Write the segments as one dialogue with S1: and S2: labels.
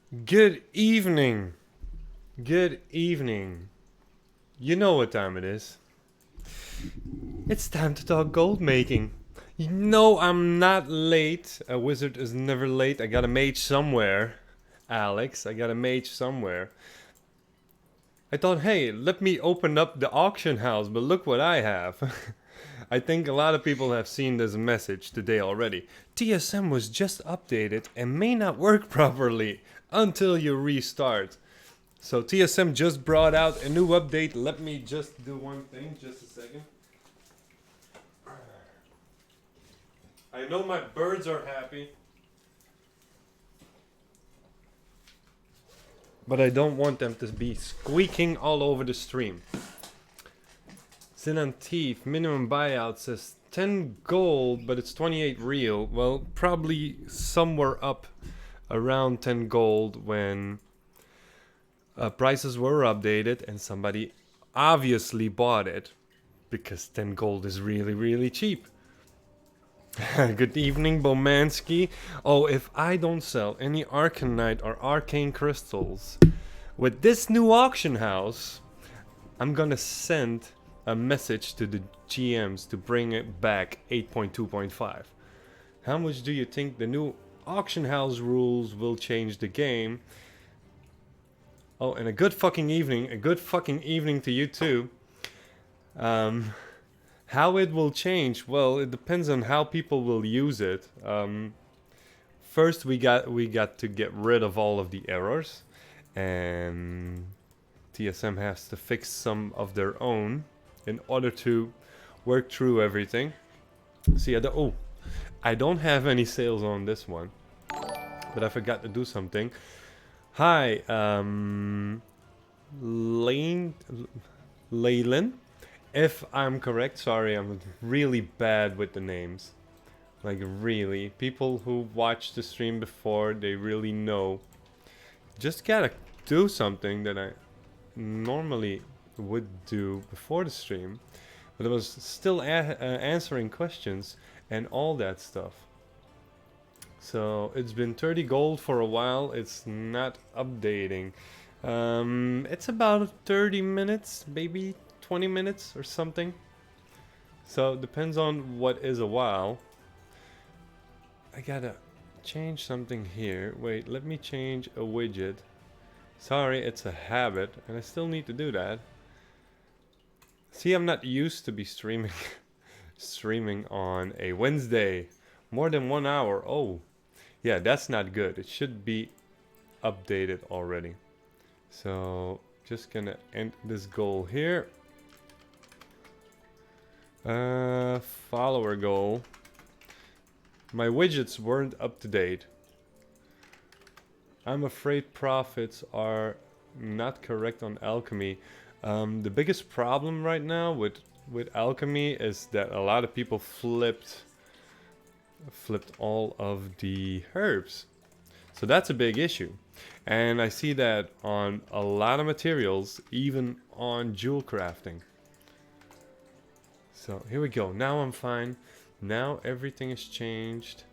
S1: Good evening. Good evening. You know what time it is. It's time to talk gold making. No, I'm not late. A wizard is never late. I got a mage somewhere. Alex, I got a mage somewhere. I thought, hey, let me open up the auction house, but look what I have. I think a lot of people have seen this message today already. TSM was just updated and may not work properly until you restart. So TSM just brought out a new update. Let me just do one thing, just a second. I know my birds are happy, but I don't want them to be squeaking all over the stream. Zinantif, minimum buyout says 10 gold, but it's 28 real. Well, probably somewhere up around 10 gold when prices were updated and somebody obviously bought it because 10 gold is really, really cheap. Good evening, Bomansky. Oh, if I don't sell any Arcanite or Arcane Crystals with this new auction house, I'm gonna send a message to the GMs to bring it back 8.2.5. How much do you think the new auction house rules will change the game? Oh, and a good fucking evening to you too. How it will change? Well, it depends on how people will use it. First, we got to get rid of all of the errors, and TSM has to fix some of their own in order to work through everything. See, I don't have any sales on this one, but I forgot to do something. Hi, Leyland. If I'm correct, sorry, I'm really bad with the names. Like, really. People who watched the stream before, they really know. Just gotta do something that I normally would do before the stream. But I was still answering questions and all that stuff. So, it's been 30 gold for a while. It's not updating. It's about 30 minutes, maybe 20 minutes or something. So it depends on what is a while. I gotta change something here. Wait, let me change a widget. Sorry, it's a habit and I still need to do that. See, I'm not used to be streaming streaming on a Wednesday. More than 1 hour. Oh, yeah, that's not good. It should be updated already. So just gonna end this goal here. Follower goal. My widgets weren't up to date. I'm afraid profits are not correct on alchemy. The biggest problem right now with alchemy is that a lot of people flipped all of the herbs. So that's a big issue. And I see that on a lot of materials, even on jewel crafting. So here we go. Now I'm fine. Now everything is changed.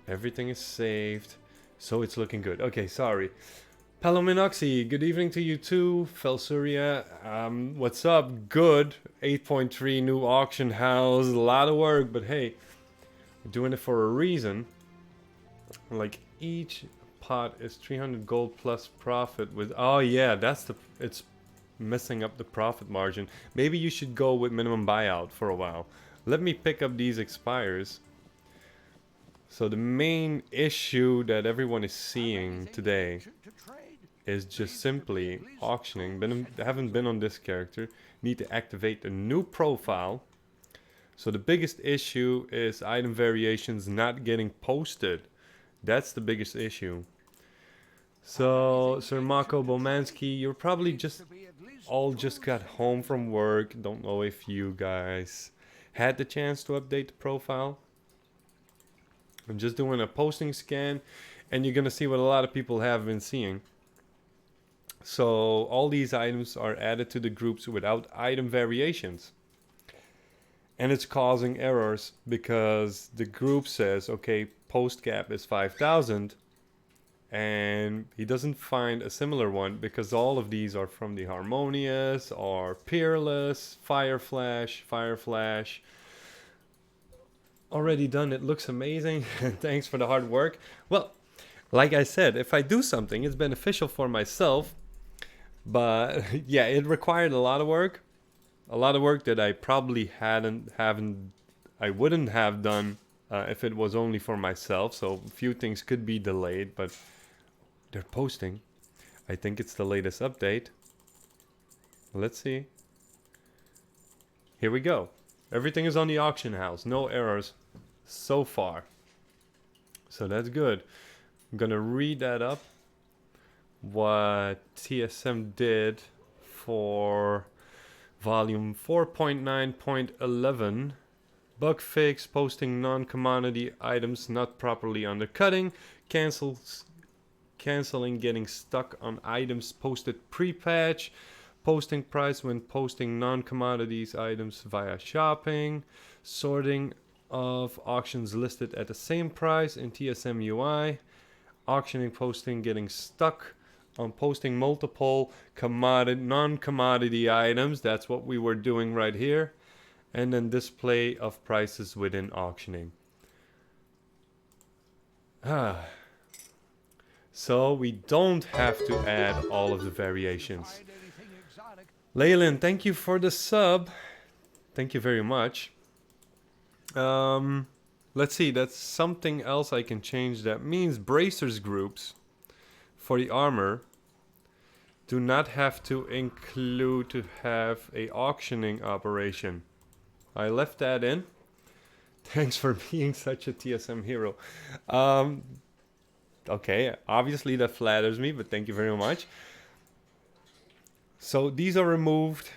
S1: Everything is saved. So it's looking good. Okay, sorry. Palominoxy, good evening to you too. Felsuria, what's up? Good. 8.3 new auction house. A lot of work, but hey, we're doing it for a reason. Like each pot is 300 gold plus profit with... Oh yeah, it's messing up the profit margin. Maybe you should go with minimum buyout for a while. Let me pick up these expires. So the main issue that everyone is seeing today is just simply auctioning. Haven't been on this character. Need to activate a new profile. So the biggest issue is item variations not getting posted. That's the biggest issue. So, Sir Marco Bomansky, you're probably just got home from work. Don't know if you guys had the chance to update the profile. I'm just doing a posting scan, and you're gonna see what a lot of people have been seeing. So all these items are added to the groups without item variations. And it's causing errors because the group says, okay, post cap is 5,000. and he doesn't find a similar one because all of these are from the Harmonious or Peerless, Fire Flash. Already done. It looks amazing. Thanks for the hard work. Well, like I said, if I do something, it's beneficial for myself. But yeah, it required a lot of work. A lot of work that I probably I wouldn't have done if it was only for myself. So a few things could be delayed, but they're posting. I think it's the latest update. Let's see. Here we go. Everything is on the auction house. No errors so far. So that's good. I'm gonna read that up. What TSM did for volume 4.9.11. Bug fix, posting non-commodity items not properly undercutting, canceling getting stuck on items posted pre-patch, posting price when posting non-commodities items via shopping, sorting of auctions listed at the same price in TSM UI, auctioning posting getting stuck on posting multiple non-commodity items. That's what we were doing right here. And then display of prices within auctioning. So we don't have to add all of the variations. Leyland, thank you for the sub. Thank you very much. Let's see, that's something else I can change. That means bracers groups for the armor do not have to include to have a auctioning operation. I left that in. Thanks for being such a TSM hero. Okay, obviously that flatters me, but thank you very much. So these are removed.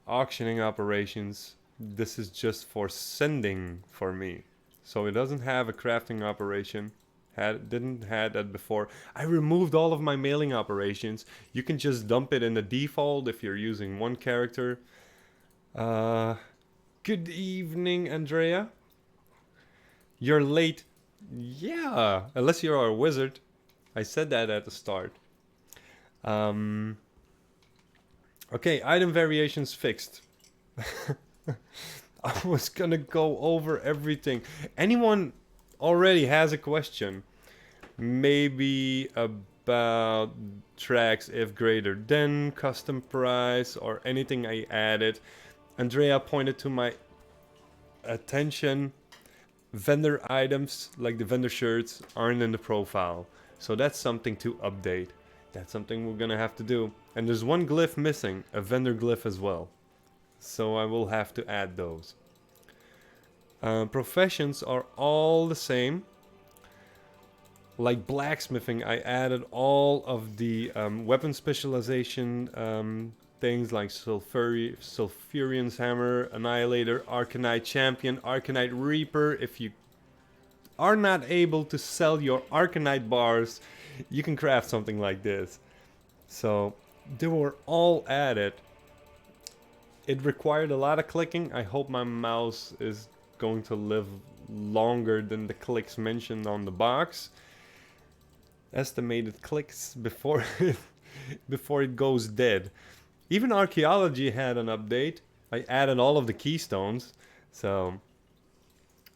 S1: Auctioning operations. This is just for sending for me. So it doesn't have a crafting operation. Didn't had that before. I removed all of my mailing operations. You can just dump it in the default if you're using one character. Good evening, Andrea. You're late. Yeah, unless you're a wizard. I said that at the start. Okay, item variations fixed. I was gonna go over everything. Anyone already has a question? Maybe about tracks if greater than, custom price, or anything I added. Andrea pointed to my attention. Vendor items, like the vendor shirts, aren't in the profile. So that's something to update. That's something we're gonna have to do. And there's one glyph missing, a vendor glyph as well. So I will have to add those. Professions are all the same. Like blacksmithing, I added all of the weapon specialization things like Sulfurion's Hammer, Annihilator, Arcanite Champion, Arcanite Reaper. If you are not able to sell your Arcanite bars, you can craft something like this. So they were all added. It required a lot of clicking. I hope my mouse is going to live longer than the clicks mentioned on the box. Estimated clicks before before it goes dead. Even archaeology had an update. I added all of the keystones, so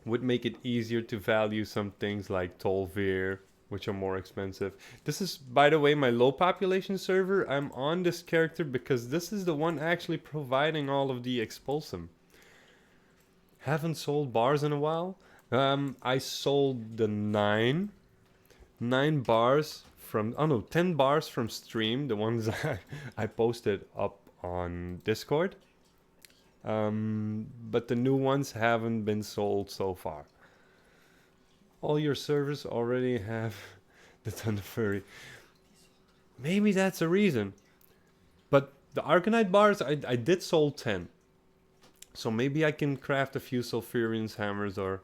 S1: would make it easier to value some things like Tolvir, which are more expensive. This is, by the way, my low population server. I'm on this character because this is the one actually providing all of the expulsum. Haven't sold bars in a while. I sold the 9 bars from, 10 bars from stream, the ones I posted up on Discord. But the new ones haven't been sold so far. All your servers already have the Thunder Fury. Maybe that's a reason. But the Arcanite bars, I did sold 10. So maybe I can craft a few Sulfurion's hammers, or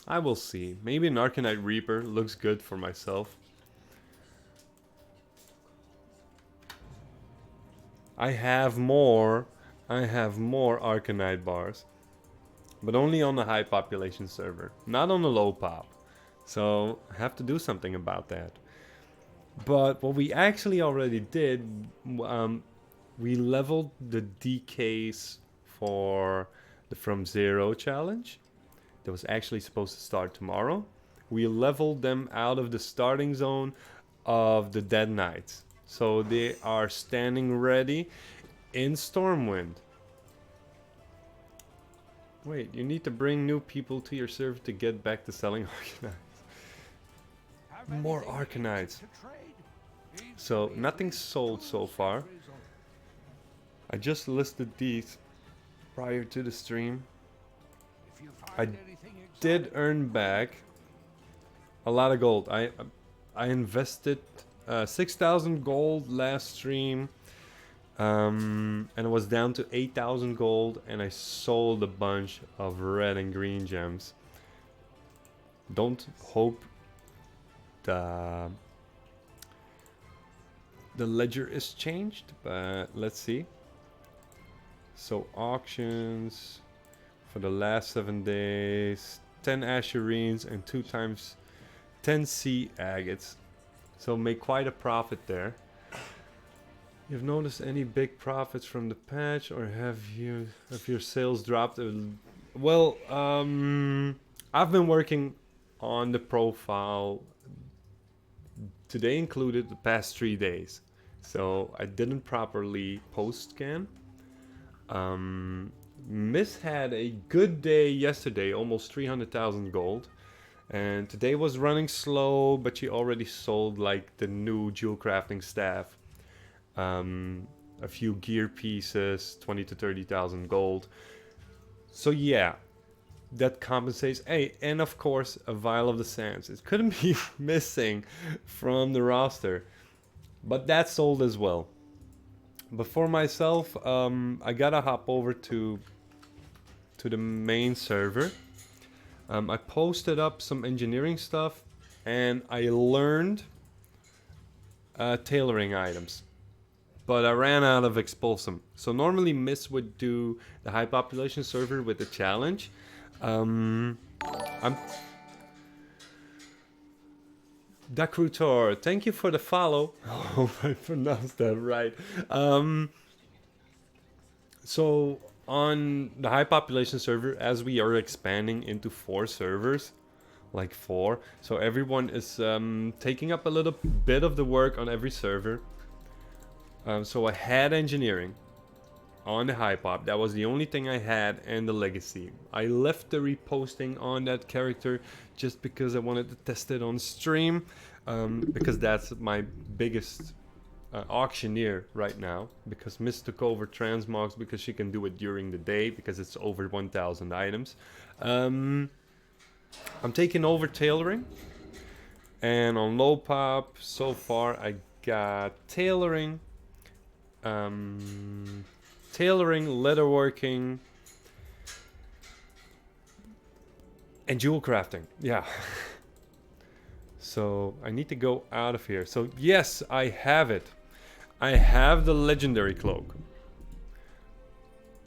S1: I will see. Maybe an Arcanite Reaper looks good for myself. I have more Arcanite bars, but only on the high population server, not on the low pop. So I have to do something about that. But what we actually already did, we leveled the DKs for the From Zero challenge. That was actually supposed to start tomorrow. We leveled them out of the starting zone of the Dead Knights. So they are standing ready in Stormwind. Wait, you need to bring new people to your server to get back to selling Arcanites. More Arcanites. So nothing's sold so far. I just listed these prior to the stream. I did earn back a lot of gold. I invested 6,000 gold last stream, and it was down to 8,000 gold, and I sold a bunch of red and green gems. Don't hope the ledger is changed, but let's see. So auctions for the last 7 days, 10 Asherines and 2 times 10 sea agates. So make quite a profit there. You've noticed any big profits from the patch, or have your sales dropped? Well, I've been working on the profile today included the past 3 days. So I didn't properly post scan. Miss had a good day yesterday, almost 300,000 gold. And today was running slow, but she already sold like the new jewel crafting staff. A few gear pieces, 20 to 30,000 gold. So yeah, that compensates. Hey, and of course, a vial of the sands. It couldn't be missing from the roster. But that sold as well. But for myself, I gotta hop over to the main server. I posted up some engineering stuff, and I learned tailoring items. But I ran out of expulsum. So normally Miss would do the high population server with the challenge. Dakrutor, thank you for the follow. I hope I pronounced that right. So on the high population server, as we are expanding into 4 servers, like 4, so everyone is taking up a little bit of the work on every server. So I had engineering on the high pop. That was the only thing I had, and the legacy. I left the reposting on that character just because I wanted to test it on stream, because that's my biggest auctioneer right now, because Miss took over transmogs because she can do it during the day because it's over 1,000 items. I'm taking over tailoring, and on low pop so far I got tailoring, leatherworking, and jewel crafting. Yeah. So I need to go out of here. So yes, I have it. I have the legendary cloak.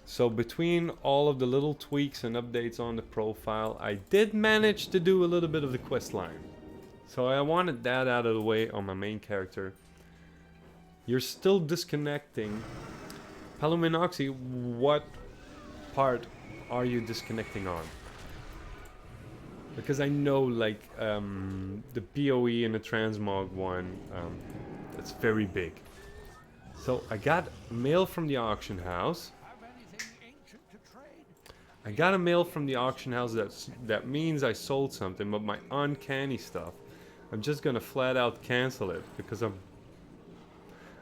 S1: So between all of the little tweaks and updates on the profile, I did manage to do a little bit of the quest line. So I wanted that out of the way on my main character. You're still disconnecting. Palominoxy, what part are you disconnecting on? Because I know like the PoE and the transmog one, that's very big. So I got mail from the auction house. I got a mail from the auction house that means I sold something, but my uncanny stuff, I'm just gonna flat out cancel it because I'm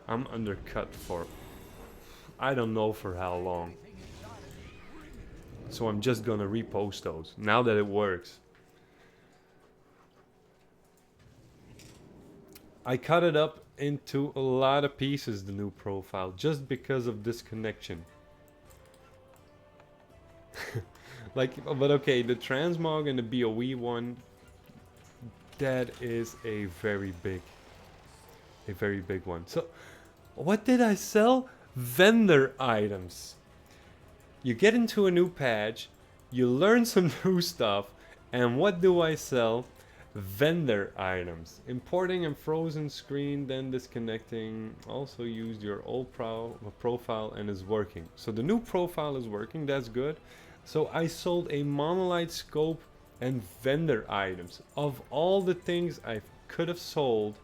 S1: undercut for I don't know for how long. So I'm just gonna repost those now that it works. I cut it up into a lot of pieces, the new profile, just because of this connection. But okay, the transmog and the BoE one, that is a very big one. So what did I sell? Vendor items. You get into a new patch, you learn some new stuff, and what do I sell? Vendor items. Importing and frozen screen, then disconnecting. Also used your old profile and is working. So the new profile is working, that's good. So I sold a monolith scope and vendor items. Of all the things I could have sold,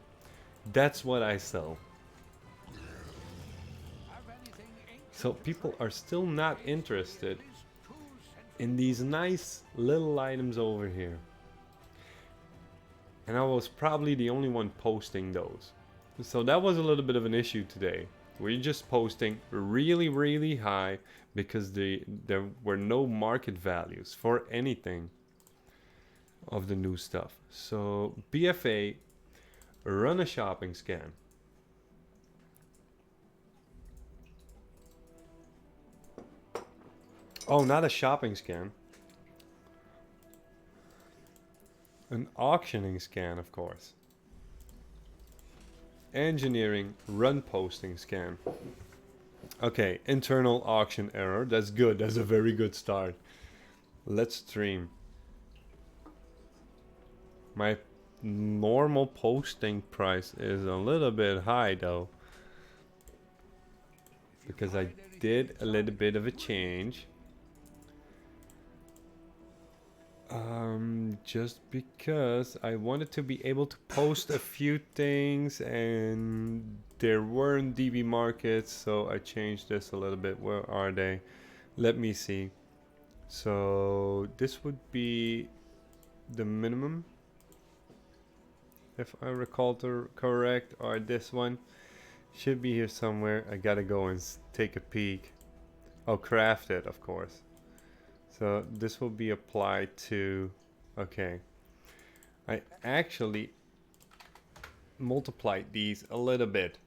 S1: that's what I sell. So people are still not interested in these nice little items over here. And I was probably the only one posting those. So that was a little bit of an issue today. We're just posting really high because there were no market values for anything of the new stuff. So BfA, run a shopping scan. Oh, not a shopping scan. An auctioning scan, of course. Engineering, run posting scan. Okay, internal auction error. That's good. That's a very good start. Let's stream. My normal posting price is a little bit high though, because I did a little bit of a change. Just because I wanted to be able to post a few things and there weren't DB markets, so I changed this a little bit. Where are they? Let me see. So this would be the minimum, if I recall correct, or this one should be here somewhere. I gotta go and take a peek. Oh, crafted, of course. So this will be applied to, okay. I actually multiplied these a little bit.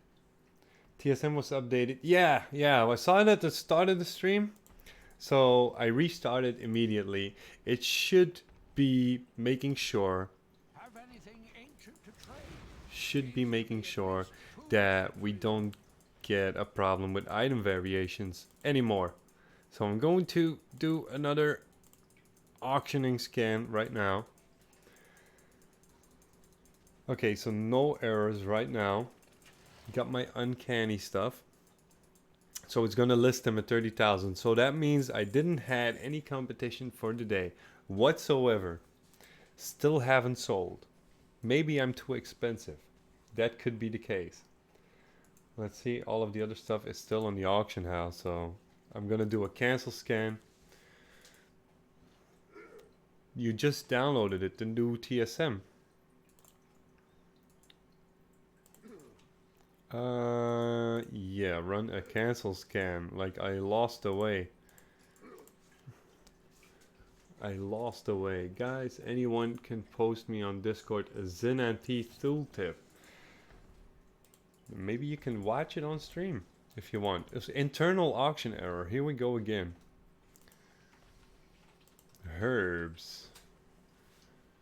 S1: TSM was updated. Yeah, I saw it at the start of the stream. So I restarted immediately. It should be making sure, that we don't get a problem with item variations anymore. So I'm going to do another auctioning scan right now. Okay, so no errors right now. Got my uncanny stuff. So it's gonna list them at 30,000. So that means I didn't had any competition for the day whatsoever. Still haven't sold. Maybe I'm too expensive. That could be the case. Let's see, all of the other stuff is still on the auction house, so I'm gonna do a cancel scan. You just downloaded it, the new TSM. Yeah, run a cancel scan. Like I lost the way. Guys, anyone can post me on Discord a Zenanti tooltip. Maybe you can watch it on stream if you want. It's internal auction error. Here we go again. Herbs.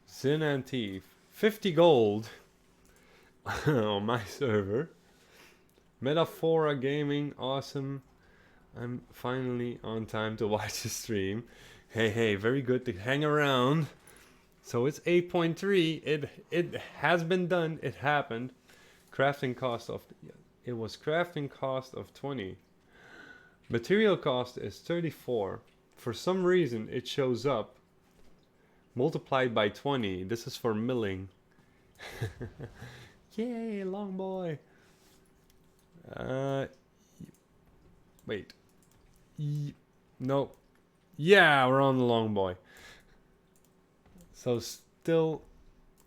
S1: Zenanti. 50 gold on my server. Metaphora Gaming, awesome. I'm finally on time to watch the stream. Hey, very good to hang around. So it's 8.3. It has been done. It happened. Crafting cost of, it was crafting cost of 20. Material cost is 34. For some reason it shows up multiplied by 20. This is for milling. Yay, long boy. Wait. No. Yeah, we're on the long boy. So still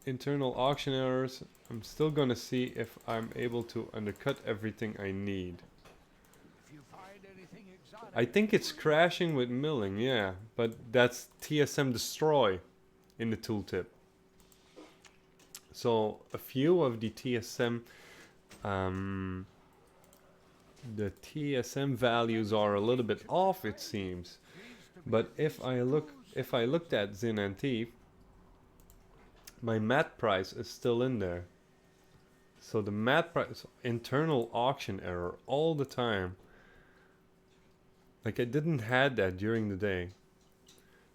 S1: internal auction errors. I'm still gonna see if I'm able to undercut everything I need. I think it's crashing with milling, yeah, but that's TSM destroy in the tooltip. So a few of the TSM values are a little bit off, it seems. But if I looked at Zenanti, my mat price is still in there. So the mat price, internal auction error all the time. Like I didn't had that during the day.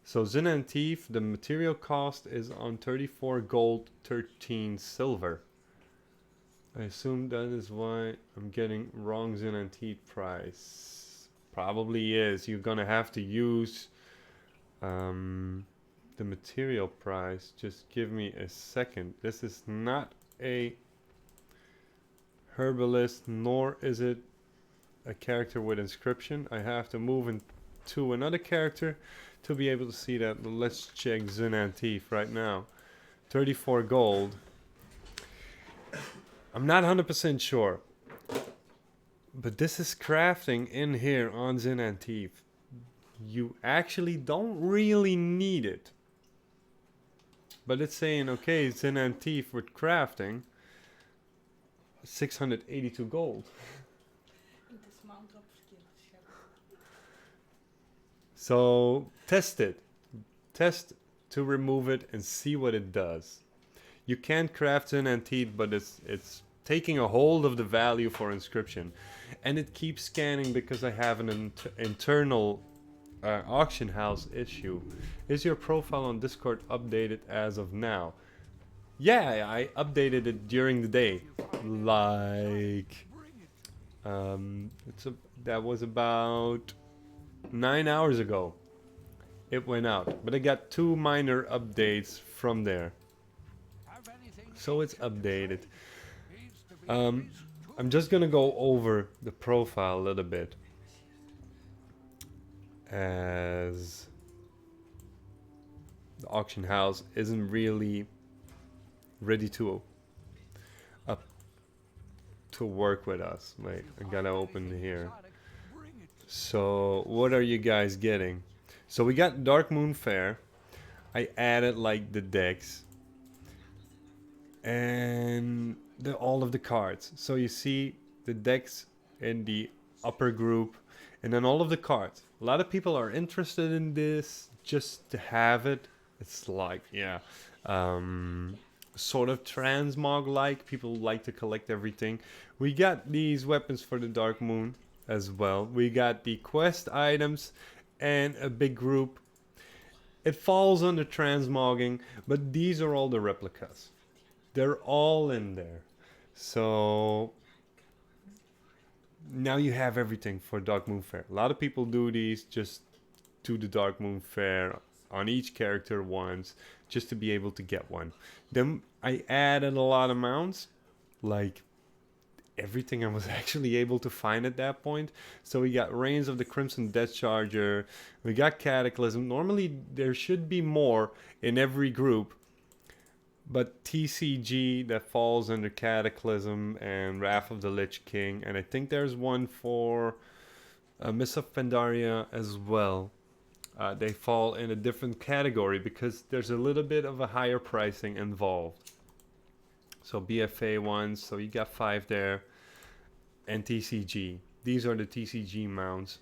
S1: So Zin and Thief, the material cost is on 34 gold, 13 silver. I assume that is why I'm getting wrong Zin and Thief price. Probably is. You're gonna have to use the material price. Just give me a second. This is not a herbalist, nor is it a character with inscription. I have to move into another character to be able to see that. Let's check Zin and Thief right now. 34 gold. I'm not 100% sure, but this is crafting in here on Zin and Thief. You actually don't really need it, but it's saying, okay, Zin and Thief with crafting, 682 gold. So test it. Test to remove it and see what it does. You can't craft Zin and Thief, but it's taking a hold of the value for inscription. And it keeps scanning because I have an internal auction house issue. Is your profile on Discord updated as of now? Yeah, I updated it during the day. Like, that was about 9 hours ago. It went out, but I got 2 minor updates from there. So it's updated. I'm just gonna go over the profile a little bit, as the auction house isn't really ready to work with us. Wait, I gotta open here. So what are you guys getting? So we got Darkmoon Faire. I added like the decks and all of the cards. So you see the decks in the upper group, and then all of the cards. A lot of people are interested in this just to have it. It's like, yeah, sort of transmog like. People like to collect everything. We got these weapons for the Dark Moon as well. We got the quest items and a big group. It falls under transmogging, but these are all the replicas. They're all in there. So now you have everything for Darkmoon Faire. A lot of people do these, just do the Darkmoon Faire on each character once, just to be able to get one. Then I added a lot of mounts, like everything I was actually able to find at that point. So we got Reigns of the Crimson Death Charger, we got Cataclysm. Normally there should be more in every group, but TCG, that falls under Cataclysm, and Wrath of the Lich King, and I think there's one for Mists of Pandaria as well. They fall in a different category because there's a little bit of a higher pricing involved. So BfA ones, so you got 5 there, and TCG. These are the TCG mounts.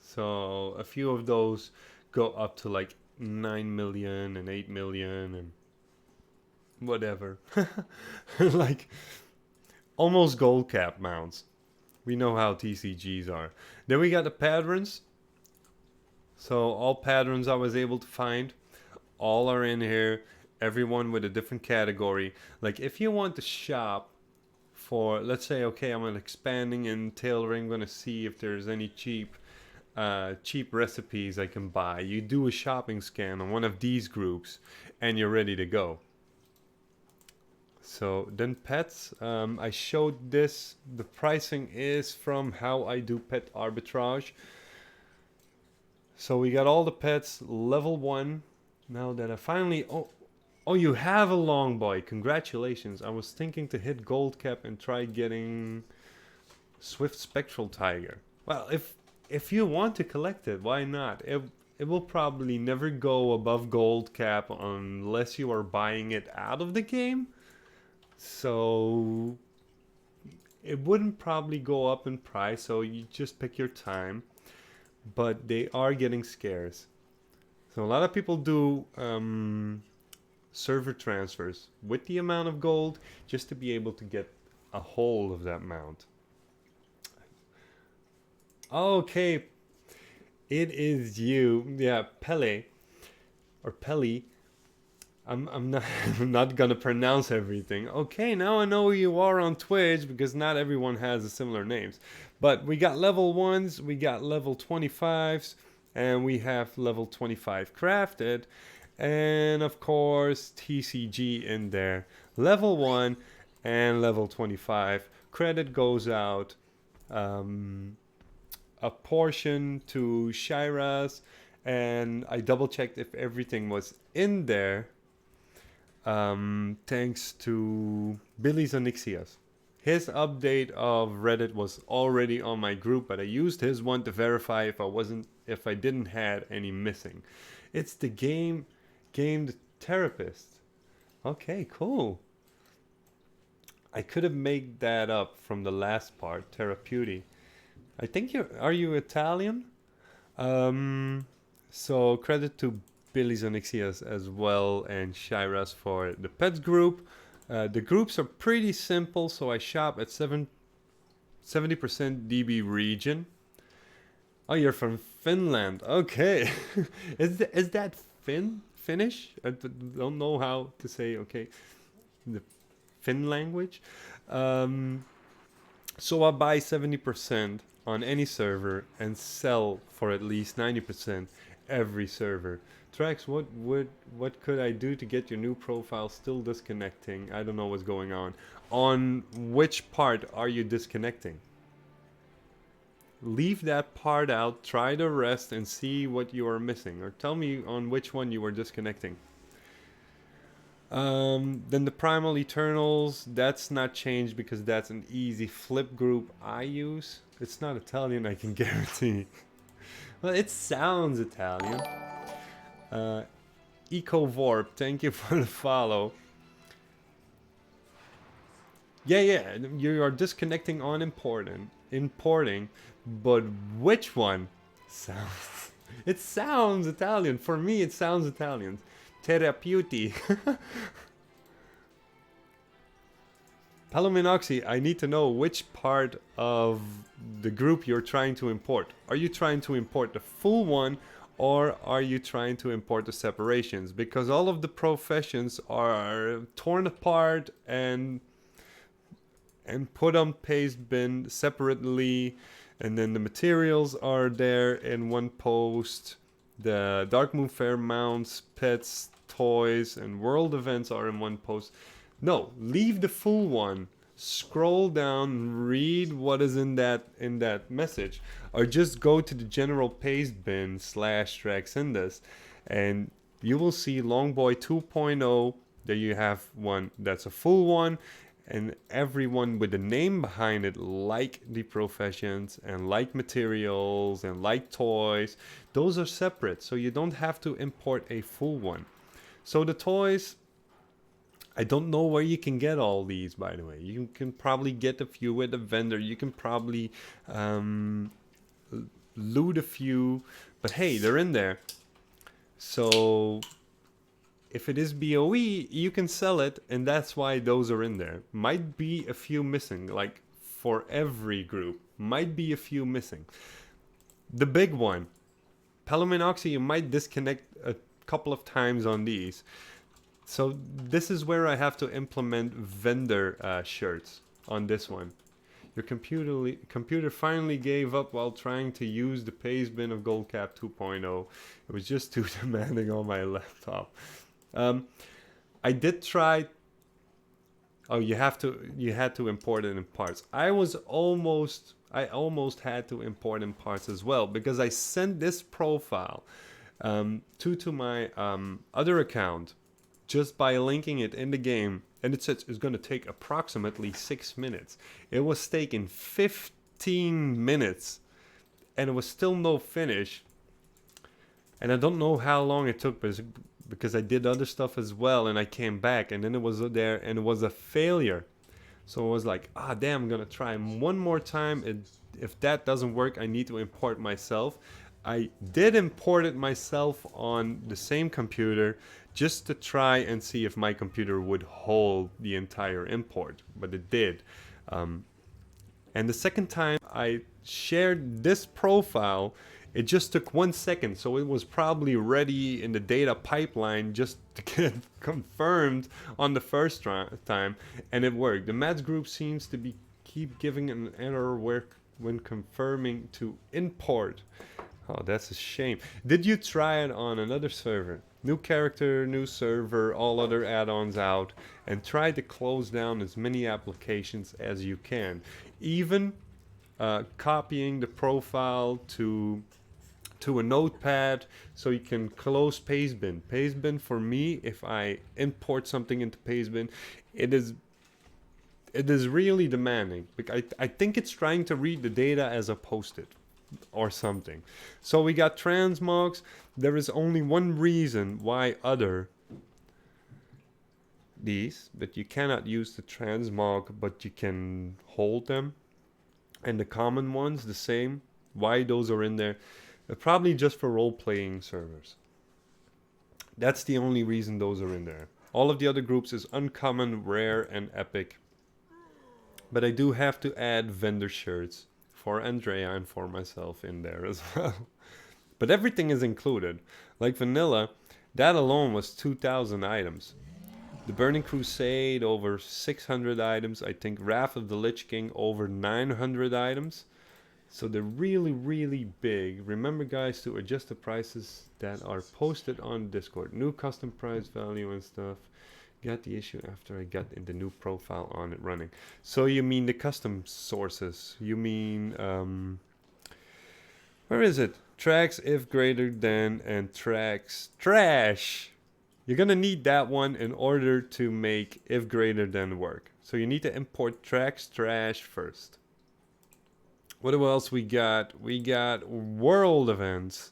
S1: So a few of those go up to like 9 million and 8 million and whatever. Like almost Goldcap mounts. We know how TCGs are. Then we got the patterns. So all patterns I was able to find, all are in here. Everyone with a different category. Like if you want to shop for, let's say, okay, I'm expanding in tailoring, I'm gonna see if there's any cheap recipes I can buy. You do a shopping scan on one of these groups and you're ready to go. So then pets, I showed this. The pricing is from how I do pet arbitrage. So we got all the pets level 1. Now that I finally, oh, you have a long boy. Congratulations. I was thinking to hit Goldcap and try getting Swift Spectral Tiger. Well, if you want to collect it, why not? It will probably never go above Goldcap unless you are buying it out of the game. So it wouldn't probably go up in price, so you just pick your time. But they are getting scarce. So a lot of people do server transfers with the amount of gold just to be able to get a hold of that mount. Okay, It is you. Yeah, Pele or Peli. I'm not I'm not gonna pronounce everything. Okay, now I know who you are on Twitch because not everyone has a similar names. But we got level 1s, we got level 25s, and we have level 25 crafted. And of course, TCG in there. Level 1 and level 25. Credit goes out. Um, a portion to Shiraz, and I double checked if everything was in there. Thanks to Billy's Onyxias. His update of Reddit was already on my group, but I used his one to verify if I didn't had any missing. It's the game therapist. Okay, cool. I could have made that up from the last part, therapeutic. I think are you Italian? Um, so credit to Billy's Onyxias as well and Shiraz for the pets group. The groups are pretty simple, so I shop at 70% DB region. Oh, you're from Finland. Okay. Is that Finnish? Don't know how to say, okay, the Finn language. Um, so I buy 70% on any server and sell for at least 90% every server. Trax, what could I do to get your new profile still disconnecting? I don't know what's going on. On which part are you disconnecting? Leave that part out, try the rest and see what you are missing, or tell me on which one you were disconnecting. Then the Primal Eternals, that's not changed because that's an easy flip group I use. It's not Italian, I can guarantee. Well, it sounds Italian. Eco Vorp, thank you for the follow. Yeah, you are disconnecting on importing, but which one sounds? It sounds Italian. For me, it sounds Italian. Therapeuti. Palominoxy, I need to know which part of the group you're trying to import. Are you trying to import the full one, or are you trying to import the separations? Because all of the professions are torn apart and put on paste bin separately, and then the materials are there in one post. The Darkmoon Faire mounts, pets, toys, and world events are in one post. No, leave the full one. Scroll down, read what is in that message, or just go to the general paste bin / Traxindus, and you will see Longboy 2.0. There you have one that's a full one, and everyone with a name behind it, like the professions and like materials and like toys, those are separate, so you don't have to import a full one. So the toys, I don't know where you can get all these, by the way. You can probably get a few at a vendor. You can probably loot a few, but hey, they're in there. So if it is BOE, you can sell it, and that's why those are in there. Might be a few missing, like for every group. Might be a few missing. The big one, Palominoxy, you might disconnect a couple of times on these. So this is where I have to implement vendor shirts on this one. Your computer finally gave up while trying to use the paste bin of Goldcap 2.0. It was just too demanding on my laptop. I did try. Oh, you had to import it in parts. I almost had to import in parts as well, because I sent this profile to my other account just by linking it in the game, and it says it's going to take approximately 6 minutes. It was taking 15 minutes, and it was still no finish. And I don't know how long it took, because I did other stuff as well, and I came back, and then it was there, and it was a failure. So I was like, damn, I'm gonna try one more time. If that doesn't work, I need to import myself. I did import it myself on the same computer, just to try and see if my computer would hold the entire import, but it did. And the second time I shared this profile, It just took 1 second, so it was probably ready in the data pipeline just to get confirmed on the first time, and it worked. The match group seems to be keep giving an error when confirming to import. Oh, that's a shame. Did you try it on another server? New character, new server, all other add-ons out, and try to close down as many applications as you can. Even copying the profile to a notepad so you can close Pastebin. Pastebin for me, if I import something into Pastebin, it is really demanding. I think it's trying to read the data as a post-it or something. So we got transmogs. There is only one reason why these, but you cannot use the transmog, but you can hold them. And the common ones, the same. Why those are in there? Probably just for role-playing servers. That's the only reason those are in there. All of the other groups is uncommon, rare, and epic. But I do have to add vendor shirts for Andrea and for myself in there as well. But everything is included. Like vanilla, that alone was 2,000 items. The Burning Crusade, over 600 items. I think Wrath of the Lich King, over 900 items. So they're really, really big. Remember, guys, to adjust the prices that are posted on Discord. New custom price value and stuff. Got the issue after I got in the new profile on it running. So you mean the custom sources. You mean, where is it? Tracks if greater than and tracks trash. You're gonna need that one in order to make if greater than work. So you need to import tracks trash first. What else we got? We got world events.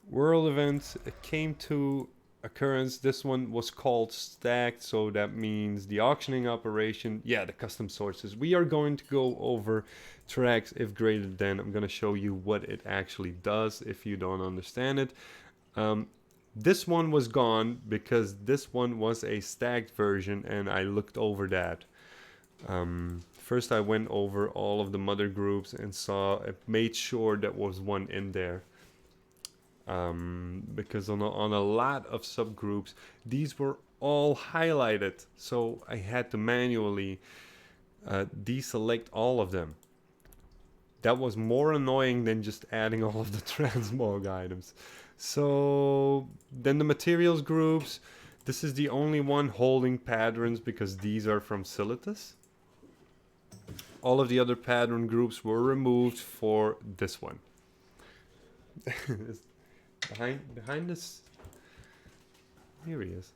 S1: World events, it came to occurrence. This one was called stacked, so that means the auctioning operation. Yeah, the custom sources. We are going to go over tracks if greater than. I'm going to show you what it actually does if you don't understand it. This one was gone because this one was a stacked version, and I looked over that. First I went over all of the mother groups and made sure there was one in there. Because on a lot of subgroups, these were all highlighted. So I had to manually deselect all of them. That was more annoying than just adding all of the transmog items. So then the materials groups. This is the only one holding patterns because these are from Silitus. All of the other pattern groups were removed for this one. behind this, here he is.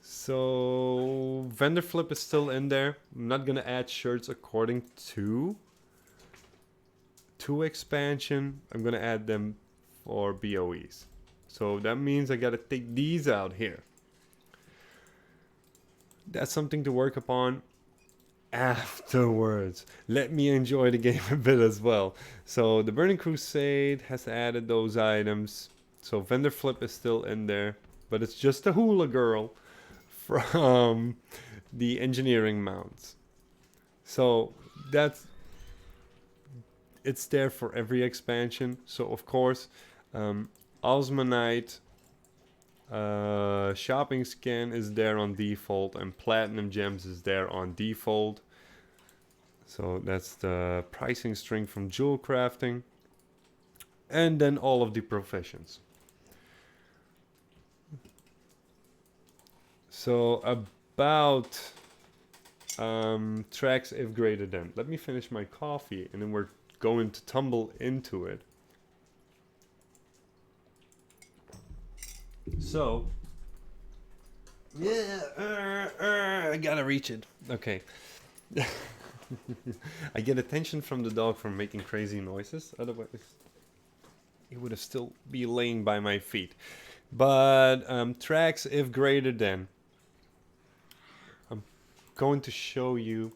S1: So vendor flip is still in there. I'm not gonna add shirts according to expansion. I'm gonna add them for BOEs. So that means I gotta take these out here. That's something to work upon afterwards. Let me enjoy the game a bit as well. So the Burning Crusade has added those items. So vendor flip is still in there, but it's just a hula girl from the engineering mounts. So it's there for every expansion. So of course, Osmanite shopping scan is there on default, and platinum gems is there on default. So that's the pricing string from jewel crafting, and then all of the professions. So about tracks if greater than. Let me finish my coffee and then we're going to tumble into it. So, yeah, I gotta reach it. Okay. I get attention from the dog from making crazy noises. Otherwise, he would have still be laying by my feet. But tracks if greater than. I'm going to show you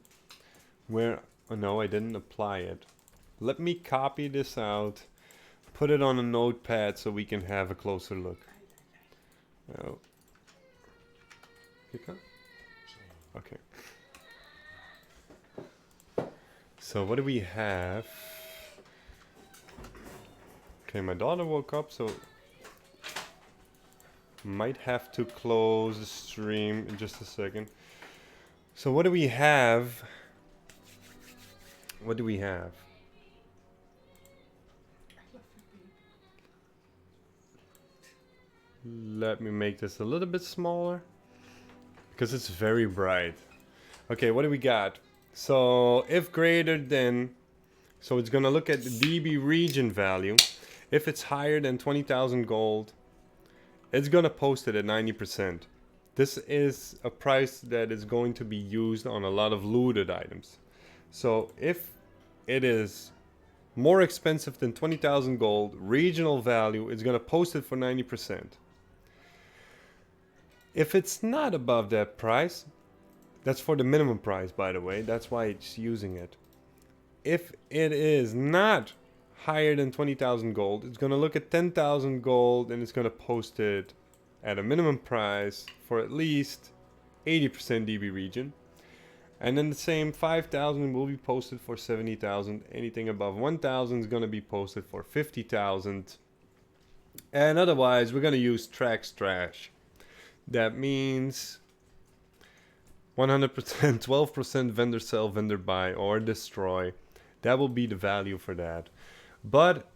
S1: where. Oh no, I didn't apply it. Let me copy this out, put it on a notepad so we can have a closer look. Oh. Okay. So what do we have? Okay, my daughter woke up, so might have to close the stream in just a second. So what do we have? What do we have? Let me make this a little bit smaller because it's very bright. Okay, what do we got? So if greater than, so it's gonna look at the DB region value. If it's higher than 20,000 gold, it's gonna post it at 90%. This is a price that is going to be used on a lot of looted items. So if it is more expensive than 20,000 gold, regional value, it's gonna post it for 90%. If it's not above that price, that's for the minimum price, by the way, that's why it's using it. If it is not higher than 20,000 gold, it's going to look at 10,000 gold and it's going to post it at a minimum price for at least 80% DB region. And then the same 5,000 will be posted for 70,000. Anything above 1,000 is going to be posted for 50,000. And otherwise, we're going to use tracks trash. That means 100%, 12% vendor sell, vendor buy, or destroy. That will be the value for that. But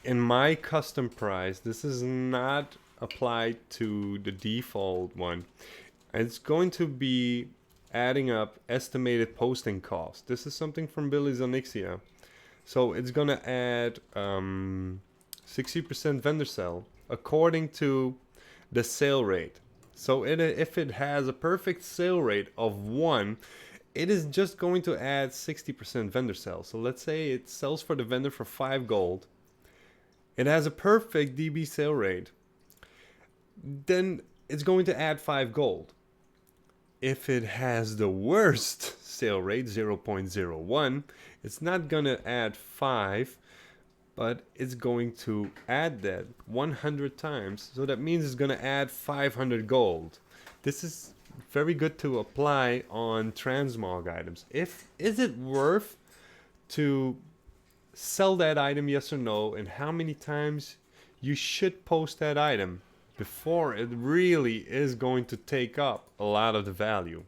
S1: in my custom price, this is not applied to the default one. It's going to be adding up estimated posting cost. This is something from Billy's Onyxia. So it's going to add 60% vendor sell according to the sale rate. So if it has a perfect sale rate of 1, it is just going to add 60% vendor sell. So let's say it sells for the vendor for 5 gold. It has a perfect DB sale rate. Then it's going to add 5 gold. If it has the worst sale rate, 0.01, it's not going to add 5. But it's going to add that 100 times. So that means it's going to add 500 gold. This is very good to apply on transmog items. Is it worth to sell that item, yes or no? And how many times you should post that item before it really is going to take up a lot of the value.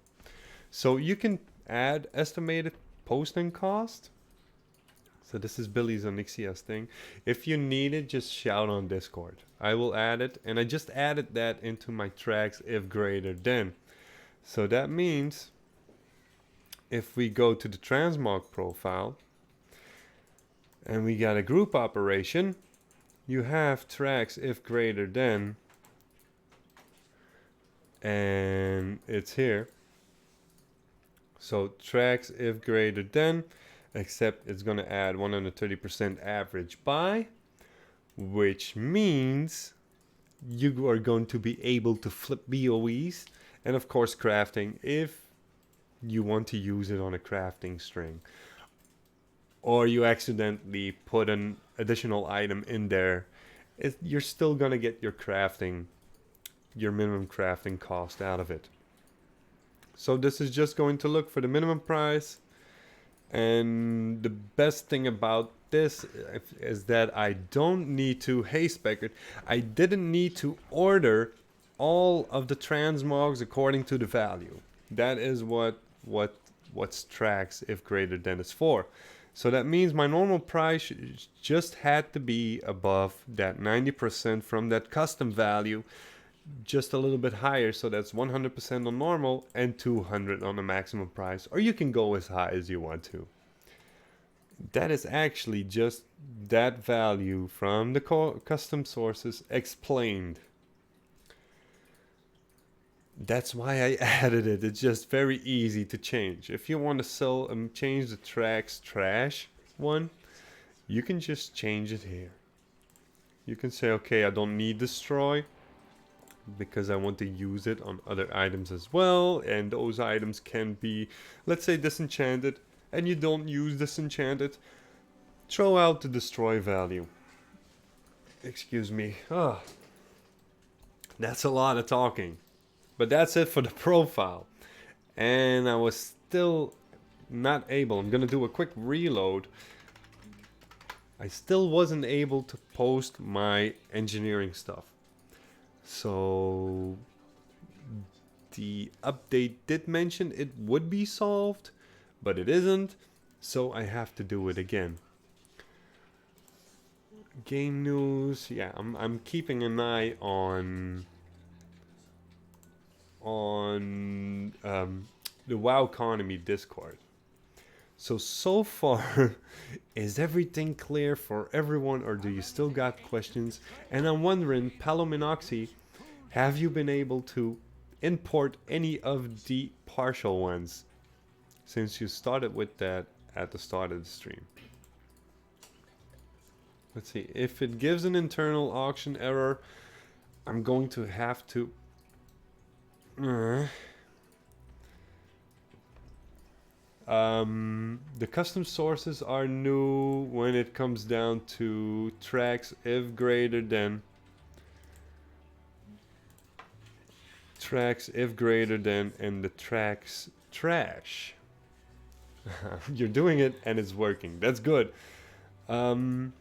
S1: So you can add estimated posting cost. So this is Billy's Onyxia's thing. If you need it, just shout on Discord. I will add it. And I just added that into my tracks if greater than. So that means if we go to the transmog profile and we got a group operation, you have tracks if greater than, and it's here. So tracks if greater than, except it's going to add 130% average buy, which means you are going to be able to flip BOEs and of course crafting if you want to use it on a crafting string, or you accidentally put an additional item in there, you're still going to get your crafting, your minimum crafting cost out of it. So this is just going to look for the minimum price. And the best thing about this is that I don't need to, hey Speckert, I didn't need to order all of the transmogs according to the value. That is what's tracks if greater than is for. So that means my normal price just had to be above that 90% from that custom value, just a little bit higher. So that's 100% on normal and 200 on the maximum price, or you can go as high as you want to. That is actually just that value from the custom sources explained. That's why I added it. It's just very easy to change. If you want to sell and change the tracks trash one, you can just change it here. You can say, okay, I don't need destroy because I want to use it on other items as well, and those items can be, let's say, disenchanted, and you don't use disenchanted, throw out the destroy value. Excuse me. That's a lot of talking. But that's it for the profile. And I was still not able. I'm going to do a quick reload. I still wasn't able to post my engineering stuff. So the update did mention it would be solved, but it isn't, so I have to do it again. Game news, yeah, I'm keeping an eye on the WoW economy Discord. So far, is everything clear for everyone, or do you still got questions? And I'm wondering, Palominoxy, have you been able to import any of the partial ones since you started with that at the start of the stream? Let's see, if it gives an internal auction error, I'm going to have to the custom sources are new when it comes down to tracks if greater than and the tracks trash. You're doing it and it's working. That's good. One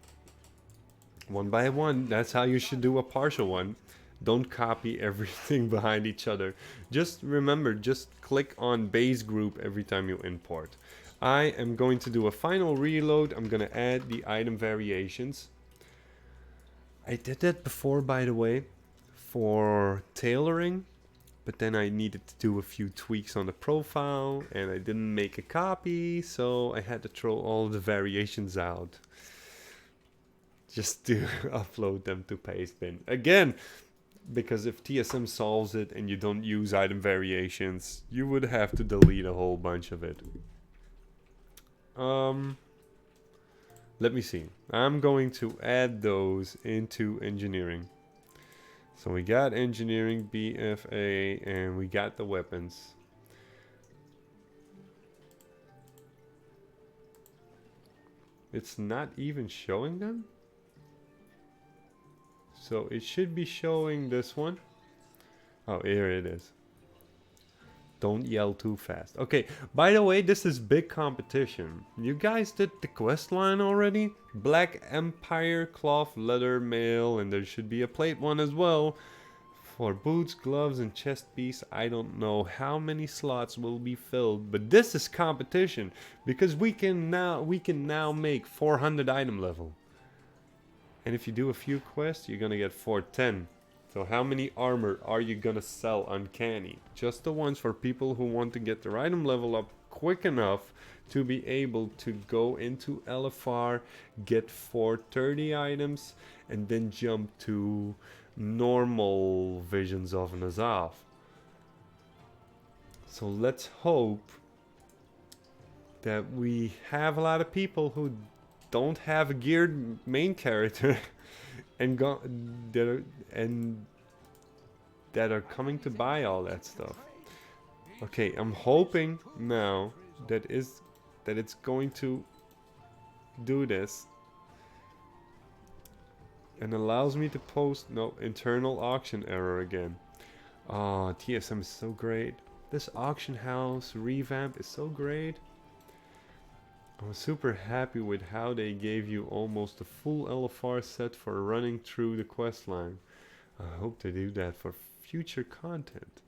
S1: by one, that's how you should do a partial one. Don't copy everything behind each other. Just remember, just click on base group every time you import. I am going to do a final reload. I'm going to add the item variations. I did that before, by the way, for tailoring, but then I needed to do a few tweaks on the profile and I didn't make a copy, so I had to throw all the variations out just to upload them to Pastebin. Again, because if TSM solves it and you don't use item variations, you would have to delete a whole bunch of it. Let me see. I'm going to add those into engineering. So we got engineering, BfA, and we got the weapons. It's not even showing them? So it should be showing this one. Oh, here it is. Don't yell too fast. Okay, by the way, this is big competition. You guys did the quest line already? Black Empire, cloth, leather, mail, and there should be a plate one as well. For boots, gloves, and chest piece, I don't know how many slots will be filled, but this is competition because we can now make 400 item level. And if you do a few quests, you're gonna get 410. So how many armor are you gonna sell uncanny? Just the ones for people who want to get their item level up quick enough to be able to go into LFR, get 430 items, and then jump to normal Visions of Nazav. So let's hope that we have a lot of people who don't have a geared main character and that are coming to buy all that stuff. Okay, I'm hoping now that it's going to do this and allows me to post. No, internal auction error again. Oh, TSM is so great. This auction house revamp is so great. I'm super happy with how they gave you almost a full LFR set for running through the quest line. I hope they do that for future content.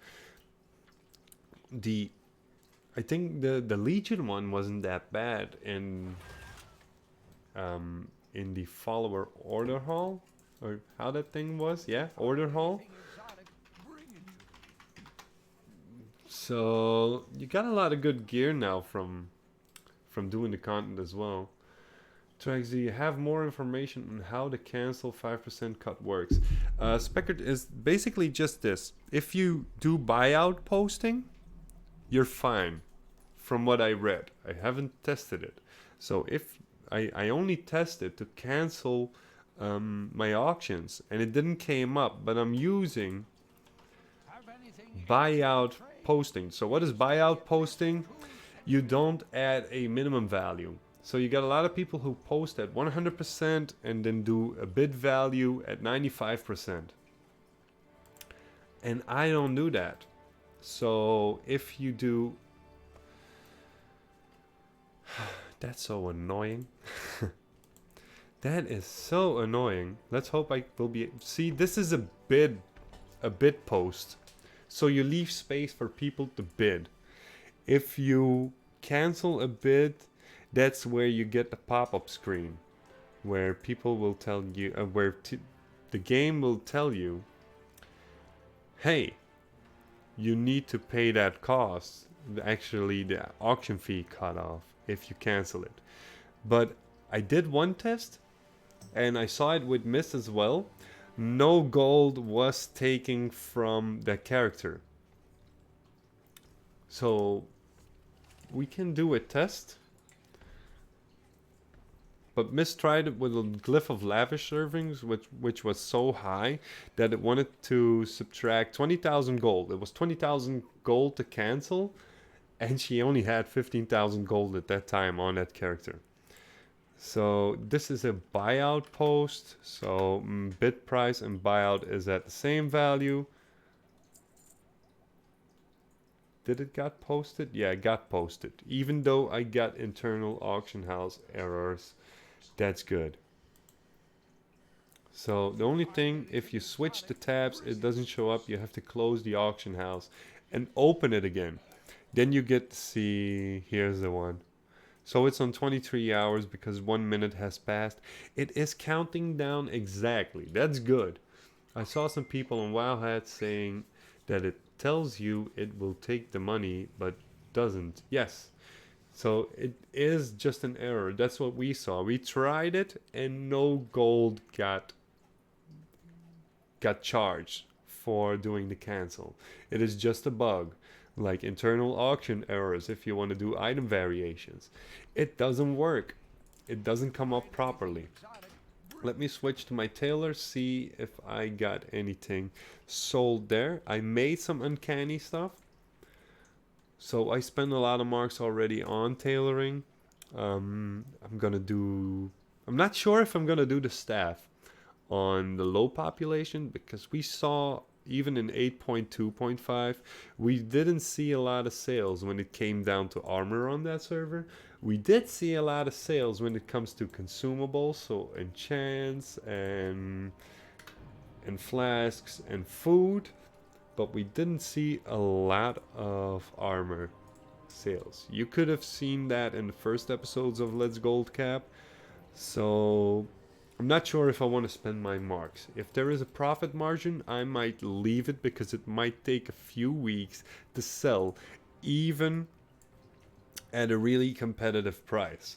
S1: I think the Legion one wasn't that bad in the follower order hall, or how that thing was. Yeah, order hall. So you got a lot of good gear now from doing the content as well. Trax, do you have more information on how the cancel 5% cut works? Speckert is basically just this. If you do buyout posting, you're fine. From what I read, I haven't tested it. So if I only tested to cancel my auctions and it didn't came up, but I'm using buyout posting. So what is buyout posting? You don't add a minimum value. So you got a lot of people who post at 100% and then do a bid value at 95%. And I don't do that. So if you do... That's so annoying. That is so annoying. Let's hope I will be... See, this is a bid post. So you leave space for people to bid. If you cancel a bid, that's where you get a pop-up screen. Where people will tell you... the game will tell you, hey, you need to pay that cost. Actually, the auction fee cut off if you cancel it. But I did one test, and I saw it with Mist as well. No gold was taken from that character. So we can do a test. But Mist tried it with a glyph of lavish servings, which was so high that it wanted to subtract 20,000 gold. It was 20,000 gold to cancel, and she only had 15,000 gold at that time on that character. So this is a buyout post. So bid price and buyout is at the same value. Did it got posted? Yeah, it got posted. Even though I got internal auction house errors. That's good. So the only thing, if you switch the tabs, it doesn't show up. You have to close the auction house and open it again. Then you get to see, here's the one. So it's on 23 hours because 1 minute has passed. It is counting down exactly. That's good. I saw some people on WoW saying that it tells you it will take the money, but doesn't. Yes. So it is just an error. That's what we saw. We tried it and no gold got charged for doing the cancel. It is just a bug, like internal auction errors if you want to do item variations. It doesn't work. It doesn't come up properly. Let me switch to my tailor, see if I got anything sold there. I made some uncanny stuff. So I spent a lot of marks already on tailoring. I'm not sure if I'm gonna do the staff on the low population, because we saw even in 8.2.5 we didn't see a lot of sales when it came down to armor on that server. We did see a lot of sales when it comes to consumables, so enchants and flasks and food. But we didn't see a lot of armor sales. You could have seen that in the first episodes of Let's Goldcap. So I'm not sure if I want to spend my marks. If there is a profit margin, I might leave it because it might take a few weeks to sell, even at a really competitive price.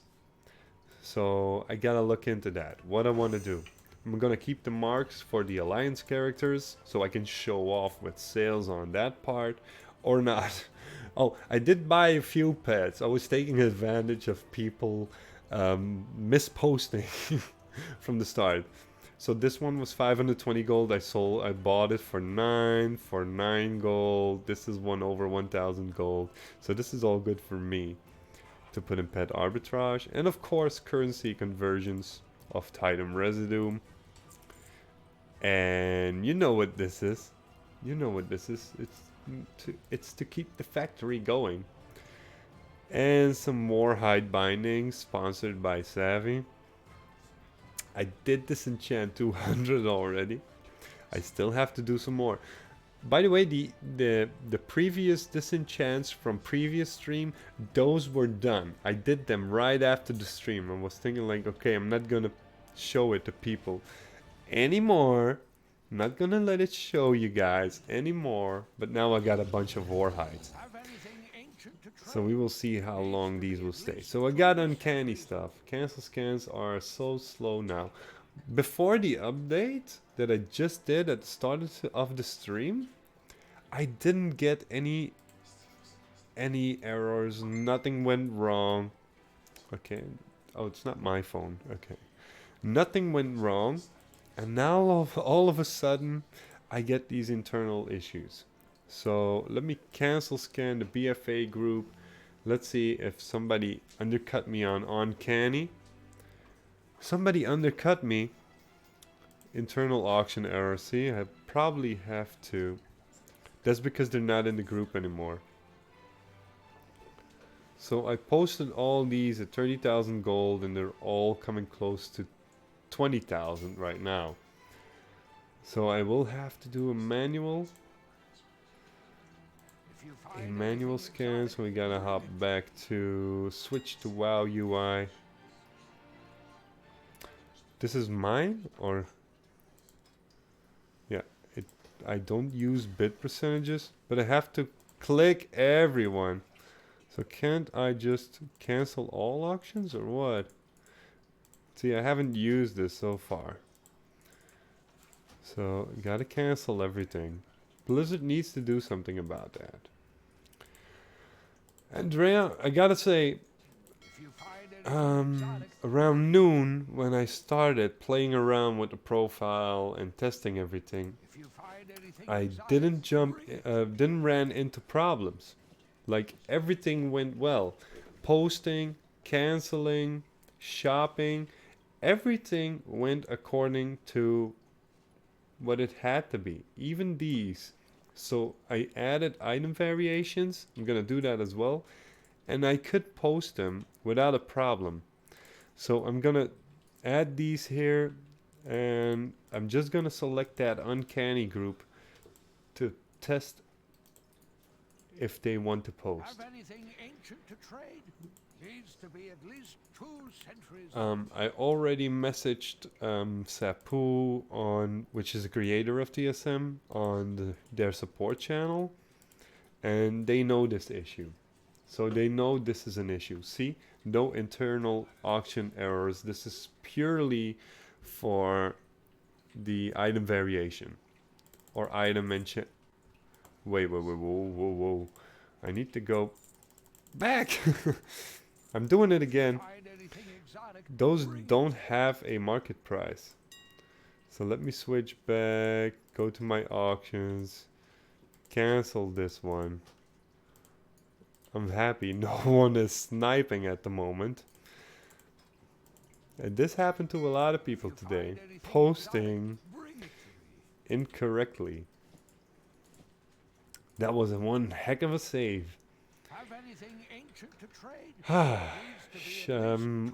S1: So I gotta look into that, what I want to do. I'm gonna keep the marks for the alliance characters so I can show off with sales on that part, or not. Oh, I did buy a few pets. I was taking advantage of people misposting from the start. So this one was 520 gold. I bought it for 9 gold. This is one over 1,000 gold. So this is all good for me to put in pet arbitrage, and of course currency conversions of Titan residue. And you know what this is. It's to keep the factory going. And some more hide bindings sponsored by Savvy. I did disenchant 200 already. I still have to do some more. By the way, the previous disenchants from previous stream, those were done. I did them right after the stream. I was thinking like, okay, I'm not gonna show it to people anymore. I'm not gonna let it show you guys anymore. But now I got a bunch of war hides. So we will see how long these will stay. So I got uncanny stuff. Cancel scans are so slow now. Before the update that I just did at the start of the stream, I didn't get any errors. Nothing went wrong. Okay. Oh, it's not my phone. Okay. Nothing went wrong. And now all of a sudden, I get these internal issues. So let me cancel scan the BfA group. Let's see if somebody undercut me on uncanny. Somebody undercut me. Internal auction error. See, I probably have to. That's because they're not in the group anymore. So I posted all these at 30,000 gold, and they're all coming close to 20,000 right now. So I will have to do a manual scan. So we gotta hop back to switch to WoW UI. This is mine, or yeah, I don't use bid percentages, but I have to click everyone. So can't I just cancel all auctions or what? See, I haven't used this so far. So gotta cancel everything. Blizzard needs to do something about that. Andrea, I gotta say, around noon when I started playing around with the profile and testing everything, I didn't ran into problems. Like everything went well. Posting, canceling, shopping, everything went according to what it had to be. Even these. So I added item variations. I'm gonna do that as well. And I could post them without a problem. So I'm gonna add these here, and I'm just gonna select that uncanny group to test if they want to post. I already messaged Sapu on, which is the creator of TSM, on their support channel, and they know this issue. So they know this is an issue. See, no internal auction errors. This is purely for the item variation or item mention. Wait, whoa. I need to go back. I'm doing it again. Those don't have a market price. So let me switch back, go to my auctions, cancel this one. I'm happy no one is sniping at the moment. And this happened to a lot of people today. Posting incorrectly. That was one heck of a save.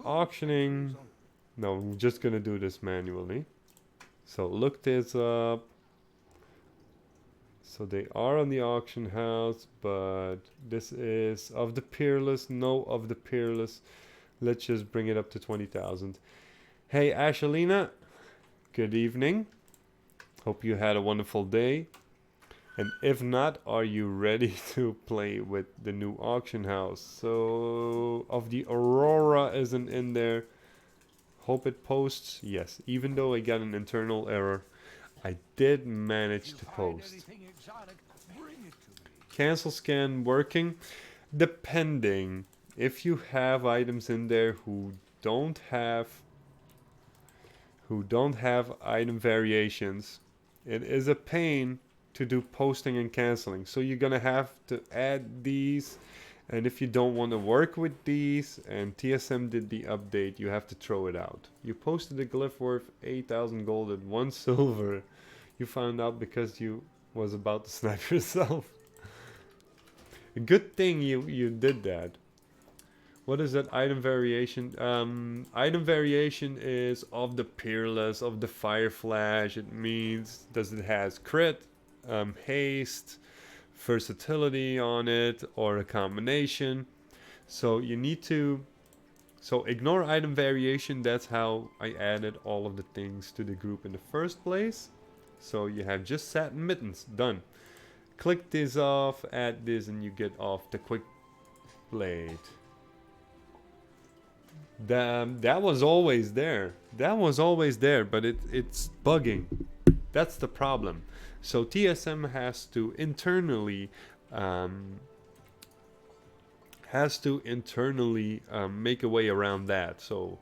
S1: Auctioning. No, I'm just gonna do this manually. So look this up. So they are on the auction house, but this is of the peerless, no of the peerless. Let's just bring it up to 20,000. Hey Ashelina, good evening. Hope you had a wonderful day. And if not, are you ready to play with the new auction house? So of the Aurora isn't in there. Hope it posts. Yes, even though I got an internal error, I did manage to post. Cancel scan working, depending. If you have items in there who don't have item variations, it is a pain to do posting and canceling. So you're gonna have to add these, and if you don't want to work with these and TSM did the update, you have to throw it out. You posted a glyph worth 8,000 gold and 1 silver. You found out because you was about to snipe yourself. A good thing you did that. What is that item variation? Item variation is of the peerless, of the fire flash. It means it has crit, haste, versatility on it, or a combination. So you need to ignore item variation. That's how I added all of the things to the group in the first place. So you have just satin mittens, done. Click this off, add this, and you get off the quick blade. That was always there. That was always there, but it's bugging. That's the problem. So TSM has to internally make a way around that. So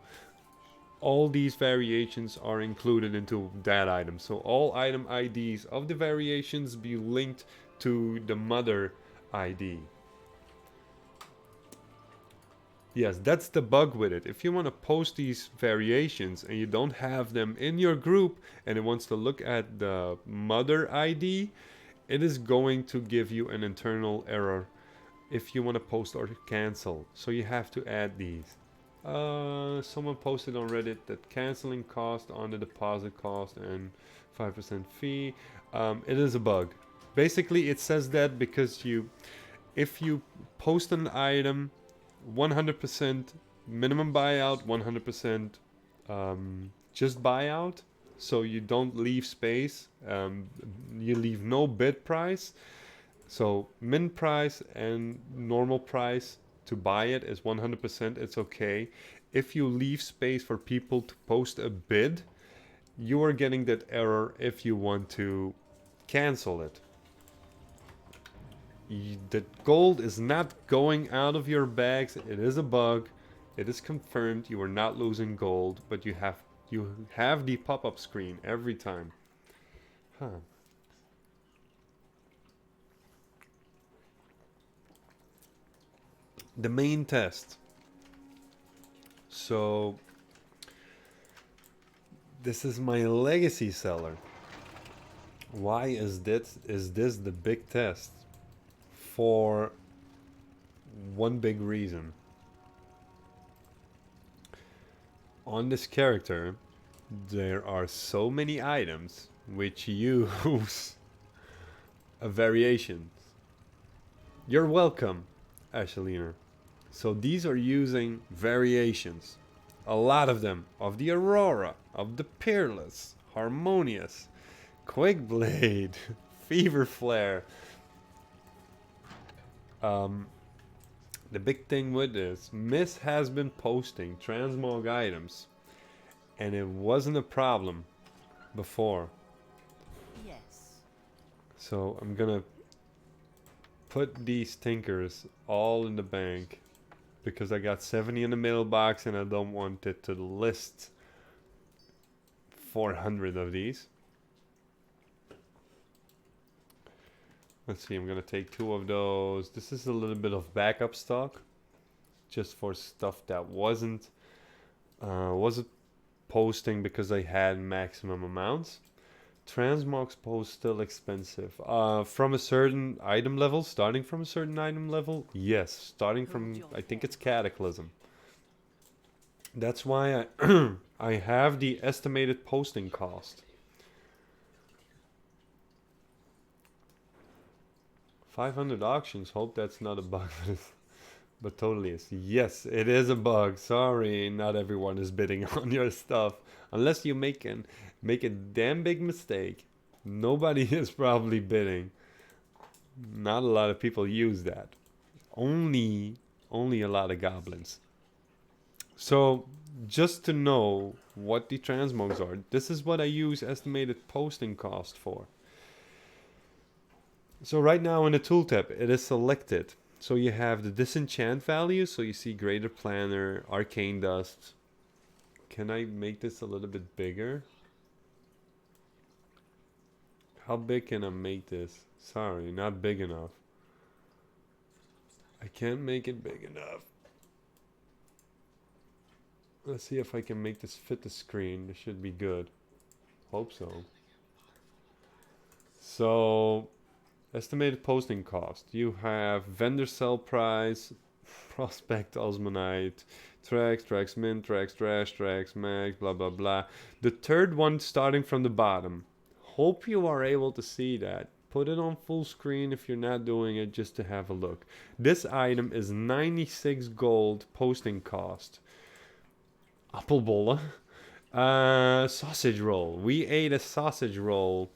S1: all these variations are included into that item. So all item IDs of the variations be linked to the mother ID. Yes, that's the bug with it. If you want to post these variations and you don't have them in your group and it wants to look at the mother ID, it is going to give you an internal error if you want to post or cancel. So you have to add these. Someone posted on Reddit that canceling cost on the deposit cost and 5% fee. It is a bug. Basically, it says that because if you post an item, 100% minimum buyout, 100% just buyout, so you don't leave space. You leave no bid price. So min price and normal price to buy it is 100%. It's okay. If you leave space for people to post a bid, you are getting that error if you want to cancel it. The gold is not going out of your bags. It is a bug. It is confirmed. You are not losing gold, but you have the pop-up screen every time. Huh. The main test. So this is my legacy seller. Why is this the big test? For one big reason. On this character, there are so many items which use a variation. You're welcome, Ashelina. So these are using variations. A lot of them. Of the Aurora, of the Peerless, Harmonious, Quick Blade, Fever Flare. The big thing with this, Miss has been posting transmog items, and it wasn't a problem before.
S2: Yes.
S1: So I'm gonna put these tinkers all in the bank because I got 70 in the mailbox and I don't want it to list 400 of these. Let's see, I'm gonna take 2 of those. This is a little bit of backup stock, just for stuff that wasn't posting because I had maximum amounts. Transmogs post still expensive. From a certain item level, starting from a certain item level, yes. Starting from, I think it's Cataclysm. That's why I I have the estimated posting cost. 500 auctions. Hope that's not a bug, but totally is. Yes, it is a bug. Sorry, not everyone is bidding on your stuff unless you make a damn big mistake. Nobody is probably bidding. Not a lot of people use that. Only a lot of goblins. So just to know what the transmogs are, this is what I use estimated posting cost for. So right now in the tooltip, it is selected. So you have the disenchant value. So you see Greater Planner, Arcane Dust. Can I make this a little bit bigger? How big can I make this? Sorry, not big enough. I can't make it big enough. Let's see if I can make this fit the screen. This should be good. Hope so. So estimated posting cost. You have vendor sell price, prospect osmonite, Trax mint, Trax trash, Trax max, blah blah blah. The third one starting from the bottom. Hope you are able to see that. Put it on full screen if you're not doing it, just to have a look. This item is 96 gold posting cost. Appelbolle. Sausage roll. We ate a sausage roll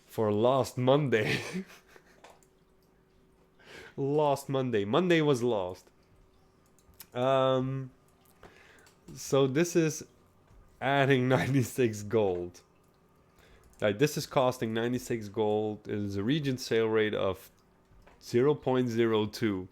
S1: for last Monday. Lost Monday. Monday was lost. So this is adding 96 gold. This is costing 96 gold. It is a region sale rate of 0.02.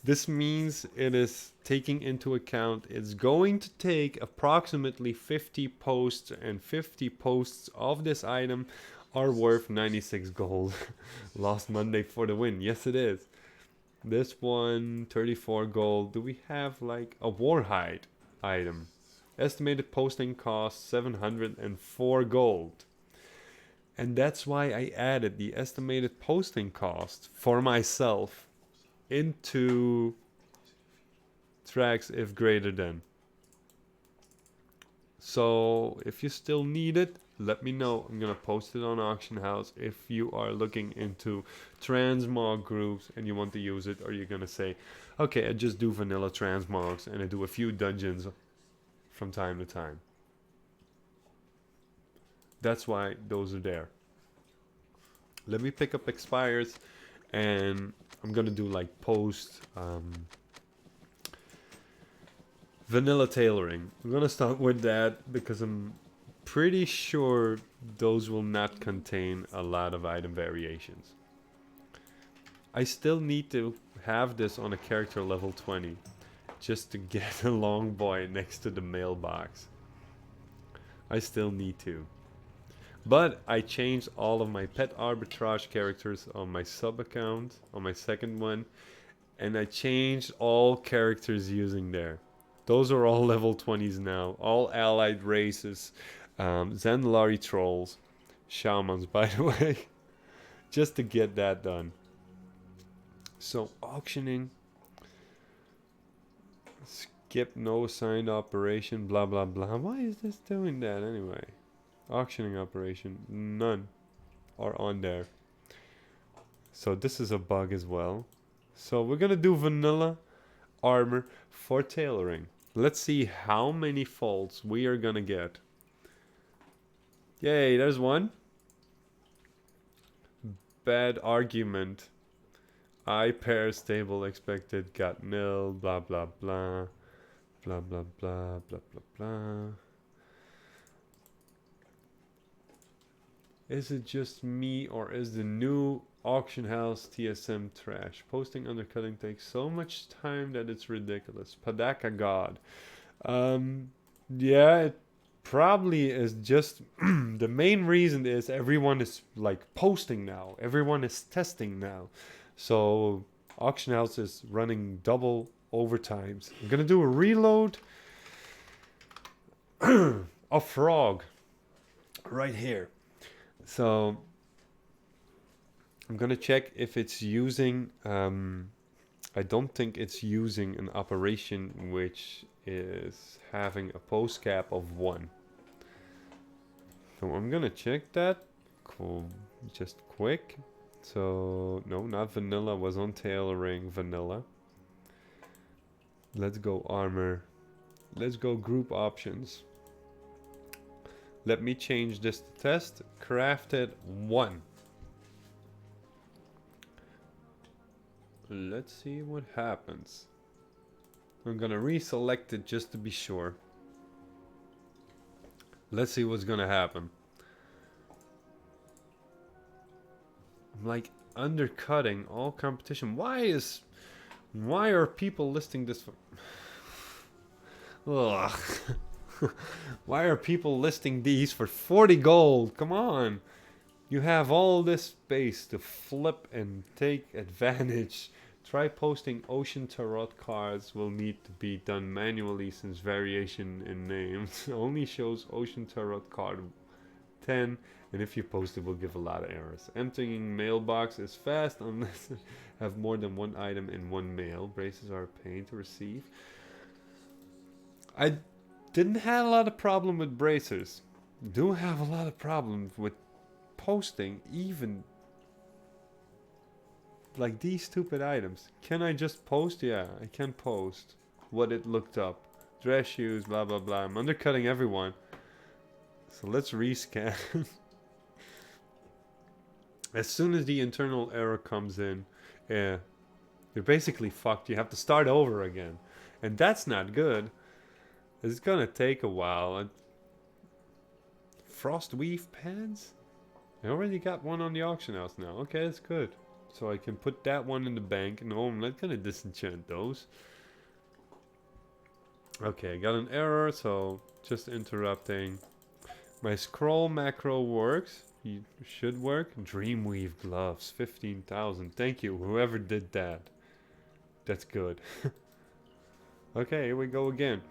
S1: This means it is taking into account it's going to take approximately 50 posts, and 50 posts of this item are worth 96 gold. Lost Monday for the win. Yes, it is. This one, 34 gold. Do we have like a Warhide item? Estimated posting cost 704 gold. And that's why I added the estimated posting cost for myself into tracks if greater than. So if you still need it, let me know. I'm gonna post it on Auction House. If you are looking into transmog groups and you want to use it, or you're gonna say, okay, I just do vanilla transmogs and I do a few dungeons from time to time. That's why those are there. Let me pick up expires, and I'm gonna do like post vanilla tailoring. I'm gonna start with that because I'm pretty sure those will not contain a lot of item variations. I still need to have this on a character level 20 just to get a long boy next to the mailbox. I still need to. But I changed all of my pet arbitrage characters on my sub account, on my second one, and I changed all characters using there. Those are all level 20s now, all allied races, Zandalari trolls, shamans by the way, just to get that done. So auctioning, skip no assigned operation, blah blah blah. Why is this doing that anyway? Auctioning operation, none are on there. So this is a bug as well. So we're gonna do vanilla armor for tailoring. Let's see how many faults we are gonna get. Yay, there's one. Bad argument. I pair stable expected got nil, blah blah blah. Blah blah blah blah blah blah. Is it just me, or is the new auction house TSM trash? Posting undercutting takes so much time that it's ridiculous. Padaka God. Yeah, it probably is just the main reason is everyone is like posting now. Everyone is testing now. So auction house is running double overtimes. I'm gonna do a reload of frog right here. So I'm gonna check if it's using I don't think it's using an operation which is having a post cap of 1. So I'm gonna check that. Cool. Just quick. So no, not vanilla, was on tailoring vanilla. Let's go armor. Let's go group options. Let me change this to test. Crafted 1. Let's see what happens. I'm gonna reselect it just to be sure. Let's see what's gonna happen. I'm like undercutting all competition. Why are people listing this for ugh. Why are people listing these for 40 gold? Come on. You have all this space to flip and take advantage. Try posting ocean tarot cards will need to be done manually since variation in names only shows ocean tarot card 10, and if you post it will give a lot of errors. Emptying mailbox is fast unless you have more than one item in one mail. Braces are a pain to receive. I didn't have a lot of problem with bracers. Do have a lot of problems with posting even like these stupid items. Can I just post? Yeah, I can post what it looked up. Dress shoes, blah blah blah. I'm undercutting everyone. So let's rescan. As soon as the internal error comes in, yeah, you're basically fucked. You have to start over again. And that's not good. It's gonna take a while. Frost weave pants? I already got one on the auction house now. Okay, that's good. So I can put that one in the bank. No, I'm not gonna disenchant those. Okay, I got an error, so just interrupting. My scroll macro works. It should work. Dreamweave gloves, 15,000. Thank you, whoever did that. That's good. Okay, here we go again.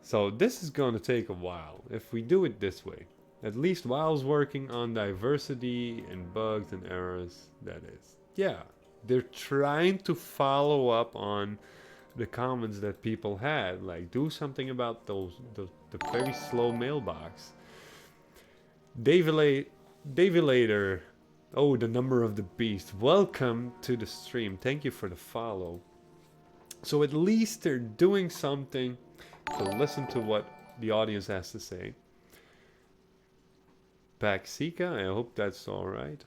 S1: So this is going to take a while if we do it this way. At least whilst working on diversity and bugs and errors, that is. Yeah, they're trying to follow up on the comments that people had, like do something about the very slow mailbox. Davilator. Oh, the number of the beast. Welcome to the stream. Thank you for the follow. So at least they're doing something to listen to what the audience has to say. Paxika, I hope that's all right.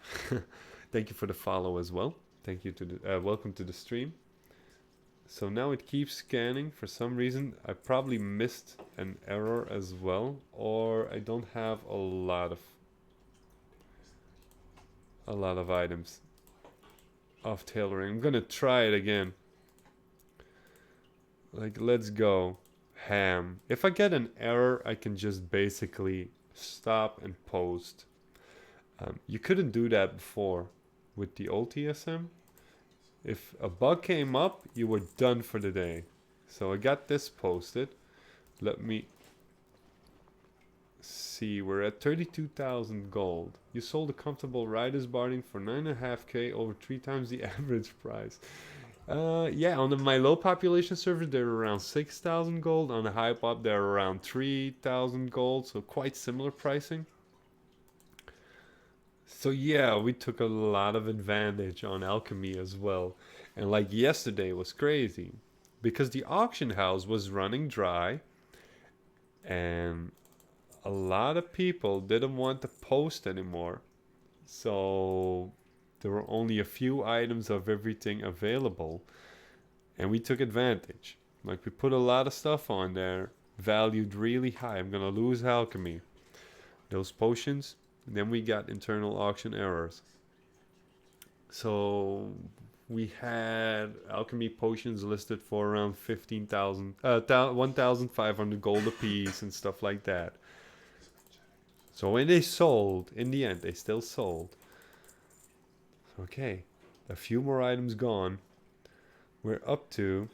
S1: Thank you for the follow as well. Thank you to the welcome to the stream. So now it keeps scanning. For some reason, I probably missed an error as well, or I don't have a lot of items of tailoring. I'm gonna try it again. Like, let's go ham. If I get an error, I can just basically stop and post. You couldn't do that before with the old TSM. If a bug came up, you were done for the day. So I got this posted. Let me see. We're at 32,000 gold. You sold a comfortable Riders Barding for 9.5k, over 3 times the average price. Yeah, on my low population server, they're around 6,000 gold. On the high pop, they're around 3,000 gold. So quite similar pricing. So yeah, we took a lot of advantage on alchemy as well. And like yesterday was crazy because the auction house was running dry and a lot of people didn't want to post anymore. So there were only a few items of everything available and we took advantage. Like we put a lot of stuff on there, valued really high. I'm gonna lose alchemy. Those potions. Then we got internal auction errors. So we had alchemy potions listed for around 15,000, 1,500 gold a piece and stuff like that. So when they sold, in the end, they still sold. Okay, a few more items gone. We're up to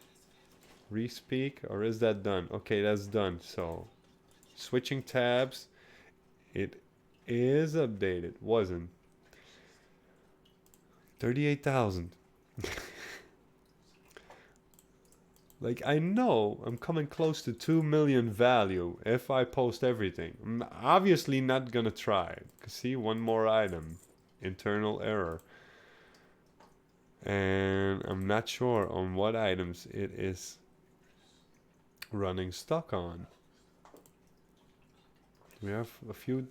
S1: respeak, or is that done? Okay, that's done. So switching tabs, it is updated. Wasn't 38,000. Like I know I'm coming close to 2 million value if I post everything. I'm obviously not gonna try. See, one more item, internal error, and I'm not sure on what items it is running stuck on. We have a few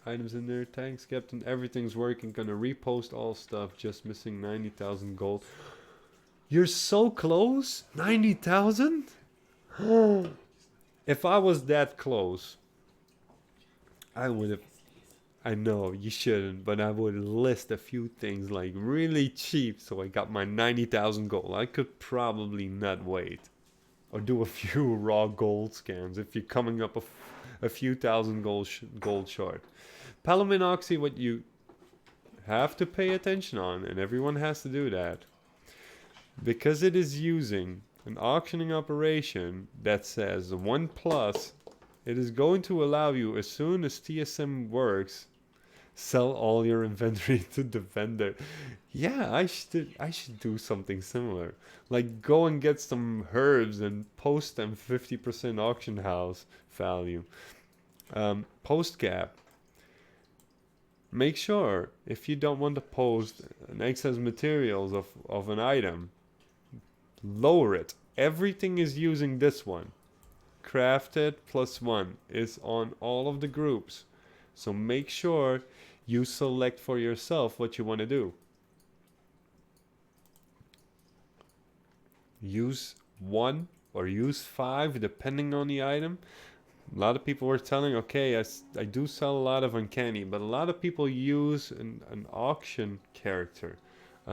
S1: items in there. Thanks, Captain. Everything's working. Gonna repost all stuff. Just missing 90,000 gold. You're so close? 90,000? If I was that close, I would have. I know you shouldn't, but I would list a few things like really cheap so I got my 90,000 gold. I could probably not wait. Or do a few raw gold scans if you're coming up a few thousand gold short. Palominoxy, what you have to pay attention on, and everyone has to do that, because it is using an auctioning operation that says 1+, it is going to allow you, as soon as TSM works, sell all your inventory to the vendor. Yeah, I should do something similar. Like go and get some herbs and post them 50% auction house value. Post cap. Make sure if you don't want to post an excess materials of an item, lower it. Everything is using this one. Crafted +1 is on all of the groups. So make sure you select for yourself what you want to do. Use 1 or use 5 depending on the item. A lot of people were telling, okay, I do sell a lot of uncanny, but a lot of people use an auction character.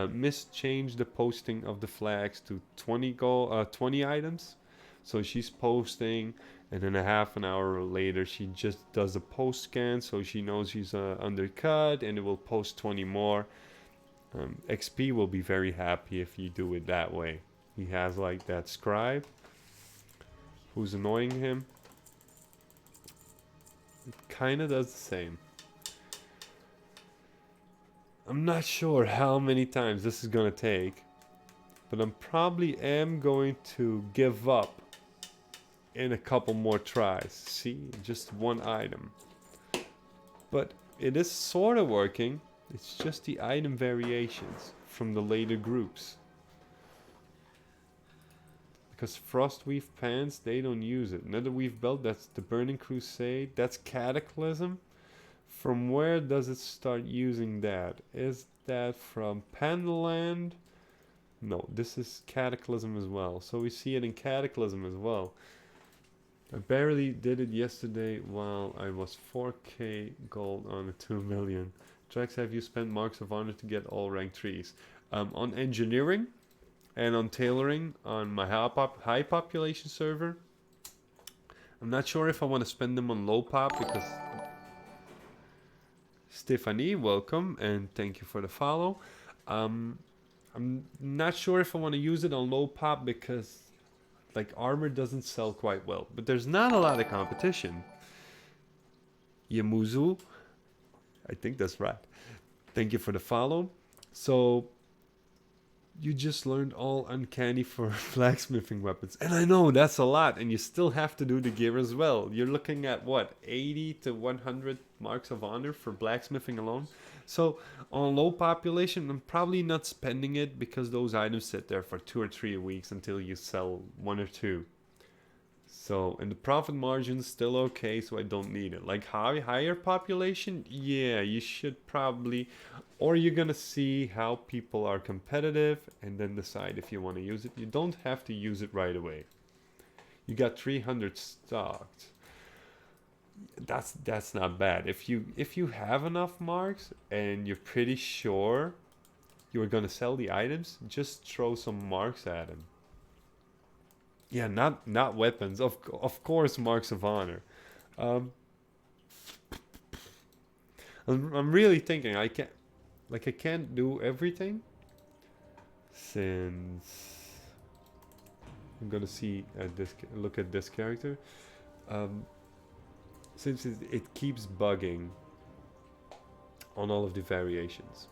S1: Miss changed the posting of the flags to 20 items. So she's posting, and then a half an hour later she just does a post scan, so she knows she's undercut, and it will post 20 more. XP will be very happy if you do it that way. He has like that scribe who's annoying him. It kind of does the same. I'm not sure how many times this is gonna take, but I'm probably am going to give up in a couple more tries. See, just one item. But it is sort of working. It's just the item variations from the later groups. Because Frostweave Pants, they don't use it. Netherweave Belt, that's the Burning Crusade. That's Cataclysm. From where does it start using that? Is that from Pandaland? No, this is Cataclysm as well. So we see it in Cataclysm as well. I barely did it yesterday while I was 4k gold on a 2 million. Trax, have you spent marks of honor to get all rank 3s? On engineering and on tailoring on my high population server. I'm not sure if I want to spend them on low pop because... Stephanie, welcome and thank you for the follow. I'm not sure if I want to use it on low pop because like armor doesn't sell quite well, but there's not a lot of competition. Yamuzu, I think that's right. Thank you for the follow. So you just learned all uncanny for blacksmithing weapons, and I know that's a lot, and you still have to do the gear as well. You're looking at what, 80 to 100 marks of honor for blacksmithing alone. So on low population, I'm probably not spending it because those items sit there for 2 or 3 weeks until you sell 1 or 2. So, and the profit margin's still okay, so I don't need it. Like higher population, yeah, you should probably, or you're gonna see how people are competitive and then decide if you want to use it. You don't have to use it right away. You got 300 stocked. That's not bad. If you have enough marks and you're pretty sure you're gonna sell the items, just throw some marks at them. Yeah, not weapons. Of course, marks of honor. I'm really thinking I can't do everything since I'm gonna see at this look at this character. Since it keeps bugging on all of the variations.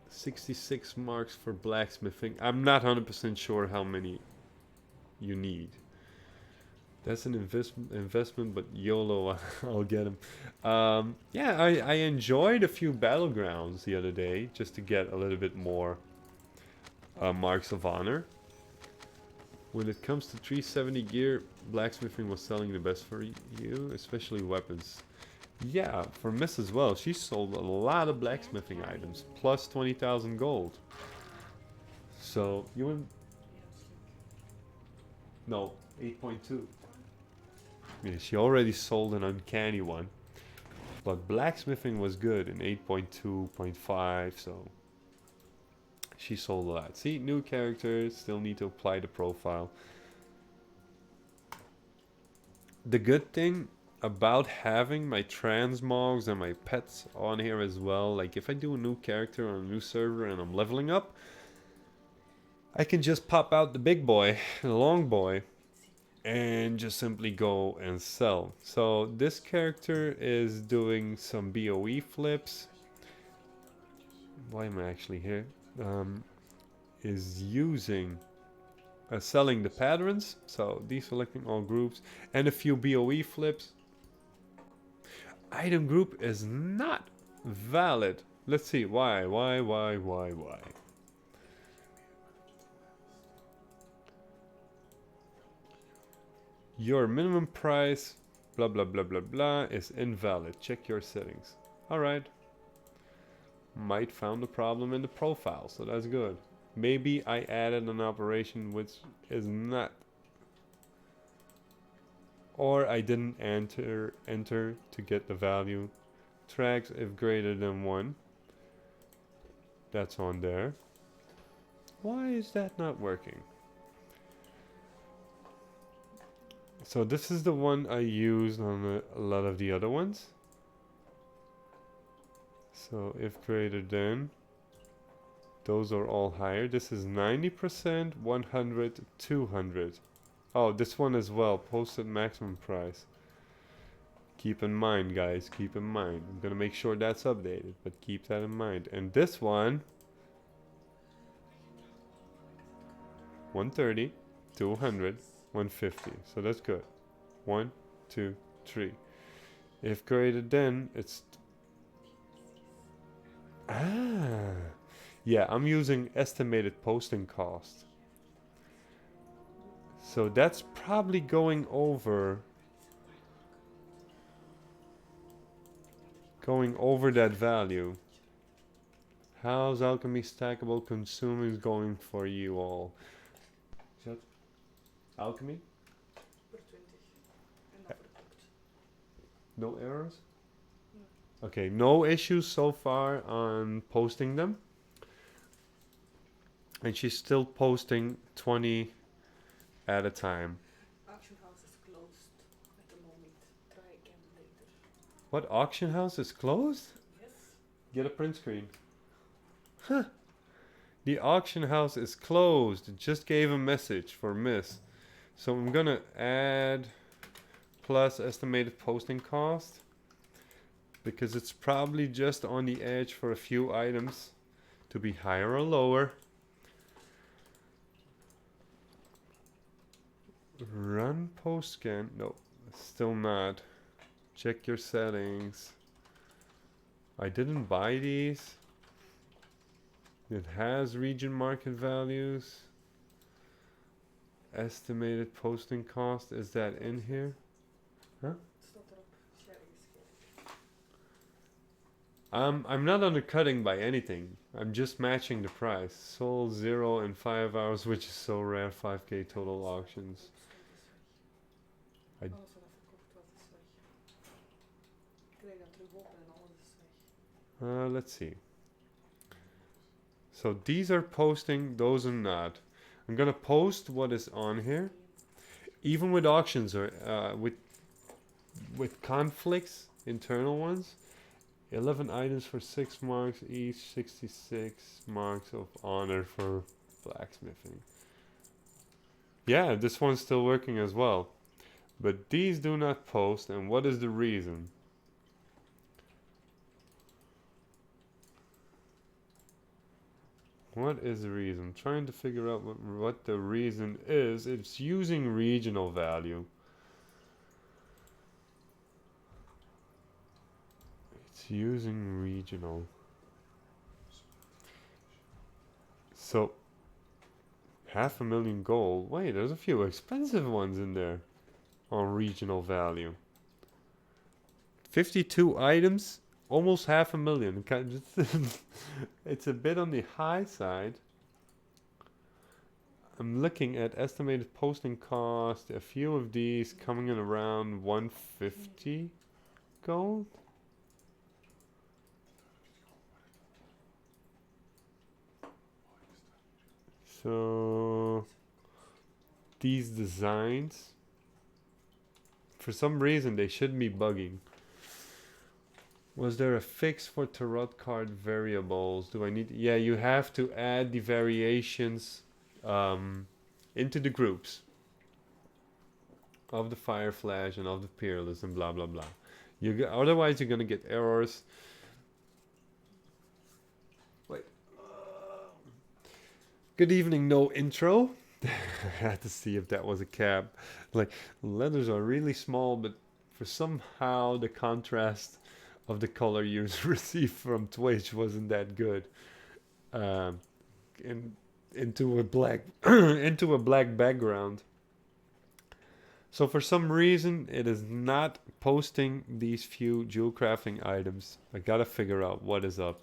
S1: 66 marks for blacksmithing. I'm not 100% sure how many you need. That's an investment, but YOLO, I'll get them. Yeah, I enjoyed a few battlegrounds the other day just to get a little bit more marks of honor. When it comes to 370 gear, blacksmithing was selling the best for you, especially weapons. Yeah, for Miss as well. She sold a lot of blacksmithing items, plus 20,000 gold. So you would... No, 8.2. Yeah, she already sold an uncanny one. But blacksmithing was good in 8.2, 0.5, so... She sold a lot. See, new characters, still need to apply the profile. The good thing about having my transmogs and my pets on here as well, like if I do a new character on a new server and I'm leveling up, I can just pop out the big boy, the long boy, and just simply go and sell. So this character is doing some BOE flips. Why am I actually here? Is using selling the patterns, so deselecting all groups and a few BOE flips. Item group is not valid. Let's see why. Your minimum price blah blah blah blah blah is invalid. Check your settings. Alright. Might found the problem in the profile, so that's good. Maybe I added an operation which is not, or I didn't enter to get the value. Tracks if greater than 1. That's on there. Why is that not working? So this is the one I used on a lot of the other ones. So if greater than, those are all higher. This is 90%, 100, 200. Oh, this one as well, posted maximum price. Keep in mind, guys, keep in mind. I'm gonna make sure that's updated, but keep that in mind. And this one, 130, 200, 150. So that's good. 1, 2, 3. If greater than, it's... Yeah, I'm using estimated posting cost. So that's probably going over that value. How's alchemy stackable consuming going for you all? Alchemy? No errors? Okay, no issues so far on posting them. And she's still posting 20 at a time.
S3: Auction house is closed at the moment. Try again later.
S1: What, auction house is closed?
S3: Yes.
S1: Get a print screen. Huh. The auction house is closed. It just gave a message for miss. So I'm gonna add plus estimated posting cost, because it's probably just on the edge for a few items to be higher or lower. Run post scan. No, still not. Check your settings. I didn't buy these. It has region market values. Estimated posting cost. Is that in here? Huh? I'm not undercutting by anything. I'm just matching the price. Sold 0 in 5 hours, which is so rare. 5k total auctions. Let's see. So these are posting, those are not. I'm gonna post what is on here. Even with auctions or with conflicts, internal ones. 11 items for 6 marks each, 66 marks of honor for blacksmithing. Yeah, this one's still working as well. But these do not post, and what is the reason? What is the reason? I'm trying to figure out what the reason is. It's using regional value. It's using regional. So, 500,000 gold. Wait, there's a few expensive ones in there on regional value. 52 items, almost 500,000. It's a bit on the high side. I'm looking at estimated posting cost. A few of these coming in around 150 gold. So these designs, for some reason they shouldn't be bugging. Was there a fix for tarot card variables? Do I need? Yeah, you have to add the variations into the groups of the Fire Flash and of the Peerless and blah blah blah. Otherwise you're gonna get errors. Wait. Good evening, no intro. I had to see if that was a cap. Like, letters are really small, but for somehow the contrast of the color you received from Twitch wasn't that good. Into a black into a black background. So for some reason it is not posting these few jewel crafting items. I gotta figure out what is up.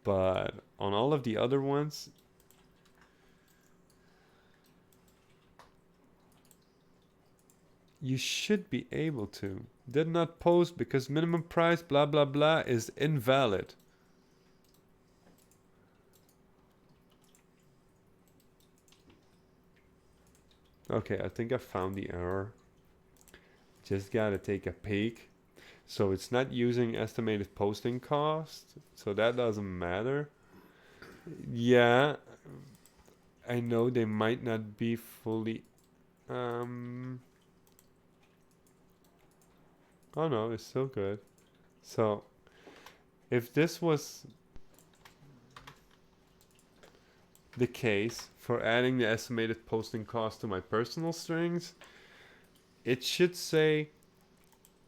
S1: But on all of the other ones, you should be able to. Did not post because minimum price blah blah blah is invalid. Okay, I think I found the error. Just gotta take a peek. So it's not using estimated posting cost, so that doesn't matter. Yeah, I know they might not be fully oh no, it's still good. So if this was the case for adding the estimated posting cost to my personal strings, it should say,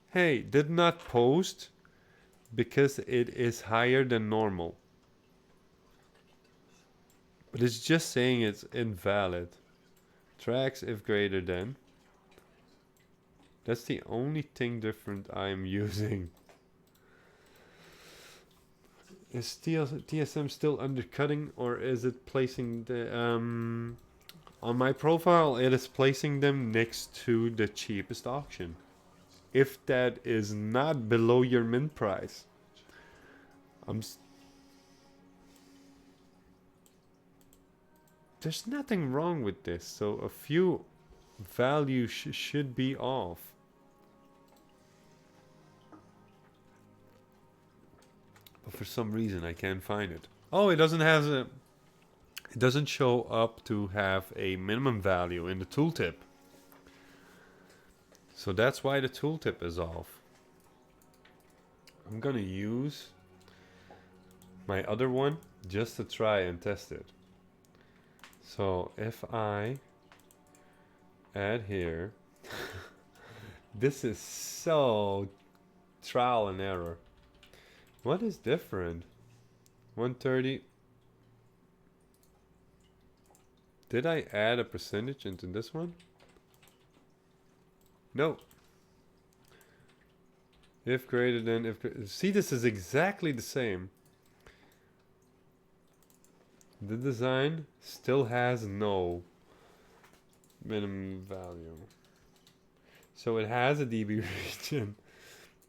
S1: hey, did not post because it is higher than normal. But it's just saying it's invalid. Tracks if greater than. That's the only thing different I'm using. Is TSM still undercutting, or is it placing the on my profile it is placing them next to the cheapest auction. If that is not below your mint price. There's nothing wrong with this, so a few values should be off. But for some reason I can't find it. Oh, it doesn't show up to have a minimum value in the tooltip. So that's why the tooltip is off. I'm gonna use my other one just to try and test it. So if I add here, this is so trial and error. What is different? 130. Did I add a percentage into this one? No. If greater than, see, this is exactly the same. The design still has no minimum value. So it has a DB region.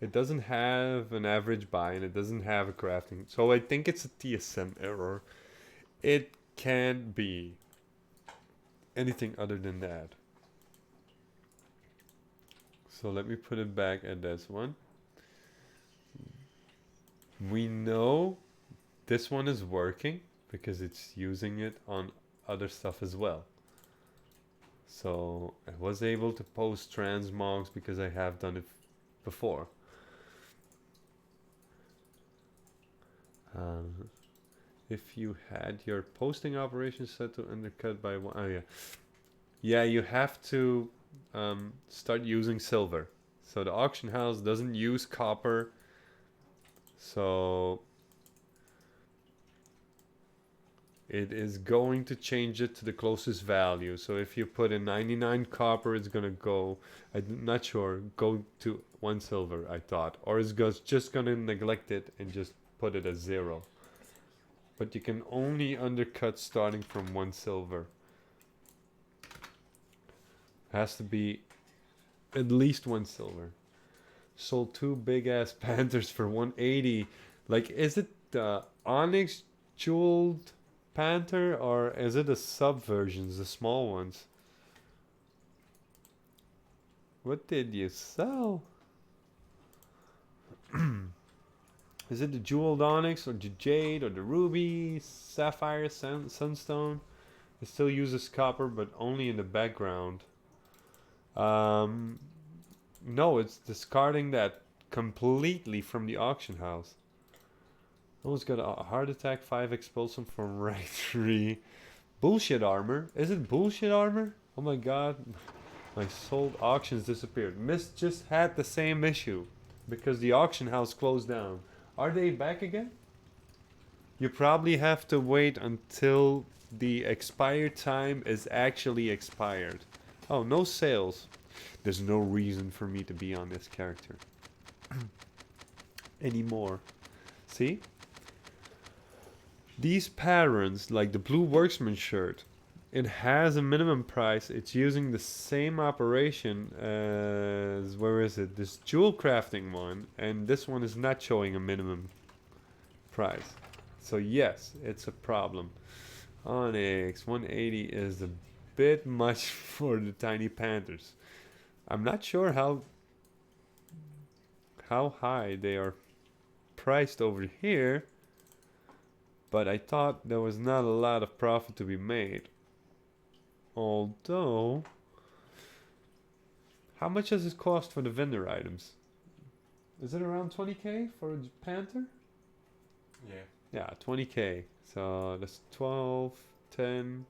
S1: It doesn't have an average buy and it doesn't have a crafting. So I think it's a TSM error. It can't be anything other than that. So let me put it back at this one. We know this one is working because it's using it on other stuff as well. So I was able to post transmogs because I have done it before. If you had your posting operation set to undercut by one, oh yeah, yeah, you have to start using silver. So the auction house doesn't use copper, so it is going to change it to the closest value. So if you put in 99 copper, it's gonna go, I'm not sure, go to 1 silver, I thought, or it's just gonna neglect it and just put it as 0. But you can only undercut starting from 1 silver. Has to be at least 1 silver. Sold 2 big ass panthers for 180. Like, is it the Onyx jeweled panther or is it the sub versions, the small ones? What did you sell? Is it the jeweled onyx or the jade or the ruby, sapphire, sunstone? It still uses copper, but only in the background. No, it's discarding that completely from the auction house. Almost got a heart attack, 5 expulsion from rank 3. Bullshit armor. Is it bullshit armor? Oh my god. My sold auctions disappeared. Mist just had the same issue because the auction house closed down. Are they back again? You probably have to wait until the expired time is actually expired. Oh, no sales. There's no reason for me to be on this character anymore. See? These patterns, like the blue worksman shirt, it has a minimum price. It's using the same operation as, where is it? This jewel crafting one, and this one is not showing a minimum price. So yes, it's a problem. Onyx 180 is a bit much for the tiny panthers. I'm not sure how high they are priced over here, but I thought there was not a lot of profit to be made. Although, how much does it cost for the vendor items? Is it around 20k for a panther?
S4: Yeah.
S1: Yeah, 20k. So that's 12. 10,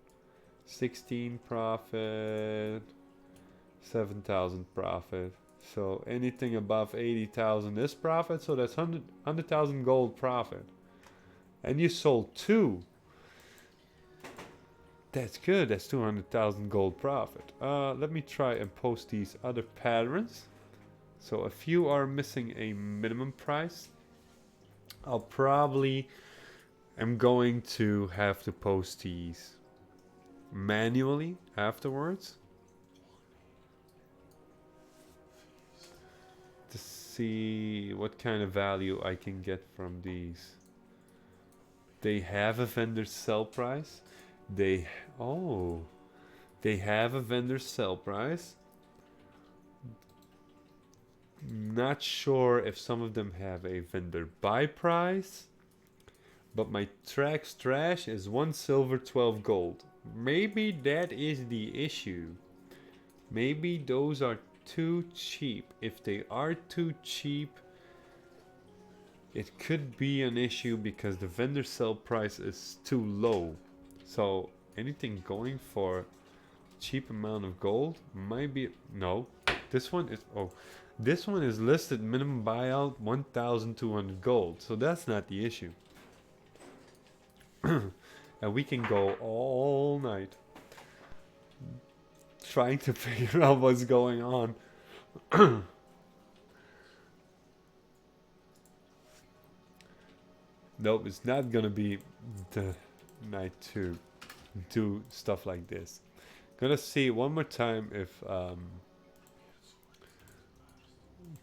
S1: 16 profit, 7,000 profit. So anything above 80,000 is profit. So that's 100,000 gold profit. And you sold 2. That's good. That's 200,000 gold profit. Let me try and post these other patterns. So a few are missing a minimum price. I'll probably am going to have to post these manually afterwards to see what kind of value I can get from these. They have a vendor sell price. They have a vendor sell price. Not sure if some of them have a vendor buy price, but my trash is 1 silver, 12 gold. Maybe that is the issue. Maybe those are too cheap. If they are too cheap, it could be an issue because the vendor sell price is too low. So anything going for cheap amount of gold might be no. This one is listed minimum buyout 1,200 gold. So that's not the issue. And we can go all night trying to figure out what's going on. Nope, it's not gonna be the night to do stuff like this. Gonna see one more time if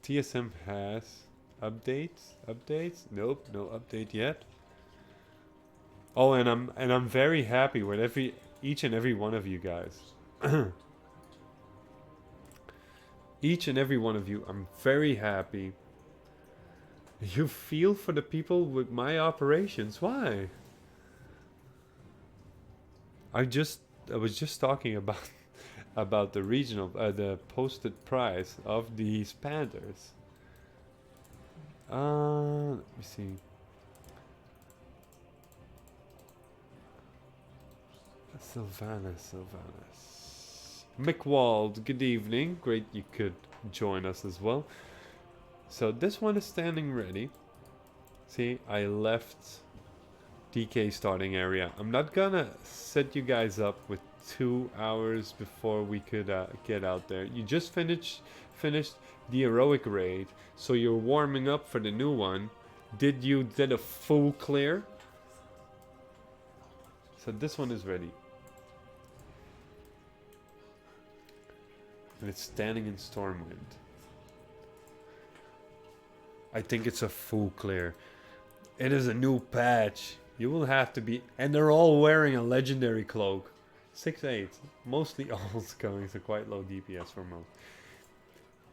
S1: TSM has updates. Nope, no update yet. Oh, and I'm very happy with each and every one of you guys. Each and every one of you, I'm very happy. You feel for the people with my operations. Why? I was just talking about the regional the posted price of these panthers. Let me see. Sylvanas. McWald, good evening. Great you could join us as well. So this one is standing ready. See, I left DK starting area. I'm not gonna set you guys up with 2 hours before we could get out there. You just finished the heroic raid, so you're warming up for the new one. Did a full clear? So this one is ready. And it's standing in Stormwind. I think it's a full clear. It is a new patch. You will have to be... And they're all wearing a legendary cloak. 6/8. Mostly all going, so quite low DPS for most.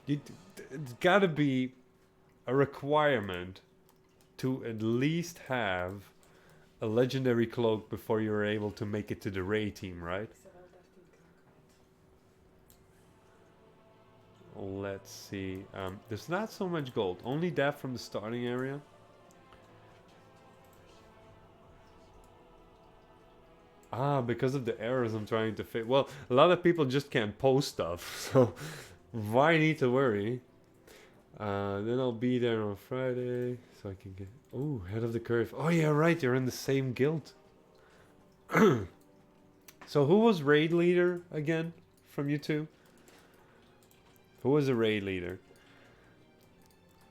S1: It's gotta be a requirement to at least have a legendary cloak before you're able to make it to the raid team, right? Let's see. There's not so much gold. Only that from the starting area. Because of the errors I'm trying to fix. Well, a lot of people just can't post stuff. So why need to worry? Then I'll be there on Friday. So I can get... Oh, head of the curve. Oh yeah, right. You're in the same guild. So who was raid leader again from you two? Who was the raid leader?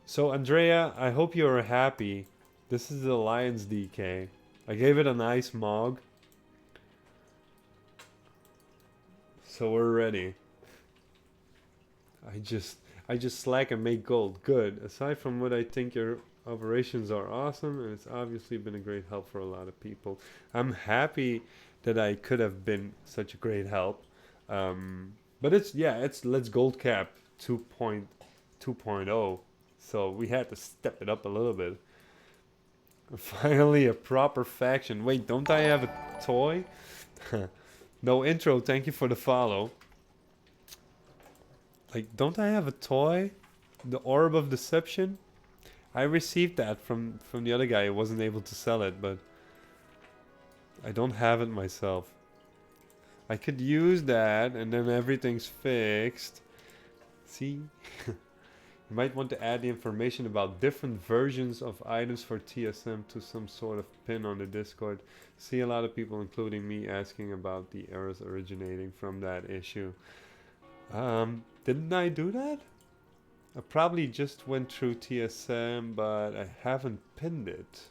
S1: So Andrea, I hope you're happy. This is the Lions DK. I gave it a nice mog. So we're ready. I just slack and make gold. Good. Aside from what I think your operations are awesome, and it's obviously been a great help for a lot of people. I'm happy that I could have been such a great help. But it's let's Goldcap 2.0. So we had to step it up a little bit. Finally a proper faction. Wait, don't I have a toy? No intro, thank you for the follow. Like, don't I have a toy? The Orb of Deception? I received that from the other guy who wasn't able to sell it, but I don't have it myself. I could use that and then everything's fixed. See? You might want to add the information about different versions of items for TSM to some sort of pin on the Discord. See a lot of people, including me, asking about the errors originating from that issue. Didn't I do that? I probably just went through TSM, but I haven't pinned it.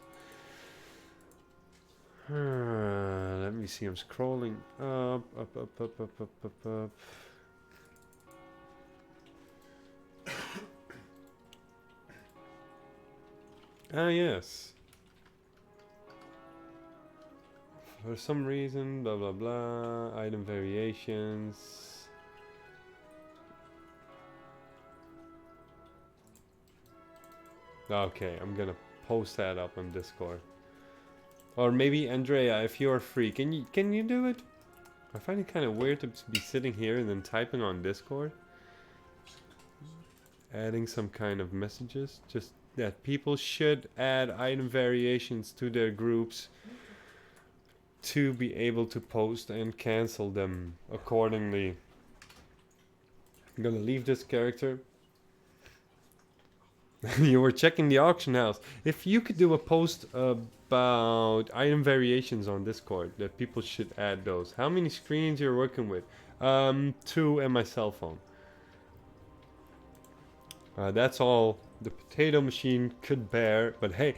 S1: Let me see, I'm scrolling up. Ah, yes. For some reason, blah blah blah, item variations. Okay, I'm gonna post that up on Discord. Or maybe Andrea, if you're free, can you do it? I find it kind of weird to be sitting here and then typing on Discord. Adding some kind of messages, just that people should add item variations to their groups to be able to post and cancel them accordingly. I'm gonna leave this character. You were checking the auction house. If you could do a post about item variations on Discord, that people should add those. How many screens you're working with? 2 and my cell phone. That's all the potato machine could bear. But hey,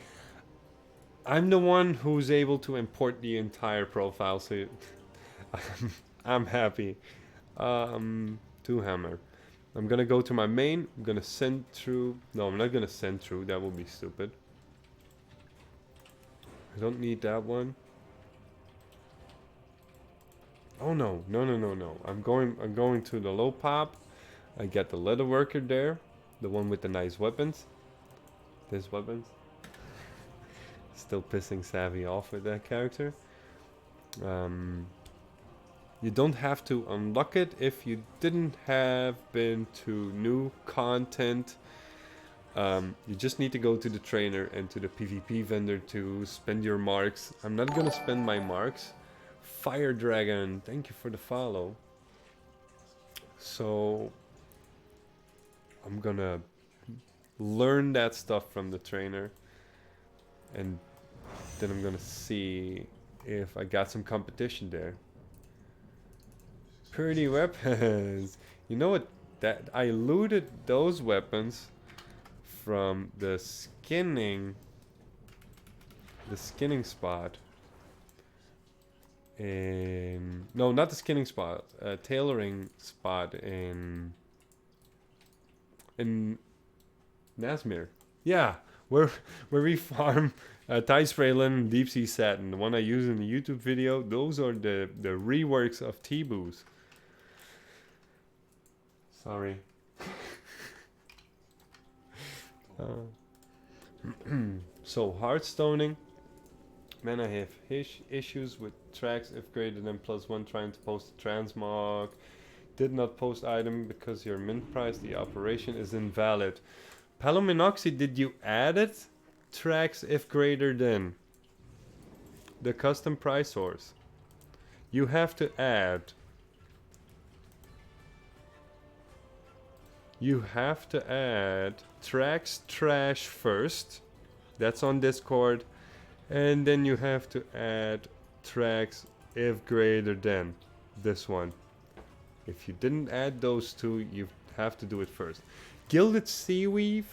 S1: I'm the one who's able to import the entire profile, so I'm happy. Two hammer. I'm gonna go to my main. I'm gonna send through. No, I'm not gonna send through. That would be stupid. I don't need that one. Oh no, no. I'm going to the low pop. I get the leather worker there, the one with the nice weapons. This weapons. Still pissing Savvy off with that character. You don't have to unlock it if you didn't have been to new content. You just need to go to the trainer and to the PvP vendor to spend your marks. I'm not gonna spend my marks. Fire Dragon, thank you for the follow. So I'm gonna learn that stuff from the trainer, and then I'm gonna see if I got some competition there. Pretty weapons. You know what? That I looted those weapons from the skinning spot. No, not the skinning spot. Tailoring spot in Nasmir. Yeah, where we farm Thai spray linen, deep sea satin. The one I use in the YouTube video. Those are the reworks of T-Boos. Sorry. So hardstoning. Man, I have issues with tracks if greater than +1 trying to post a transmog. Did not post item because your mint price, the operation is invalid. Palominoxy, did you add it? Tracks if greater than the custom price source. You have to add. You have to add tracks trash first. That's on Discord. And then you have to add tracks if greater than this one. If you didn't add those two, you have to do it first. Gilded Seaweave.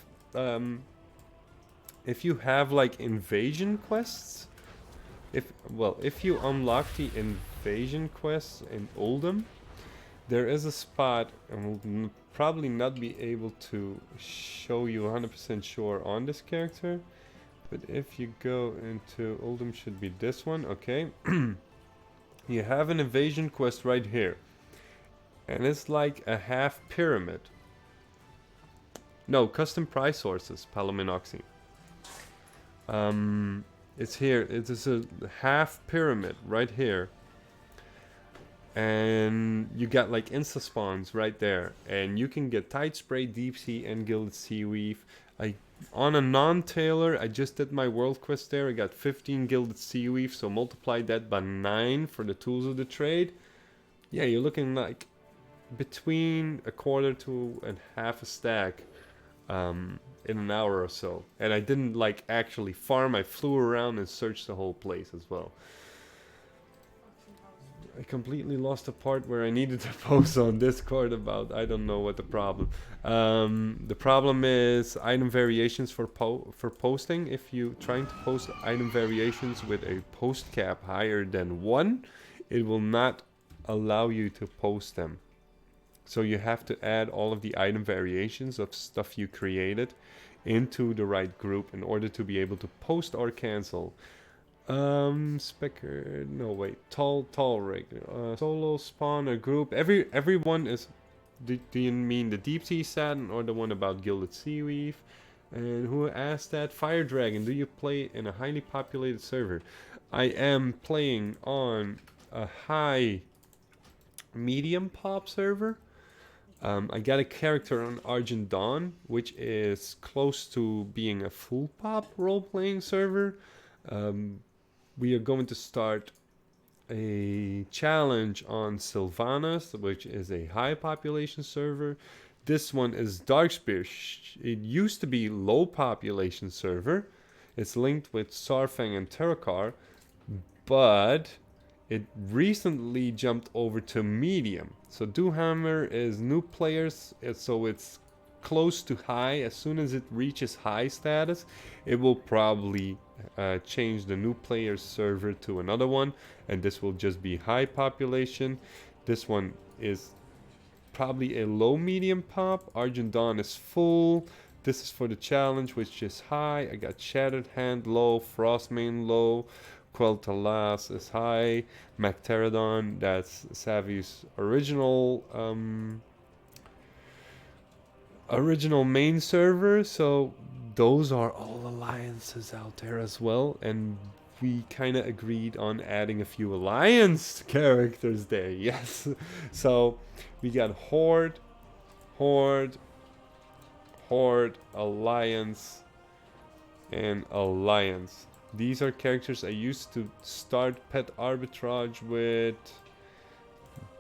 S1: If you have like invasion quests, if you unlock the invasion quests in Oldham, there is a spot, and we'll probably not be able to show you 100% sure on this character, but if you go into Oldham, should be this one, okay. You have an invasion quest right here, and it's like a half pyramid. No, custom price sources, Palominoxy. It's here. It is a half pyramid right here. And you got like insta spawns right there. And you can get tight spray, deep sea, and gilded seaweave. I On a non-tailor, I just did my world quest there. I got 15 gilded seaweave, so multiply that by 9 for the tools of the trade. Yeah, you're looking like between a quarter to and half a stack in an hour or so. And I didn't like actually farm, I flew around and searched the whole place as well. I completely lost the part where I needed to post on Discord about I don't know what the problem. The problem is item variations for posting. If you trying to post item variations with a post cap higher than 1, it will not allow you to post them. So you have to add all of the item variations of stuff you created into the right group in order to be able to post or cancel. Specker, no wait, tall rig, solo spawner group. Everyone is. Do you mean the deep sea satin or the one about gilded seaweave? And who asked that? Fire Dragon. Do you play in a highly populated server? I am playing on a high medium pop server. I got a character on Argent Dawn, which is close to being a full pop role-playing server. We are going to start a challenge on Sylvanas, which is a high population server. This one is Darkspear. It used to be low population server. It's linked with Sarfang and Terracar, but it recently jumped over to medium. So Doomhammer is new players, so it's close to high. As soon as it reaches high status, it will probably change the new players server to another one, and this will just be high population. This one is probably a low medium pop. Argent Dawn is full. This is for the challenge, which is high. I got Shattered Hand low, Frostmane low, Quel'Thalas is high, Macterodon, that's Savvy's original main server. So those are all alliances out there as well, and we kind of agreed on adding a few alliance characters there. Yes. So we got Horde, Alliance, and Alliance. These are characters I used to start pet arbitrage with.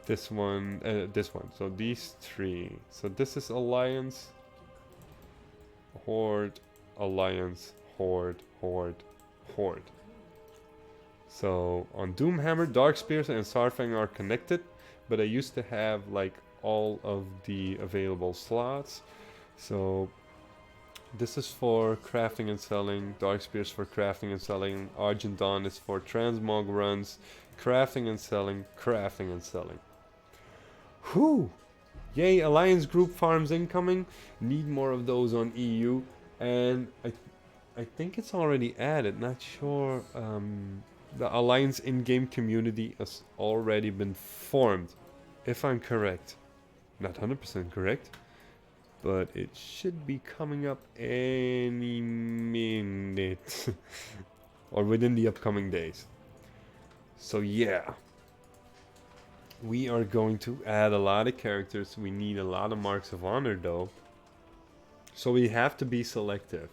S1: This one. So these 3. So this is Alliance, Horde, Alliance, Horde. So on Doomhammer, Darkspears and Sarfang are connected, but I used to have like all of the available slots. So this is for crafting and selling, Darkspears for crafting and selling, Argent Dawn is for transmog runs, crafting and selling. Whew! Yay, Alliance group farms incoming. Need more of those on EU, and I think it's already added. Not sure. The Alliance in-game community has already been formed, if I'm correct. Not 100% correct, but it should be coming up any minute or within the upcoming days. So yeah, we are going to add a lot of characters. We need a lot of marks of honor though, so we have to be selective.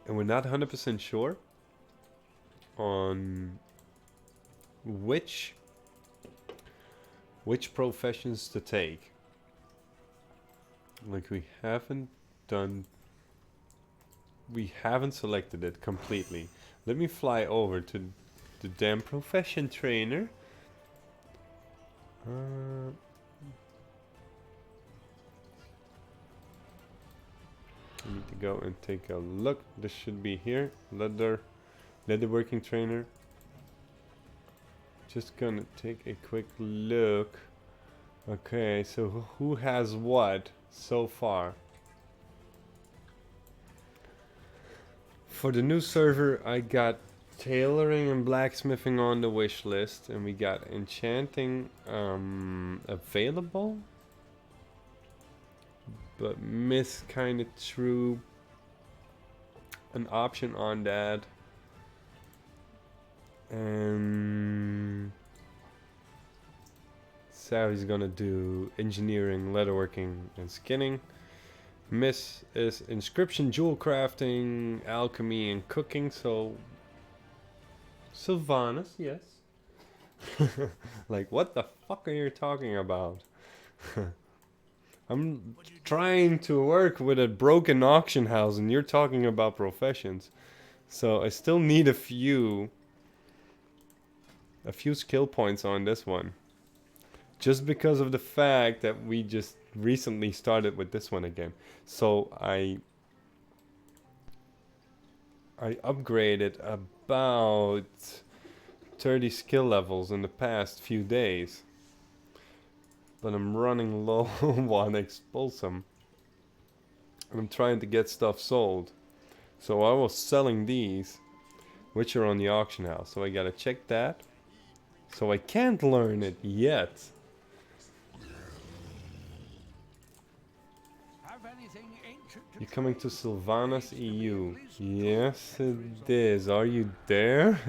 S1: And we're not 100% sure on which professions to take. Like we haven't selected it completely. Let me fly over to the damn profession trainer. I need to go and take a look. This should be here. Leatherworking trainer. Just gonna take a quick look. Okay, so who has what so far? For the new server, I got tailoring and blacksmithing on the wish list, and we got enchanting available, but Miss kind of threw an option on that. Savvy's gonna do engineering, leatherworking, and skinning. Miss is inscription, jewel crafting, alchemy, and cooking. So Sylvanas, yes. Like, what the fuck are you talking about? I'm trying to work with a broken auction house and you're talking about professions. So I still need a few skill points on this one. Just because of the fact that we just recently started with this one again. So I upgraded about 30 skill levels in the past few days. But I'm running low on expulsum. And I'm trying to get stuff sold. So I was selling these, which are on the auction house. So I gotta check that. So I can't learn it yet. You're coming to Sylvanas EU. Yes, it is. Are you there?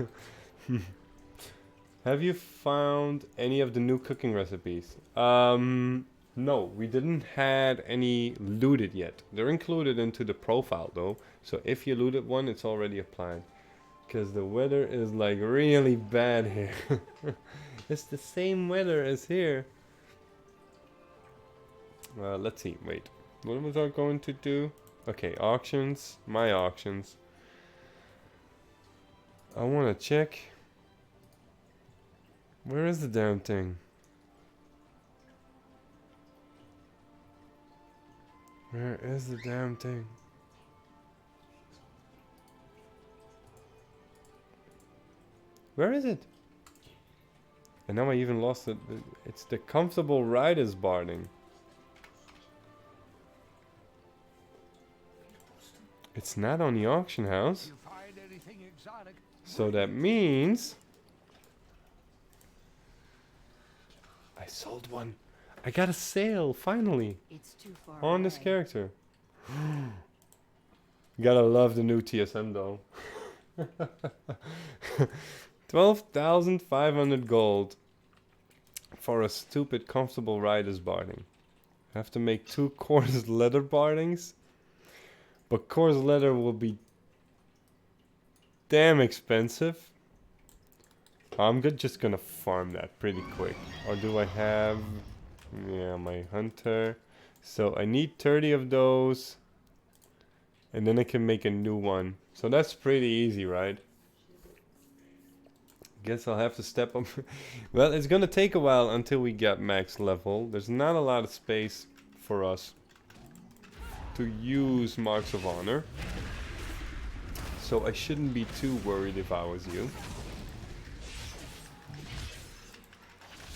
S1: Have you found any of the new cooking recipes? No, we didn't had any looted yet. They're included into the profile though. So if you looted one, it's already applied. Because the weather is like really bad here. It's the same weather as here. Let's see, wait. What was I going to do? Okay, auctions, my auctions. I want to check. Where is the damn thing? Where is the damn thing? Where is it? And now I even lost it. It's the comfortable riders barding. It's not on the auction house. So that means I sold one. I got a sale finally.
S2: It's too far
S1: On this
S2: away.
S1: character. Gotta love the new TSM though. 12,500 gold for a stupid comfortable riders barding. I have to make 2 coarse leather bardings. But coarse leather will be damn expensive. I'm just gonna farm that pretty quick. Or do I have... Yeah, my hunter. So I need 30 of those. And then I can make a new one. So that's pretty easy, right? Guess I'll have to step up. Well, it's gonna take a while until we get max level. There's not a lot of space for us to use marks of honor. So I shouldn't be too worried if I was you.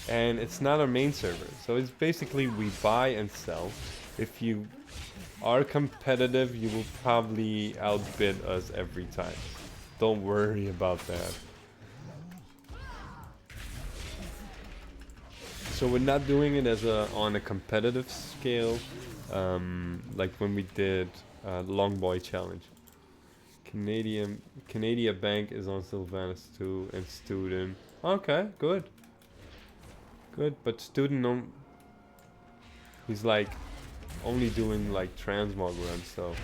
S1: And it's not our main server. So it's basically we buy and sell. If you are competitive, you will probably outbid us every time. Don't worry about that. So we're not doing it as on a competitive scale, like when we did Long Boy Challenge. Canadian Bank is on Sylvanas too, and Student. Okay, good. Good, but Student he's like only doing like transmog runs, so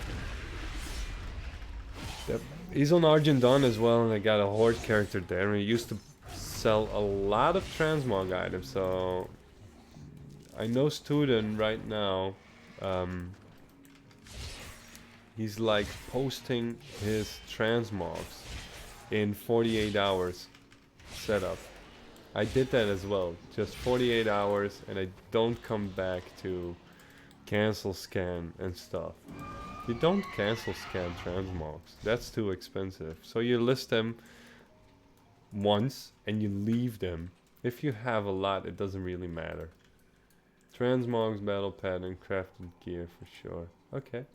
S1: yep. He's on Argent Dawn as well, and I got a Horde character there, and he used to sell a lot of transmog items, so I know Student right now. He's like posting his transmogs in 48 hours setup. I did that as well, just 48 hours, and I don't come back to cancel scan and stuff. You don't cancel scan transmogs, that's too expensive. So you list them once and you leave them. If you have a lot, it doesn't really matter. Transmogs, battle pad, and crafted gear for sure. Okay.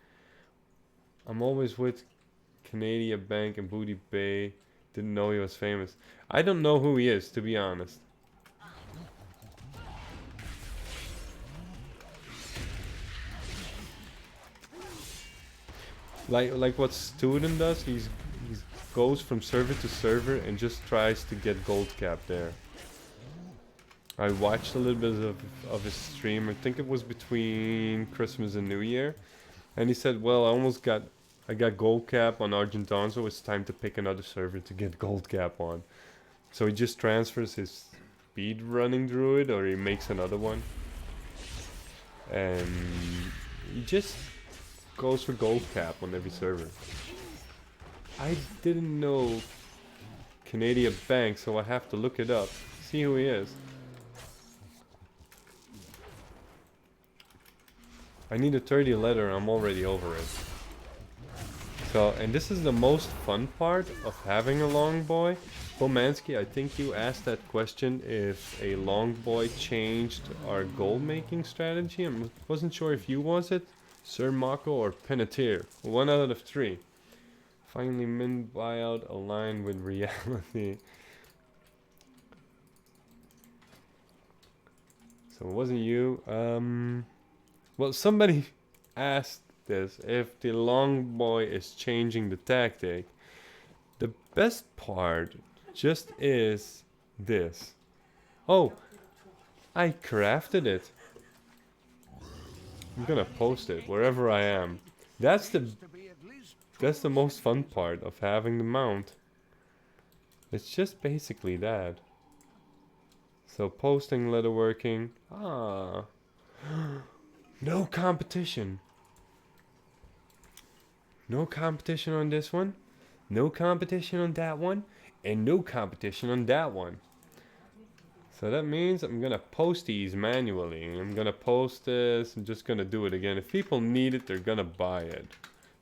S1: I'm always with Canadian Bank and Booty Bay. Didn't know he was famous. I don't know who he is, to be honest. Like what Student does, he goes from server to server and just tries to get Goldcap there. I watched a little bit of his stream. I think it was between Christmas and New Year. And he said, well, I got Goldcap on Argenton, so it's time to pick another server to get Goldcap on. So he just transfers his speed running druid, or he makes another one. And he just goes for Goldcap on every server. I didn't know Canadian Bank, so I have to look it up. See who he is. I need a 30 letter, I'm already over it. So, and this is the most fun part of having a long boy. Pomansky, I think you asked that question if a long boy changed our gold making strategy. I wasn't sure if you was it, Sir Mako or Penetier. 1 out of 3. Finally, min buyout aligned with reality. So it wasn't you. Well, somebody asked this, if the long boy is changing the tactic. The best part just is this. Oh, I crafted it. I'm gonna post it wherever I am. That's the most fun part of having the mount. It's just basically that. So posting, leatherworking. Ah. No competition. No competition on this one. No competition on that one. And no competition on that one. So that means I'm gonna post these manually. I'm gonna post this. I'm just gonna do it again. If people need it, they're gonna buy it.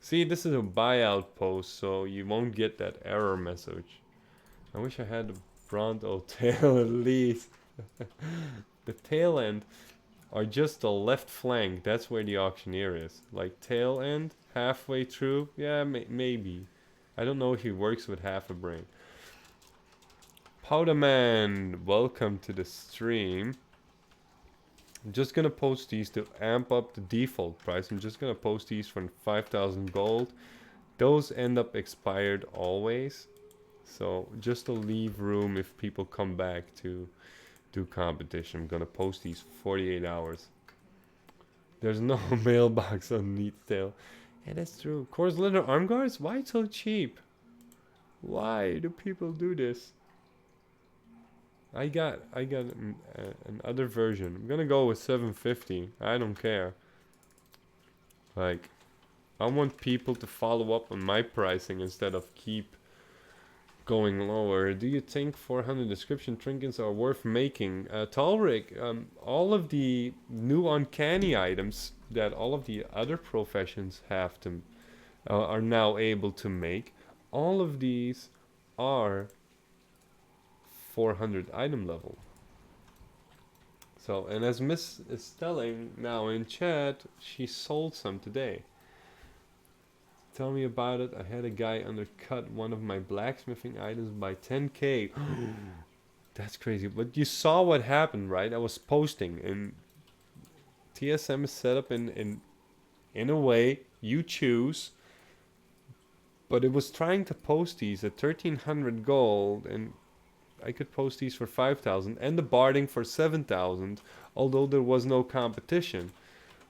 S1: See, this is a buyout post, so you won't get that error message. I wish I had the Bronto tail at least. The tail end are just the left flank. That's where the auctioneer is. Like tail end, halfway through. Yeah, maybe. I don't know if he works with half a brain. Powderman, welcome to the stream. I'm just gonna post these to amp up the default price. I'm just gonna post these for 5,000 gold. Those end up expired always. So just to leave room if people come back to do competition. I'm gonna post these 48 hours. There's no mailbox on Neat Tail. Yeah, that's true. Coarse leather arm guards? Why so cheap? Why do people do this? I got another version. I'm gonna go with 750. I don't care. Like, I want people to follow up on my pricing instead of keep going lower. Do you think 400 description trinkets are worth making? Talric, all of the new uncanny items that all of the other professions have to are now able to make, all of these are 400 item level. So, and as Miss is telling now in chat, she sold some today. Tell me about it. I had a guy undercut one of my blacksmithing items by 10k. That's crazy. But you saw what happened, right? I was posting, and TSM is set up in a way you choose. But it was trying to post these at 1300 gold, and I could post these for 5,000 and the barding for 7,000, although there was no competition.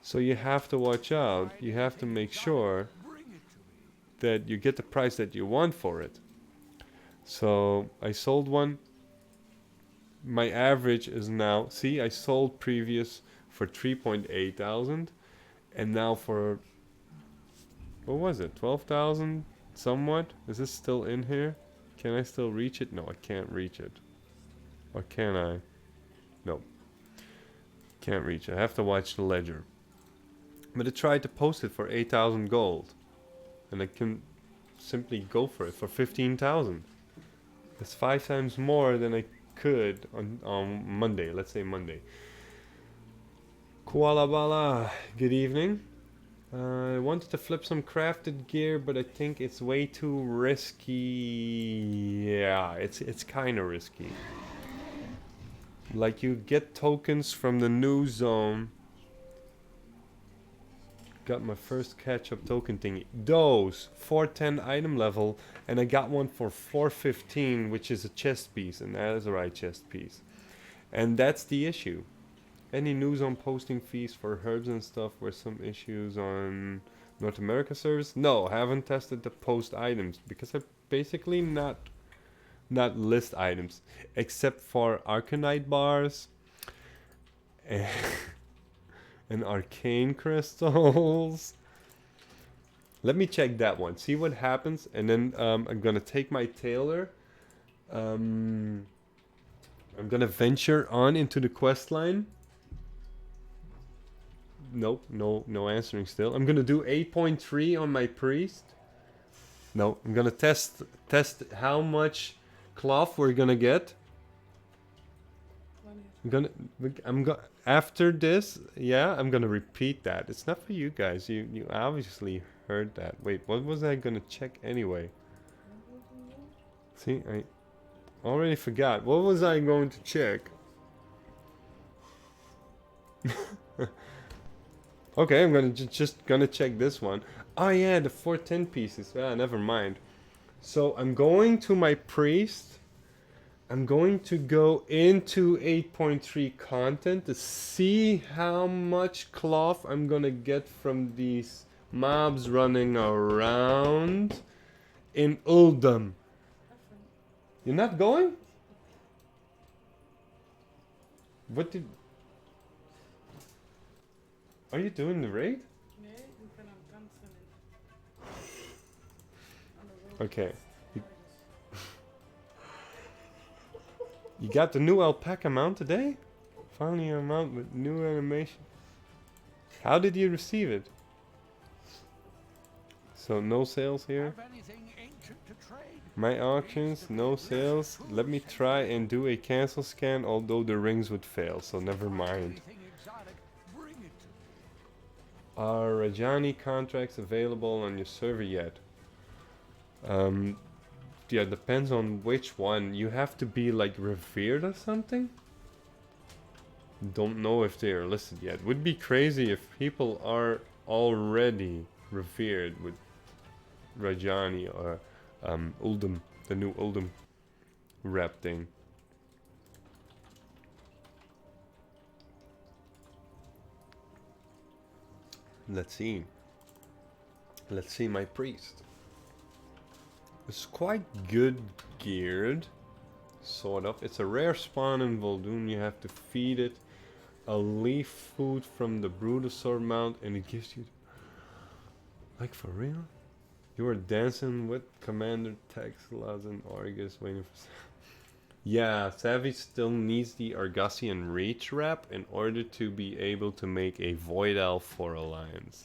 S1: So you have to watch out. You have to make sure that you get the price that you want for it. So I sold one. My average is now, see, I sold previous for 3.8 thousand, and now for, what was it, 12,000 somewhat? Is this still in here? Can I still reach it? No, I can't reach it. Or can I? No. Can't reach it. I have to watch the ledger. But I tried to post it for 8,000 gold. And I can simply go for it for 15,000. That's 5 times more than I could on Monday. Let's say Monday. Koala Bala, good evening. I wanted to flip some crafted gear, but I think it's way too risky. Yeah, it's kind of risky. Like, you get tokens from the new zone. Got my first catch-up token thingy. Those 410 item level, and I got one for 415, which is a chest piece, an Azurite chest piece. And that's the issue. Any news on posting fees for herbs and stuff? Were some issues on North America service? No, haven't tested the post items because I basically not list items except for Arcanite bars and, and arcane crystals. Let me check that one, see what happens, and then I'm gonna take my tailor. I'm gonna venture on into the quest line. Nope, no answering still. I'm gonna do 8.3 on my priest. No, I'm gonna test how much cloth we're gonna get. I'm gonna after this, yeah, I'm gonna repeat that. It's not for you guys. You obviously heard that. Wait, what was I gonna check anyway? See, I already forgot. What was I going to check? Okay, I'm gonna just gonna check this one. Oh yeah, the 410 pieces. Ah, never mind. So I'm going to my priest. I'm going to go into 8.3 content to see how much cloth I'm gonna get from these mobs running around in Uldum. You're not going? What did... Are you doing the raid? Okay. You got the new alpaca mount today? Finally a mount with new animation. How did you receive it? So no sales here. My auctions, no sales. Let me try and do a cancel scan, although the rings would fail, so never mind. Are Rajani contracts available on your server yet? Yeah, depends on which one. You have to be like revered or something? Don't know if they are listed yet. Would be crazy if people are already revered with Rajani or Uldum, the new Uldum rap thing. Let's see. Let's see my priest. It's quite good geared. Sort of. It's a rare spawn in Voldoon. You have to feed it a leaf food from the Brutosaur mount and it gives you... Like for real? You were dancing with Commander Texlas and Argus waiting for... Yeah, Savvy still needs the Argosian Reach wrap in order to be able to make a Void Elf for Alliance.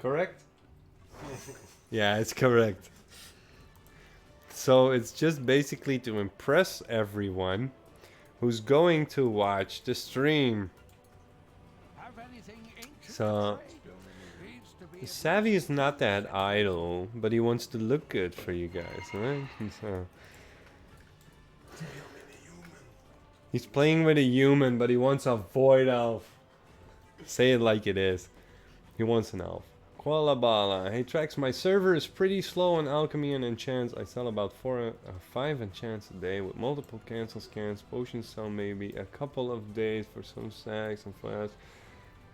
S1: Correct? Yeah, it's correct. So it's just basically to impress everyone who's going to watch the stream. So Savvy is not that idle, but he wants to look good for you guys, right? So he's playing with a human, but he wants a void elf. Say it like it is. He wants an elf. Koala Bala. Hey Trax, my server is pretty slow on alchemy and enchants. I sell about 5 enchants a day with multiple cancel scans. Potions sell maybe a couple of days for some stacks and flats.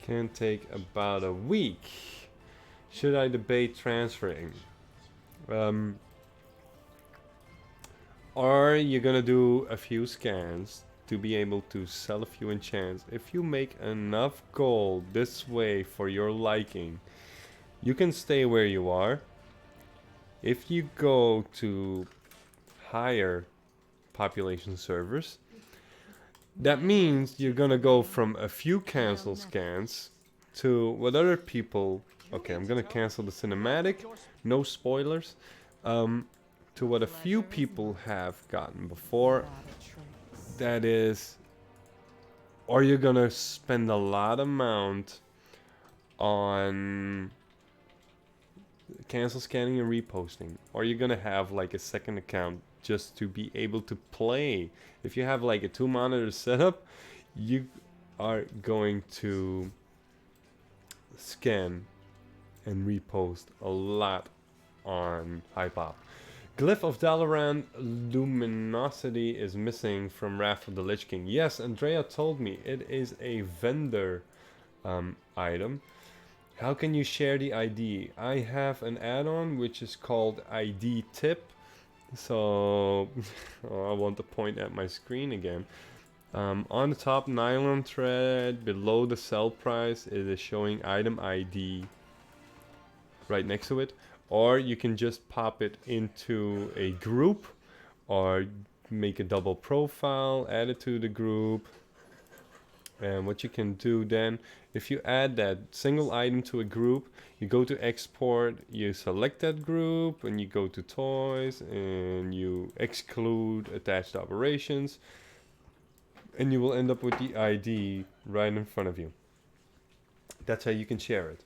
S1: Can take about a week. Should I debate transferring? Or you're gonna do a few scans to be able to sell a few enchants. If you make enough gold this way for your liking, you can stay where you are. If you go to higher population servers, that means you're gonna go from a few cancel scans to what other people... Okay, I'm gonna cancel the cinematic, no spoilers. To what a few people have gotten before. That is... Or you're gonna spend a lot amount on cancel scanning and reposting, or you're gonna have like a second account just to be able to play. If you have like a 2 monitor setup, you are going to scan and repost a lot on Hypop. Glyph of Dalaran Luminosity is missing from Wrath of the Lich King. Yes, Andrea told me it is a vendor item. How can you share the ID? I have an add-on which is called ID Tip. So I want to point at my screen again. On the top nylon thread below the sell price, it is showing item ID right next to it. Or you can just pop it into a group, or make a double profile, add it to the group. And what you can do then, if you add that single item to a group, you go to export, you select that group, and you go to toys, and you exclude attached operations, and you will end up with the ID right in front of you. That's how you can share it.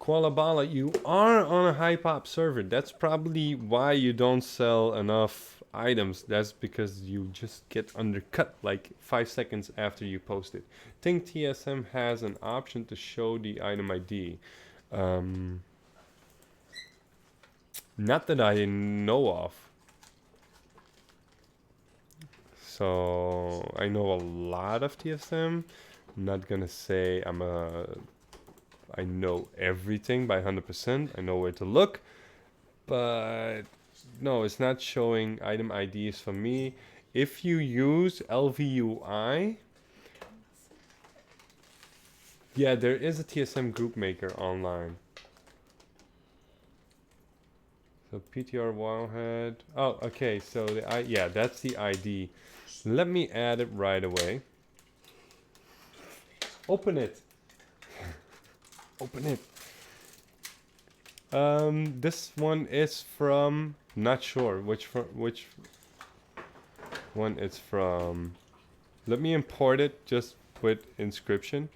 S1: Koala Bala, you are on a high pop server. That's probably why you don't sell enough items. That's because you just get undercut like 5 seconds after you post it. I think TSM has an option to show the item ID. Not that I know of. So I know a lot of TSM. I'm not gonna say I know everything by 100%. I know where to look, but no, it's not showing item IDs for me. If you use LVUI, yeah, there is a TSM group maker online. So PTR Wildhead. Oh, okay. So yeah, that's the ID. Let me add it right away. Open it. Open it. This one is from, not sure which one it's from. Let me import it just with inscription.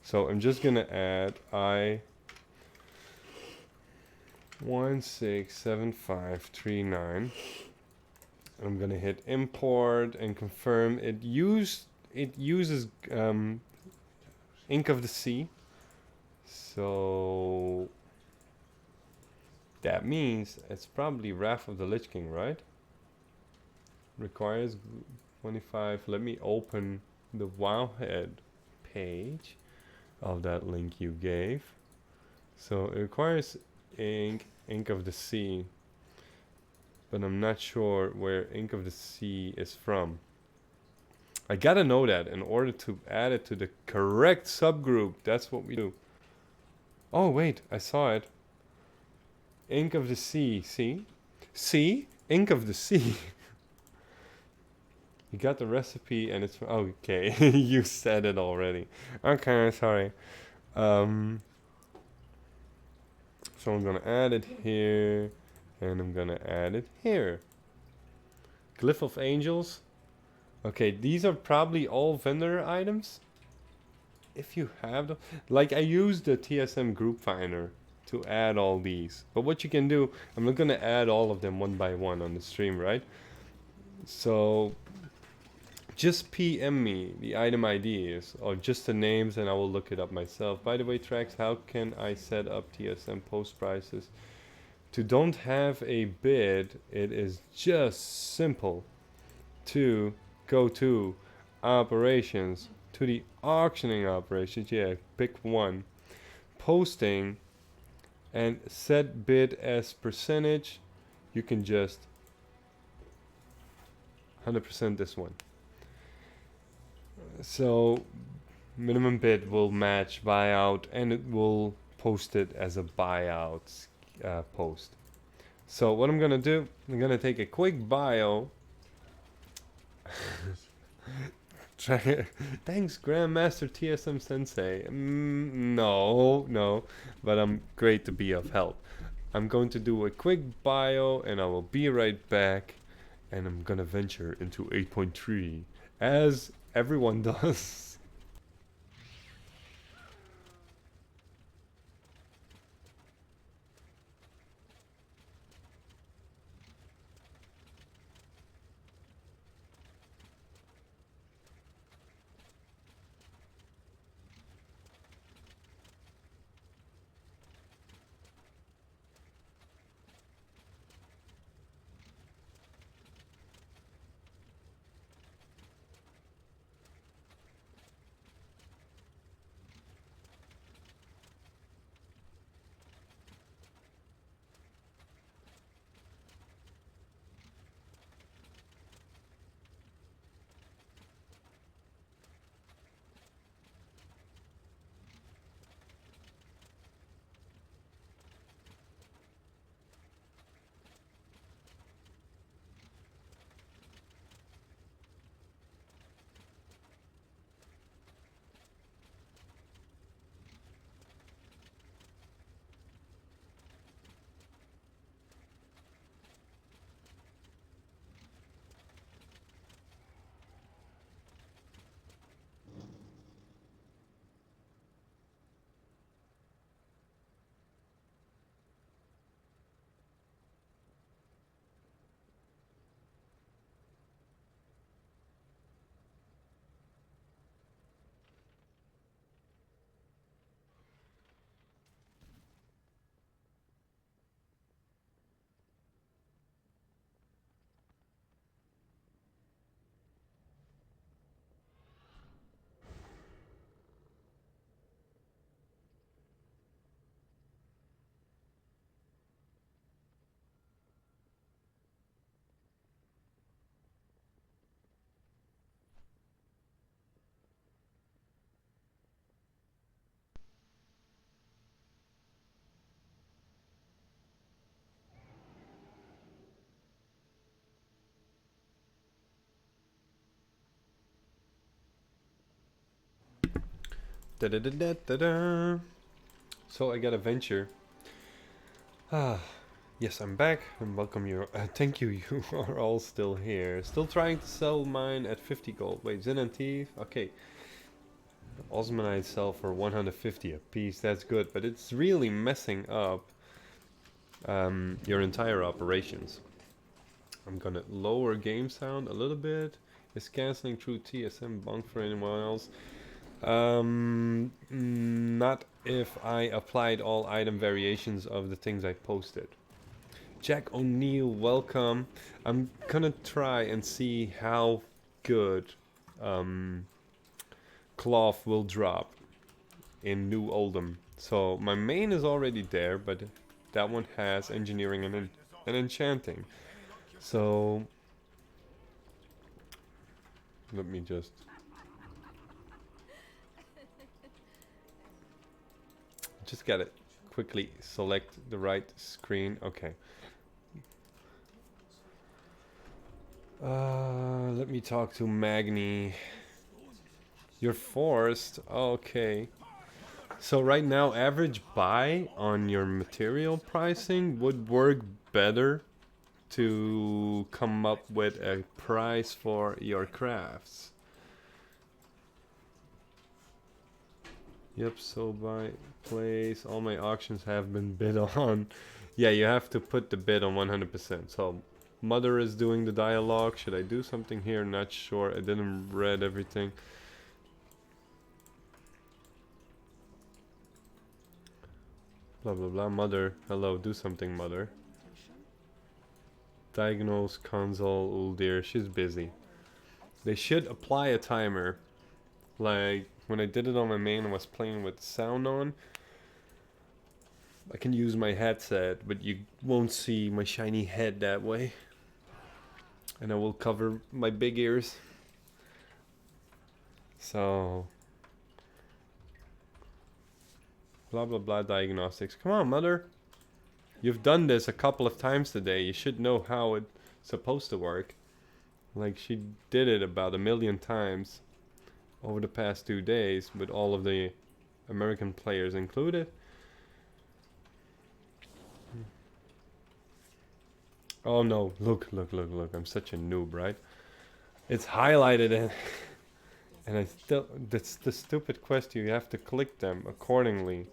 S1: So I'm just gonna add I167539. I'm gonna hit import and confirm. It uses Ink of the Sea. So that means it's probably Wrath of the Lich King, right? Requires 25. Let me open the Wowhead page of that link you gave. So it requires Ink of the Sea, but I'm not sure where Ink of the Sea is from. I gotta know that in order to add it to the correct subgroup. That's what we do. Oh wait, I saw it. Ink of the Sea, see? See? Ink of the Sea. You got the recipe and it's... Okay, you said it already. Okay, sorry. So I'm gonna add it here, and I'm gonna add it here. Glyph of Angels. Okay, these are probably all vendor items. If you have them. Like, I used the TSM group finder to add all these. But what you can do, I'm not gonna add all of them one by one on the stream, right? So just PM me the item IDs or just the names and I will look it up myself. By the way, Trax, how can I set up TSM post prices? To don't have a bid, it is just simple to go to operations, to the auctioning operations, yeah, pick one, posting, and set bid as percentage. You can just 100% this one. So minimum bid will match buyout and it will post it as a buyout post. So what I'm gonna do, I'm gonna take a quick bio. Thanks, Grandmaster TSM Sensei. No, but I'm great to be of help. I'm going to do a quick bio and I will be right back. And I'm gonna venture into 8.3 as everyone does. Da-da-da-da-da-da. So I got a venture. Ah, yes, I'm back and welcome you. Thank you, you are all still here. Still trying to sell mine at 50 gold. Wait, Zin and Thief? Okay. Osmanite sell for 150 a piece. That's good, but it's really messing up your entire operations. I'm gonna lower game sound a little bit. Is canceling through TSM bunk for anyone else? Not if I applied all item variations of the things I posted. Jack O'Neill, welcome. I'm gonna try and see how good cloth will drop in New Oldham. So my main is already there, but that one has engineering and enchanting. So let me just gotta quickly select the right screen. Okay. Let me talk to Magni. You're forced. Okay. So right now, average buy on your material pricing would work better to come up with a price for your crafts. Yep, so by place, all my auctions have been bid on. Yeah, you have to put the bid on 100%. So Mother is doing the dialogue. Should I do something here? Not sure. I didn't read everything. Blah blah blah. Mother, hello, do something, Mother. Diagnose console, Uldir. She's busy. They should apply a timer. Like when I did it on my main, I was playing with sound on. I can use my headset, but you won't see my shiny head that way. And I will cover my big ears. So blah blah blah diagnostics. Come on, Mother. You've done this a couple of times today. You should know how it's supposed to work. Like she did it about 1,000,000 times over the past 2 days, with all of the American players included. Oh no, look, look, look, look. I'm such a noob, right? It's highlighted and I still, that's the stupid quest. You have to click them accordingly.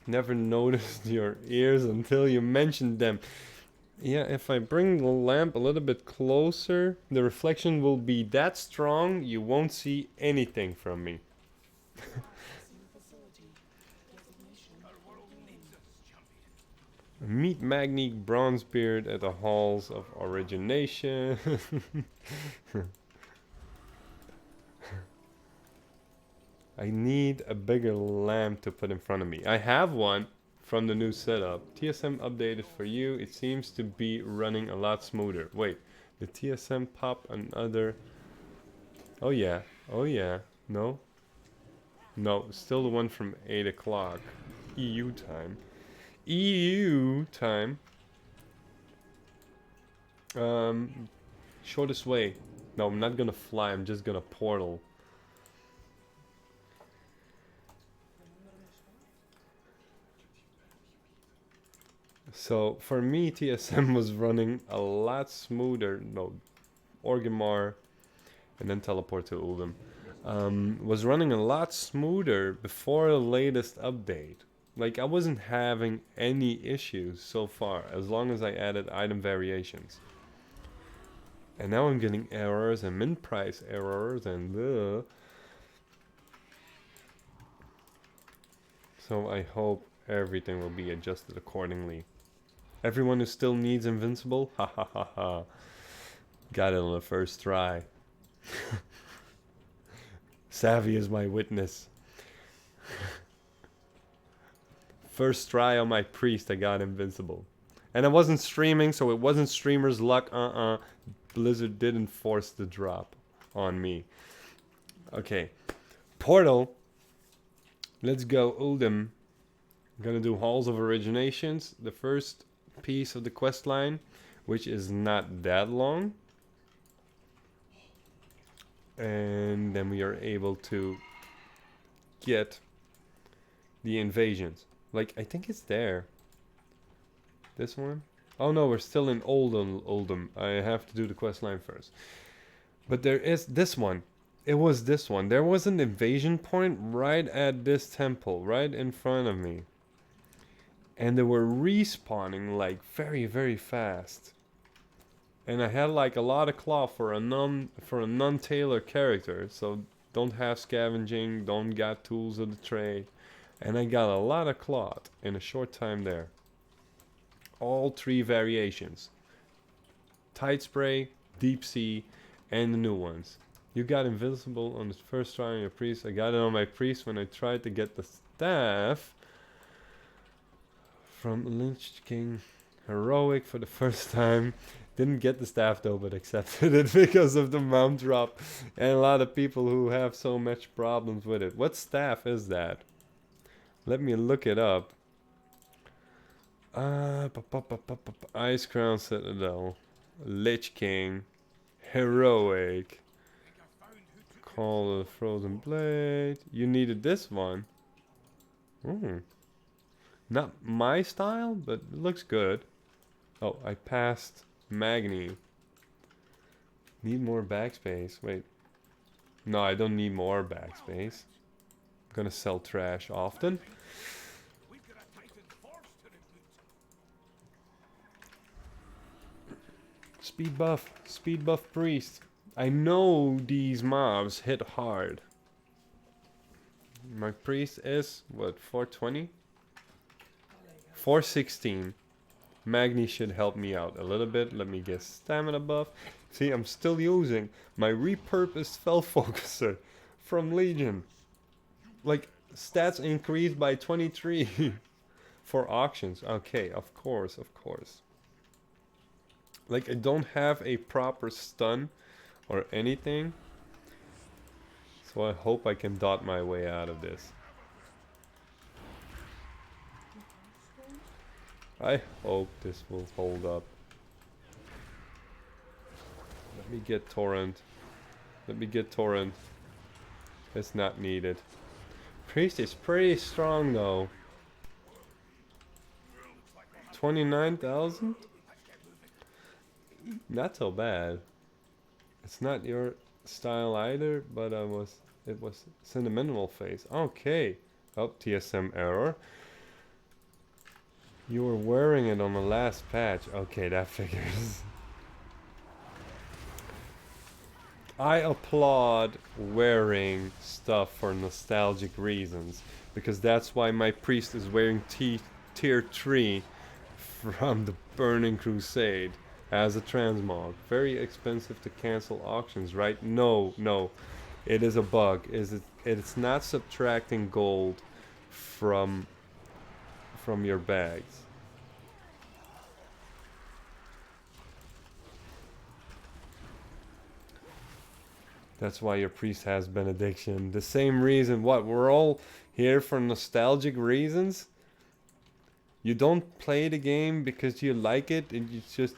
S1: Never noticed your ears until you mentioned them. Yeah, if I bring the lamp a little bit closer, the reflection will be that strong you won't see anything from me. Meet Magni Bronzebeard at the halls of origination. I need a bigger lamp to put in front of me. I have one from the new setup. TSM updated for you. It seems to be running a lot smoother. Wait, did TSM pop another? Oh yeah, oh yeah. No? No, still the one from 8 o'clock. EU time. EU time. Shortest way. No, I'm not gonna fly, I'm just gonna portal. So for me, TSM was running a lot smoother. No, Orgrimmar and then teleport to Uldum. Was running a lot smoother before the latest update. Like I wasn't having any issues so far, as long as I added item variations. And now I'm getting errors and min price errors and so I hope everything will be adjusted accordingly. Everyone who still needs invincible, ha ha ha ha. Got it on the first try. Savvy is my witness. First try on my priest, I got invincible. And I wasn't streaming, so it wasn't streamer's luck. Blizzard didn't force the drop on me. Okay. Portal. Let's go Uldum. I'm gonna do Halls of Originations. The first piece of the quest line, which is not that long. And then we are able to get the invasions. Like, I think it's there. This one? Oh no, we're still in Oldham. I have to do the quest line first. But there is this one. It was this one. There was an invasion point right at this temple, right in front of me. And they were respawning like very, very fast. And I had like a lot of cloth for a non-tailored character, so don't have scavenging, don't got tools of the trade, and I got a lot of cloth in a short time there. All 3 variations: tight spray, deep sea, and the new ones. You got invisible on the first try on your priest. I got it on my priest when I tried to get the staff from Lynch King Heroic for the first time. Didn't get the staff though, but accepted it because of the mount drop and a lot of people who have so much problems with it. What staff is that? Let me look it up. Ice Crown Citadel, Lich King, Heroic, Call of the Frozen Blade. You needed this one. Not my style, but it looks good. Oh, I passed Magni. Need more backspace. Wait. No, I don't need more backspace. I'm gonna sell trash often. Speed buff priest. I know these mobs hit hard. My priest is what, 420? 416. Magni should help me out a little bit. Let me get stamina buff. See, I'm still using my repurposed spell focuser from Legion. Like, stats increased by 23 for auctions. Okay, of course. Like, I don't have a proper stun or anything. So I hope I can dot my way out of this. I hope this will hold up. Let me get Torrent. It's not needed. Priest is pretty strong though. 29,000? Not so bad. It's not your style either, but it was sentimental phase. Okay. Oh, TSM error. You were wearing it on the last patch. Okay, that figures. I applaud wearing stuff for nostalgic reasons, because that's why my priest is wearing tier 3 from the Burning Crusade as a transmog. Very expensive to cancel auctions, right? No. It is a bug. It's not subtracting gold from your bags. That's why your priest has benediction. The same reason. What? We're all here for nostalgic reasons? You don't play the game because you like it and it's just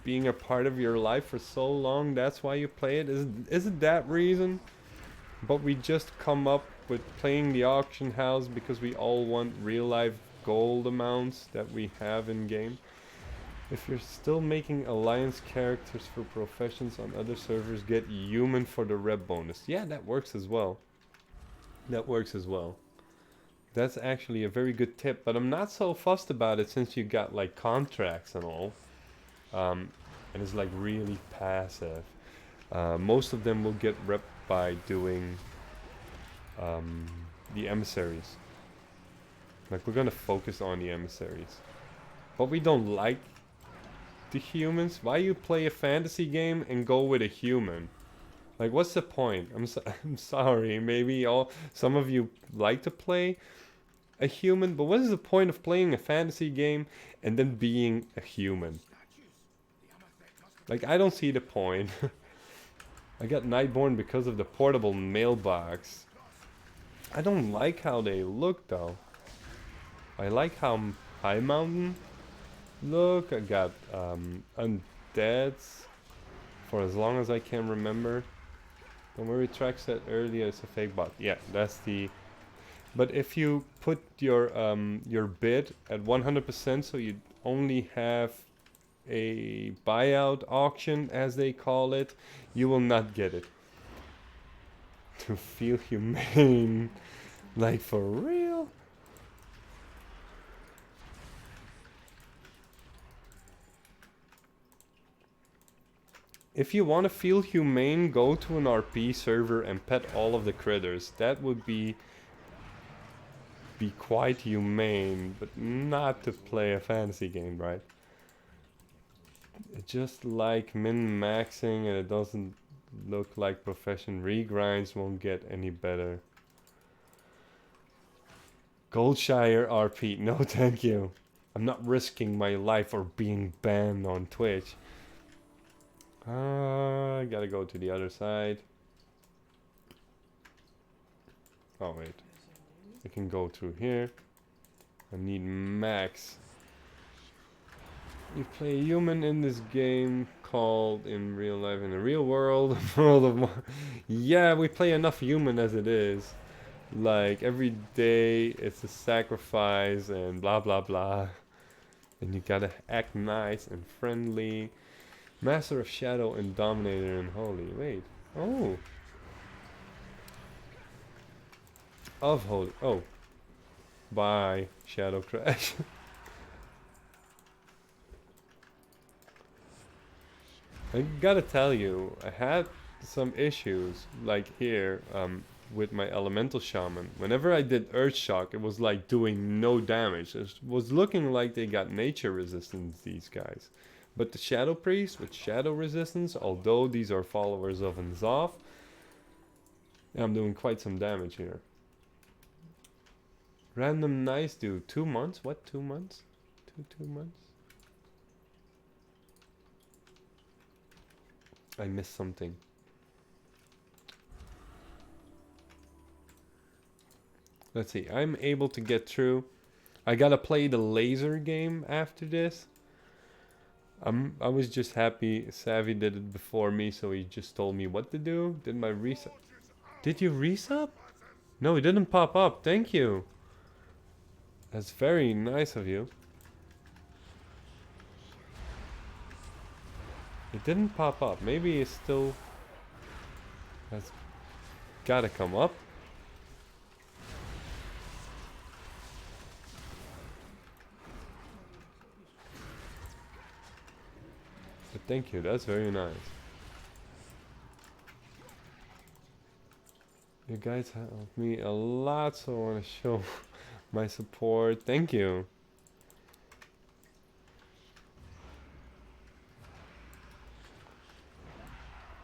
S1: being a part of your life for so long. That's why you play it? Is it that reason? But we just come up with playing the auction house because we all want real life gold amounts that we have in game. If you're still making alliance characters for professions on other servers, get human for the rep bonus. Yeah, that works as well. That's actually a very good tip, but I'm not so fussed about it since you got like contracts and all. And it's like really passive. Most of them will get rep by doing the emissaries. Like, we're gonna focus on the emissaries. But we don't like the humans. Why you play a fantasy game and go with a human? Like, what's the point? I'm sorry. Maybe some of you like to play a human, but what is the point of playing a fantasy game and then being a human? Like, I don't see the point. I got Nightborn because of the portable mailbox. I don't like how they look though. I like how High Mountain look. I got Undeads for as long as I can remember. Don't worry, Track said earlier it's a fake bot. Yeah, that's the... But if you put your bid at 100%, so you only have a buyout auction, as they call it, you will not get it. To feel humane. Like, for real? If you want to feel humane, go to an RP server and pet all of the critters. That would be quite humane, but not to play a fantasy game, right? It's just like min-maxing, and it doesn't look like profession. Regrinds won't get any better. Goldshire RP, no thank you. I'm not risking my life or being banned on Twitch. I gotta go to the other side. Oh wait, I can go through here. I need max. You play a human in this game called in real life, in the real world. World of yeah, we play enough human as it is. Like every day it's a sacrifice and blah blah blah. And you gotta act nice and friendly. Master of Shadow and Dominator and Holy. Wait. Oh. Of Holy. Oh. Bye, Shadow Crash. I gotta tell you, I had some issues, like here, with my Elemental Shaman. Whenever I did Earth Shock, it was like doing no damage. It was looking like they got nature resistance, these guys. But the Shadow Priest with Shadow Resistance, although these are followers of Nzoth, I'm doing quite some damage here. Random nice dude. 2 months? What? 2 months? Two months? I missed something. Let's see. I'm able to get through. I gotta play the laser game after this. I was just happy Savvy did it before me, so he just told me what to do. Did my resub? Did you resub? No, it didn't pop up. Thank you. That's very nice of you. It didn't pop up. Maybe it's still has gotta come up. But thank you, that's very nice. You guys helped me a lot, so I want to show my support. Thank you.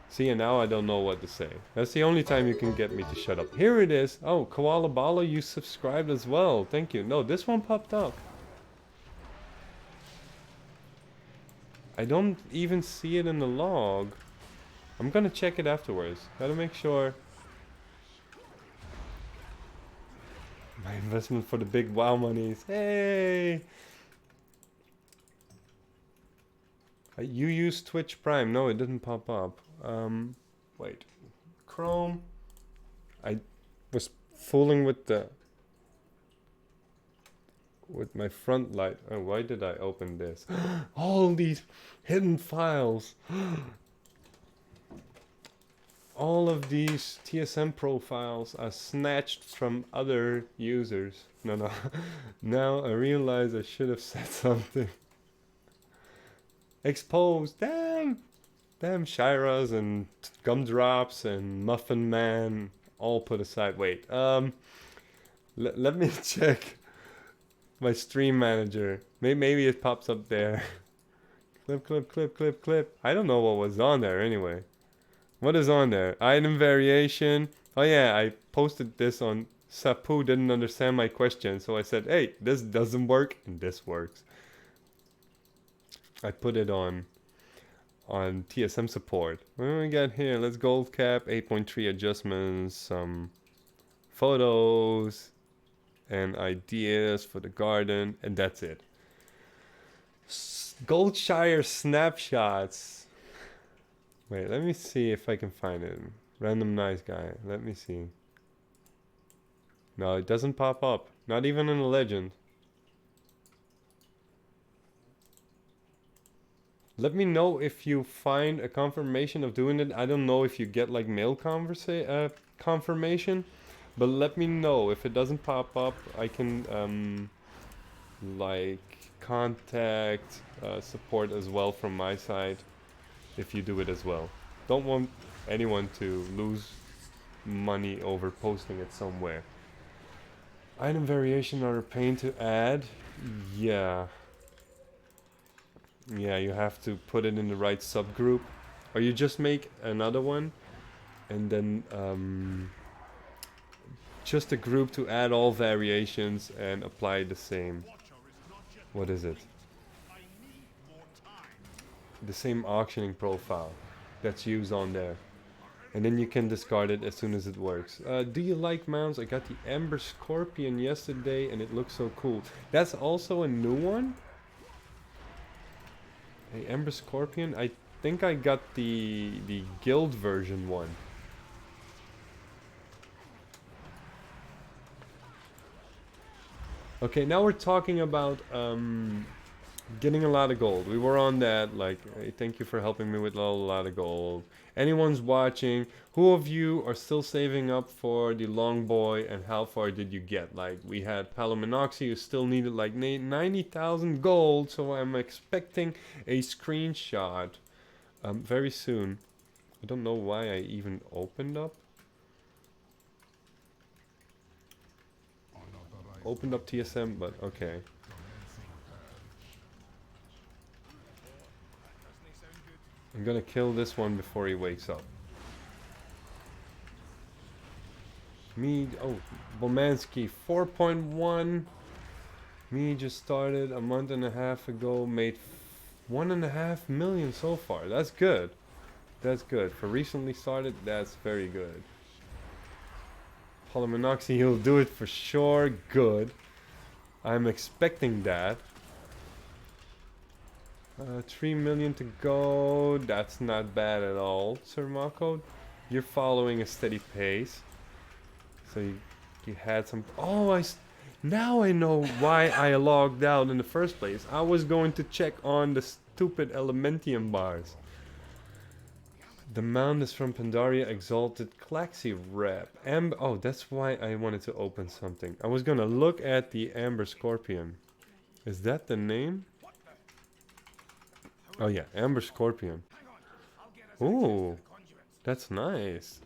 S1: See, and now I don't know what to say. That's the only time you can get me to shut up. Here it is. Oh, Koala Bala, you subscribed as well. Thank you. No, this one popped up. I don't even see it in the log. I'm gonna check it afterwards. Gotta make sure. My investment for the big WoW monies. Hey! You use Twitch Prime. No, it didn't pop up. Wait. Chrome. I was fooling with my front light. Oh, why did I open this? All these hidden files. All of these TSM profiles are snatched from other users. No. Now I realize I should have said something. Exposed. Damn. Damn Shiras and Gumdrops and Muffin Man. All put aside. Wait. Let me check my stream manager. Maybe it pops up there. Clip. I don't know what was on there anyway. What is on there? Item variation. Oh yeah, I posted this on Sapu didn't understand my question, so I said, hey, this doesn't work and this works. I put it on TSM support. What do we got here? Let's Goldcap, 8.3 adjustments, some photos and ideas for the garden, and that's it. Goldshire snapshots. Wait, let me see if I can find it. Random nice guy. Let me see. No, it doesn't pop up. Not even in a legend. Let me know if you find a confirmation of doing it. I don't know if you get like mail confirmation, but let me know. If it doesn't pop up, I can like contact support as well from my side if you do it as well. Don't want anyone to lose money over posting it somewhere. Item variation are a pain to add. Yeah. Yeah, you have to put it in the right subgroup. Or you just make another one and then just a group to add all variations and apply the same. What is it? The same auctioning profile that's used on there. And then you can discard it as soon as it works. Do you like mounts? I got the Ember Scorpion yesterday and it looks so cool. That's also a new one? Hey, Ember Scorpion? I think I got the guild version one. Okay, now we're talking about getting a lot of gold. We were on that, like, hey, thank you for helping me with a lot of gold. Anyone's watching, who of you are still saving up for the long boy and how far did you get? Like, we had Palominoxy who still needed like 90,000 gold, so I'm expecting a screenshot very soon. I don't know why I even opened up. Opened up TSM, but okay. I'm gonna kill this one before he wakes up. Me, oh, Bomansky, 4.1. Me just started a month and a half ago, made 1.5 million so far. That's good. That's good. For recently started, that's very good. Polyminoxy, he'll do it for sure. Good. I'm expecting that. 3 million to go. That's not bad at all, Sir Mako. You're following a steady pace. So you had some... Oh, now I know why I logged out in the first place. I was going to check on the stupid Elementium bars. The mount is from Pandaria Exalted Claxi Rep. Oh, that's why I wanted to open something. I was gonna look at the Amber Scorpion. Is that the name? Oh yeah, Amber Scorpion. Ooh, that's nice.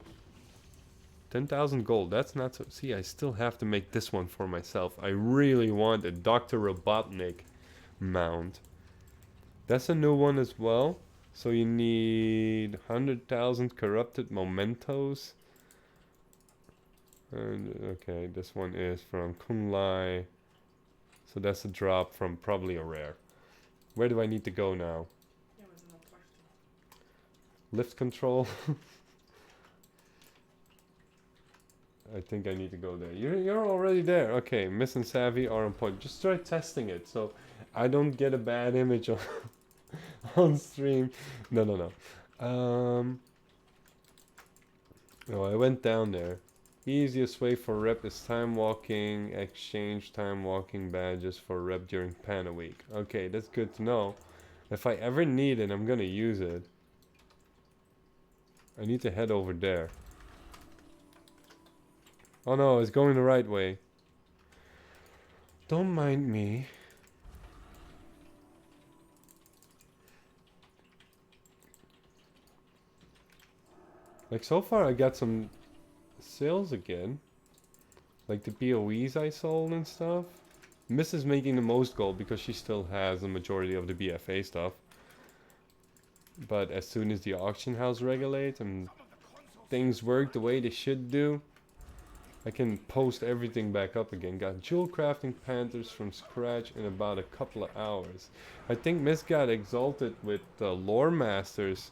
S1: 10,000 gold, that's not so... See, I still have to make this one for myself. I really want a Dr. Robotnik mount. That's a new one as well. So you need 100,000 corrupted mementos. And okay, this one is from Kunlai. So that's a drop from probably a rare. Where do I need to go now? Lift control. I think I need to go there. You're already there. Okay, Miss and Savvy are on point. Just try testing it so I don't get a bad image on on stream. No. Oh, I went down there. Easiest way for rep is time walking. Exchange time walking badges for rep during Pana week. Okay, that's good to know. If I ever need it, I'm gonna use it. I need to head over there. Oh no, it's going the right way. Don't mind me. Like so far I got some sales again. Like the PoEs I sold and stuff. Miss is making the most gold because she still has the majority of the BfA stuff. But as soon as the auction house regulates and things work the way they should do, I can post everything back up again. Got jewel crafting panthers from scratch in about a couple of hours. I think Miss got exalted with the lore masters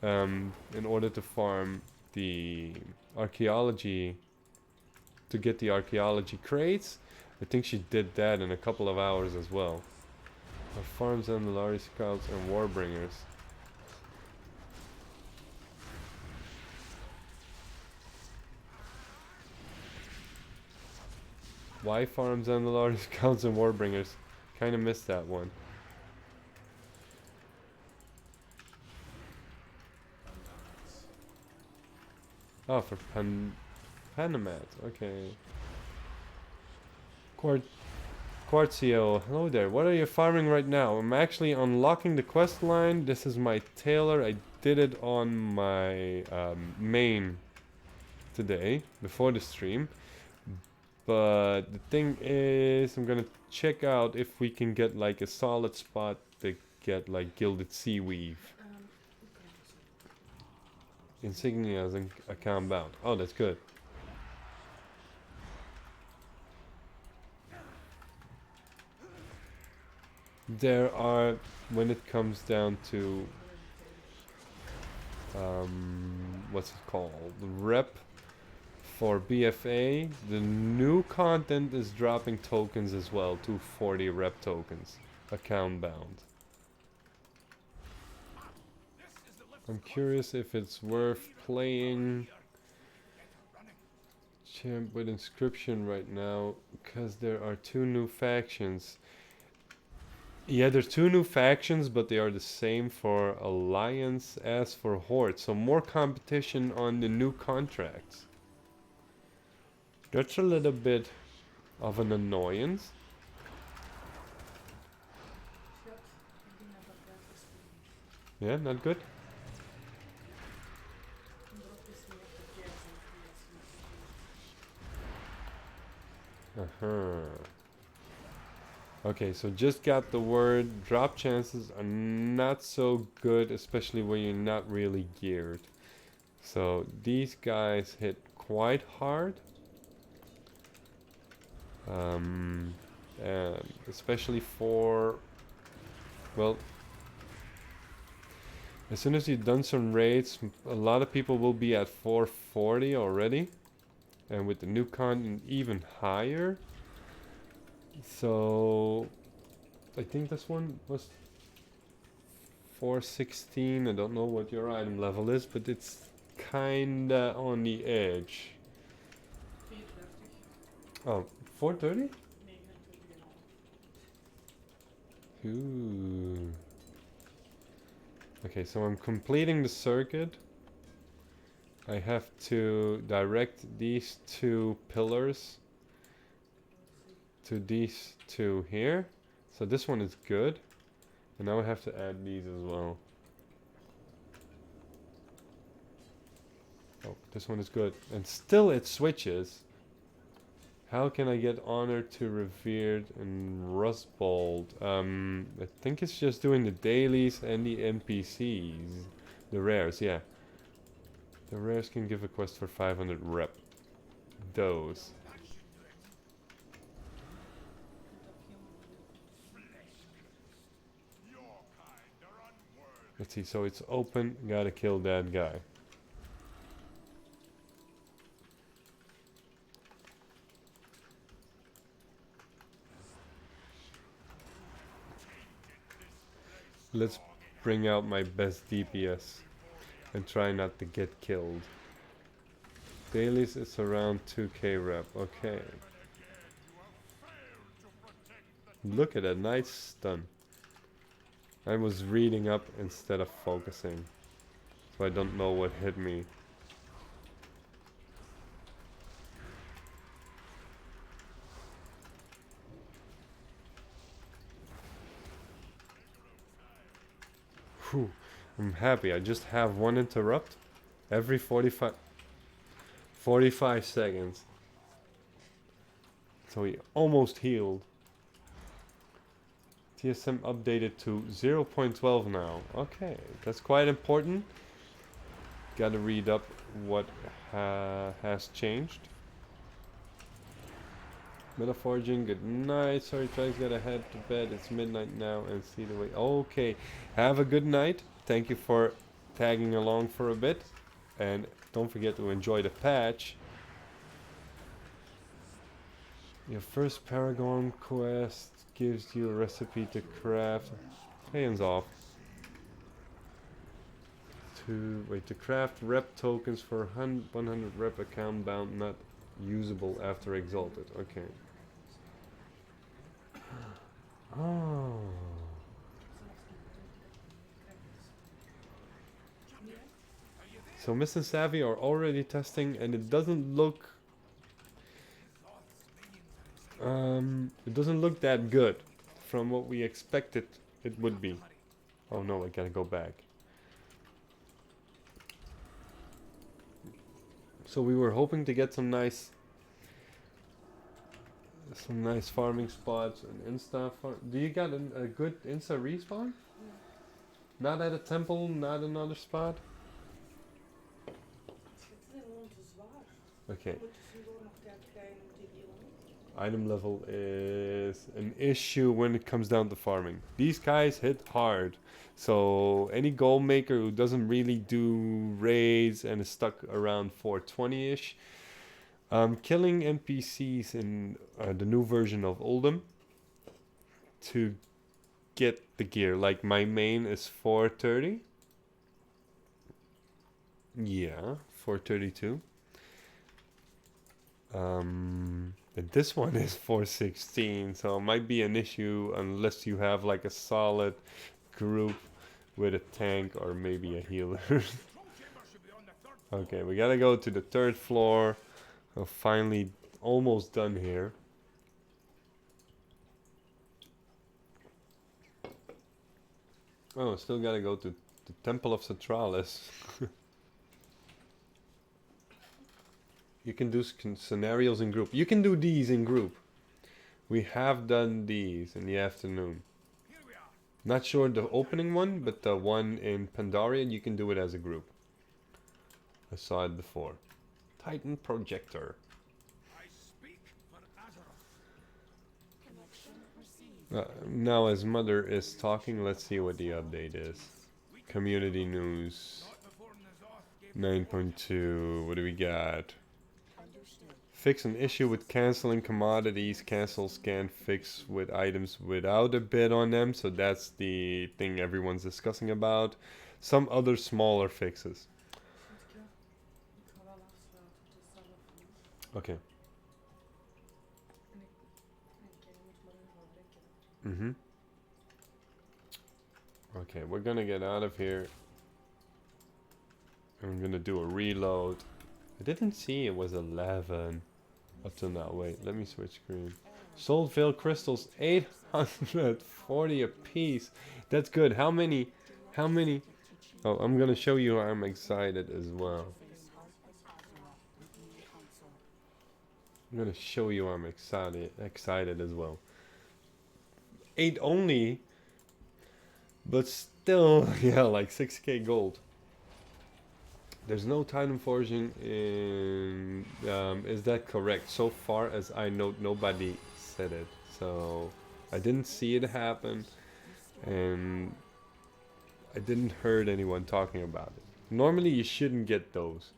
S1: in order to farm the archaeology, to get the archaeology crates. I think she did that in a couple of hours as well. Farms and the Lari Scouts and Warbringers. Y farms and the largest counts and warbringers. Kind of missed that one. Oh, for Panamat. Okay. Quartzio, hello there. What are you farming right now? I'm actually unlocking the quest line. This is my tailor. I did it on my main today, before the stream. But the thing is, I'm gonna check out if we can get like a solid spot to get like gilded sea weave. Insignias and account bound. Oh, that's good. There are, when it comes down to what's it called, rep for BfA, the new content is dropping tokens as well, 240 rep tokens, account bound. I'm curious if it's worth playing champ with inscription right now, because there are 2 new factions. Yeah, there's 2 new factions, but they are the same for Alliance as for Horde. So more competition on the new contracts. That's a little bit of an annoyance. Yeah, not good? Uh-huh. Okay, so just got the word. Drop chances are not so good, especially when you're not really geared. So these guys hit quite hard. And especially for, well, as soon as you've done some raids, a lot of people will be at 440 already. And with the new content even higher. So I think this one was 416. I don't know what your item level is, but it's kinda on the edge. Oh, 430? Ooh. Okay, so I'm completing the circuit. I have to direct these 2 pillars to these 2 here. So this one is good. And now I have to add these as well. Oh, this one is good. And still it switches. How can I get honored to revered and rustbold? I think it's just doing the dailies and the NPCs. The rares, yeah. The rares can give a quest for 500 rep. Those. Let's see, so it's open, gotta kill that guy. Let's bring out my best DPS and try not to get killed. Dailies is around 2k rep, okay. Look at that, nice stun. I was reading up instead of focusing, so I don't know what hit me. Whew, I'm happy. I just have 1 interrupt every 45 seconds. So he almost healed. TSM updated to 0.12 now. Okay, that's quite important. Gotta read up what has changed. Metaforging, good night. Sorry, tries gotta head to bed. It's midnight now and see the way. Okay, have a good night. Thank you for tagging along for a bit. And don't forget to enjoy the patch. Your first Paragon quest gives you a recipe to craft. Hands off. To craft rep tokens for 100 rep account bound, not usable after exalted. Okay. Oh. So Miss and Savvy are already testing, and it doesn't look that good from what we expected it would be. Oh no, I gotta go back. So we were hoping to get some nice farming spots and insta do you got a good insta respawn? Not at a temple, not another spot?
S3: Het is gewoon te zwaar.
S1: Okay.
S3: Je moet tussendoor nog tijd krijgen om te healen.
S1: Item level is an issue when it comes down to farming. These guys hit hard. So any goal maker who doesn't really do raids and is stuck around 420-ish, killing NPCs in the new version of Oldham to get the gear. Like my main is 430. Yeah, 432. And this one is 416, so it might be an issue unless you have like a solid group with a tank or maybe a healer. Okay, we gotta go to the 3rd floor. We're finally almost done here. Oh, still gotta go to the Temple of Centralis. You can do scenarios in group. You can do these in group. We have done these in the afternoon. Not sure the opening one, but the one in Pandaria, you can do it as a group. I saw it before. Titan Projector. Now as Mother is talking, let's see what the update is. Community news. 9.2. What do we got? Fix an issue with canceling commodities. Cancels can fix with items without a bid on them. So that's the thing everyone's discussing about. Some other smaller fixes.
S3: Ik ga wel afsluiten. Het is zelf niet.
S1: Okay.
S3: En ik moet maar even werken.
S1: Okay, we're gonna get out of here. I'm gonna do a reload. I didn't see it was 11 up till now. Wait, let me switch screen. Sold Veil crystals, 840 a piece. That's good. How many? Oh, I'm gonna show you I'm excited as well. I'm gonna show you I'm excited as well. 8 only, but still, yeah, like 6k gold. There's no Titan forging in. Is that correct? So far as I know, nobody said it. So I didn't see it happen, and I didn't heard anyone talking about it. Normally, you shouldn't get those.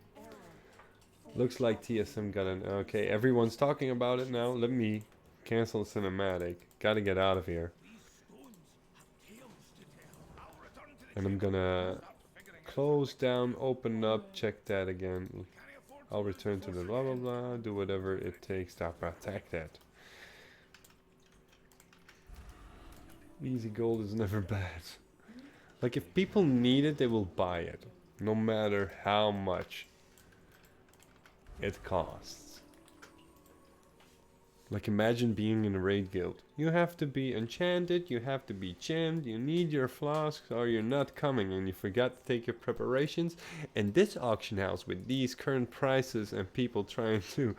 S1: Looks like TSM got an. Okay, everyone's talking about it now. Let me cancel cinematic. Gotta get out of here. And I'm gonna close down, open up, check that again. I'll return to the blah blah blah, do whatever it takes to protect that. Easy gold is never bad. Like if people need it, they will buy it. No matter how much it costs. Like imagine being in a raid guild. You have to be enchanted, you have to be gemmed, you need your flasks or you're not coming and you forgot to take your preparations. And this auction house with these current prices and people trying to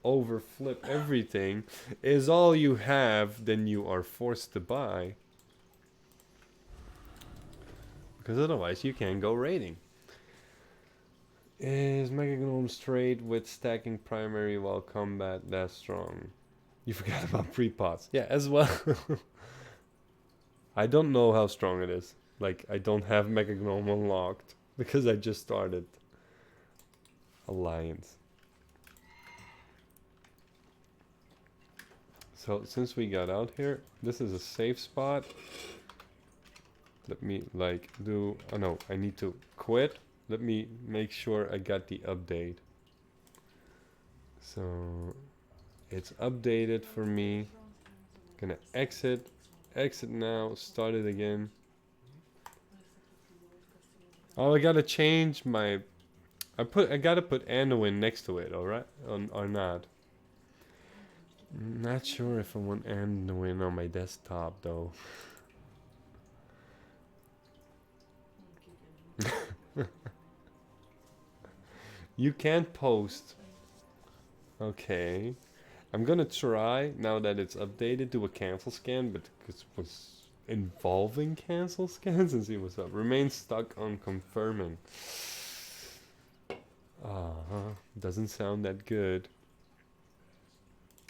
S1: overflip everything is all you have, then you are forced to buy. Because otherwise you can't go raiding. Is Mega Gnome straight with stacking primary while combat that strong? You forgot about pre-pots. Yeah, as well. I don't know how strong it is. Like, I don't have Mega Gnome unlocked. Because I just started Alliance. So, since we got out here, this is a safe spot. Let me, like, do... Oh no, I need to quit. Let me make sure I got the update. So... It's updated for me. Gonna exit exit now, start it again. Oh, I gotta change my... I gotta put Anduin next to it, alright? Or not. Not sure if I want Anduin on my desktop, though. You can't post. Okay. I'm gonna try, now that it's updated, do a cancel scan, but it was involving cancel scans and see what's up. Remain stuck on confirming. Doesn't sound that good.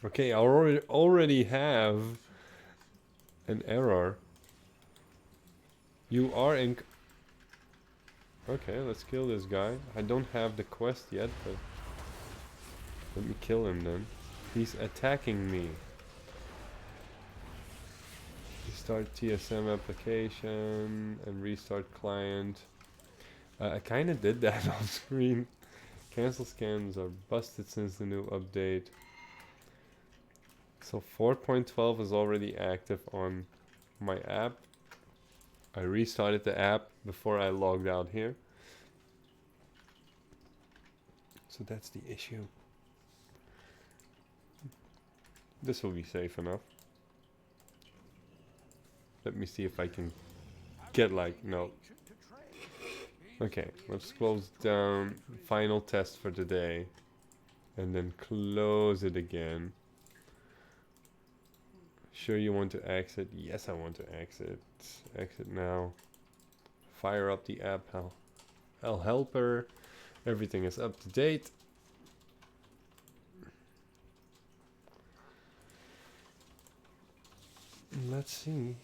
S1: Okay, I already have an error. You are in... Okay, let's kill this guy. I don't have the quest yet, but... Let me kill him then. He's attacking me. Restart TSM application and restart client. I kinda did that on screen. Cancel scans are busted since the new update. So 4.12 is already active on my app. I restarted the app before I logged out here. So that's the issue. This will be safe enough. Let me see if I can get like, no. Okay, let's close down final test for today. And then close it again. Sure you want to exit? Yes, I want to exit. Exit now. Fire up the app helper. Everything is up to date. Let's see.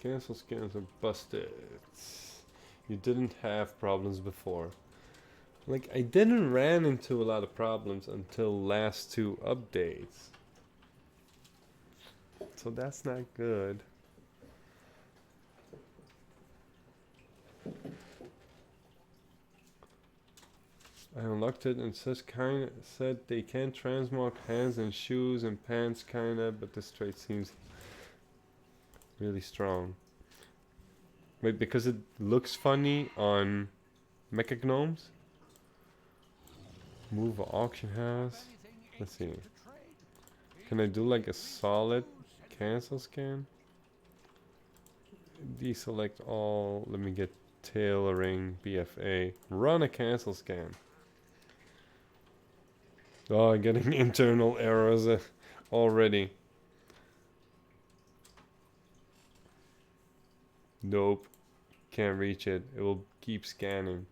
S1: Cancel scans are busted. You didn't have problems before. Like, I didn't ran into a lot of problems until last 2 updates. So that's not good. I unlocked it and said they can't transmog hands and shoes and pants kinda, but this trait seems really strong. Wait, because it looks funny on Mecha Gnomes? Move a auction house. Let's see. Can I do like a solid cancel scan? Deselect all. Let me get tailoring BfA. Run a cancel scan. Oh, I'm getting internal errors already. Nope. Can't reach it. It will keep scanning.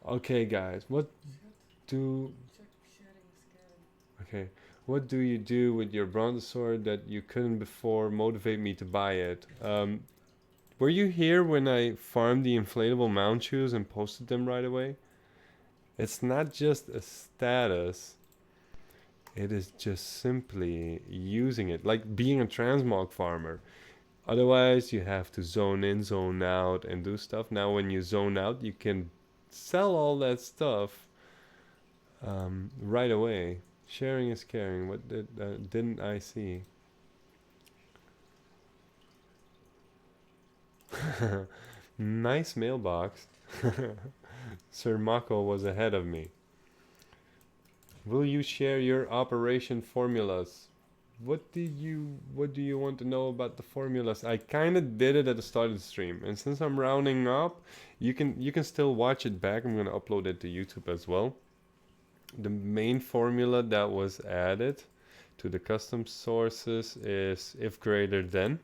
S1: Okay, guys. What do... Okay. What do you do with your brontosaur that you couldn't before motivate me to buy it? Were you here when I farmed the inflatable mount shoes and posted them right away? It's not just a status. It is just simply using it, like being a transmog farmer. Otherwise, you have to zone in, zone out, and do stuff. Now, when you zone out, you can sell all that stuff right away. Sharing is caring. What didn't I see? Nice mailbox. Sir Mako was ahead of me. Will you share your operation formulas? What do you want to know about the formulas? I kind of did it at the start of the stream, and since I'm rounding up, you can still watch it back. I'm gonna upload it to YouTube as well. The main formula that was added to the custom sources is if greater than.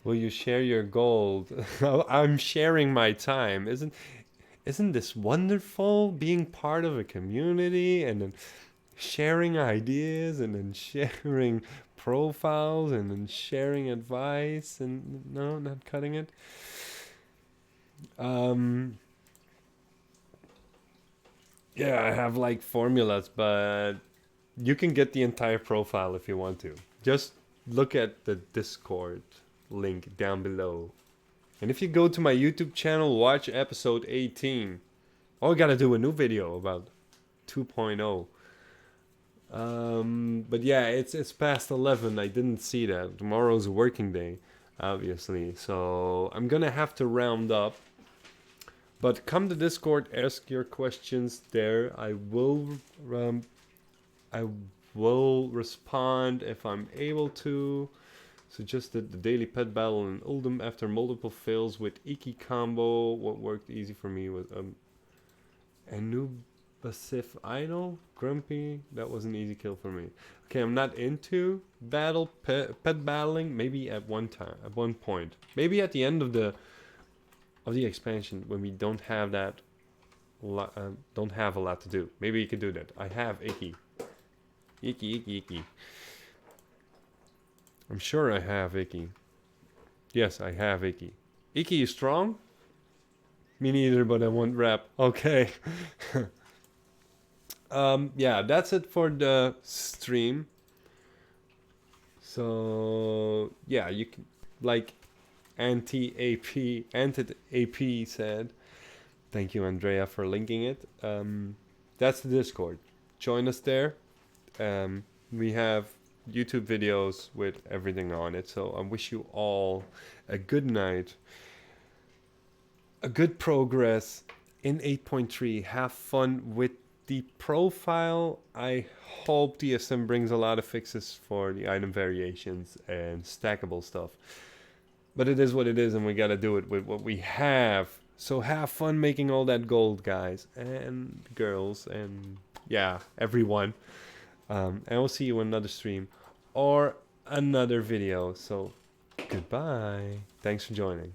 S1: Will you share your gold? I'm sharing my time. Isn't this wonderful, being part of a community and then sharing ideas and then sharing profiles and then sharing advice and no, not cutting it. Yeah, I have like formulas, but you can get the entire profile if you want to. Just look at the Discord link down below. And if you go to my YouTube channel, watch episode 18. Oh, I gotta do a new video about 2.0. But yeah, it's past 11. I didn't see that. Tomorrow's a working day, obviously. So I'm gonna have to round up. But come to Discord, ask your questions there. I will respond if I'm able to. Suggested the daily pet battle in Uldum after multiple fails with Iki combo. What worked easy for me was Anubasif Idol Grumpy. That was an easy kill for me. Okay, I'm not into pet battling. Maybe at one point. Maybe at the end of the expansion when we don't have that. Don't have a lot to do. Maybe you could do that. I have Iki. Iki. I'm sure I have Iki. Yes, I have Iki. Iki is strong? Me neither, but I want rap. Okay. Yeah, that's it for the stream. So, yeah, you can, like Anti-AP said. Thank you, Andrea, for linking it. That's the Discord. Join us there. We have YouTube videos with everything on it. So I wish you all a good night, a good progress in 8.3. Have fun with the profile. I hope TSM brings a lot of fixes for the item variations and stackable stuff. But it is what it is, and we gotta do it with what we have. So have fun making all that gold, guys and girls, and yeah, everyone. And I'll see you in another stream or another video. So goodbye. Thanks for joining.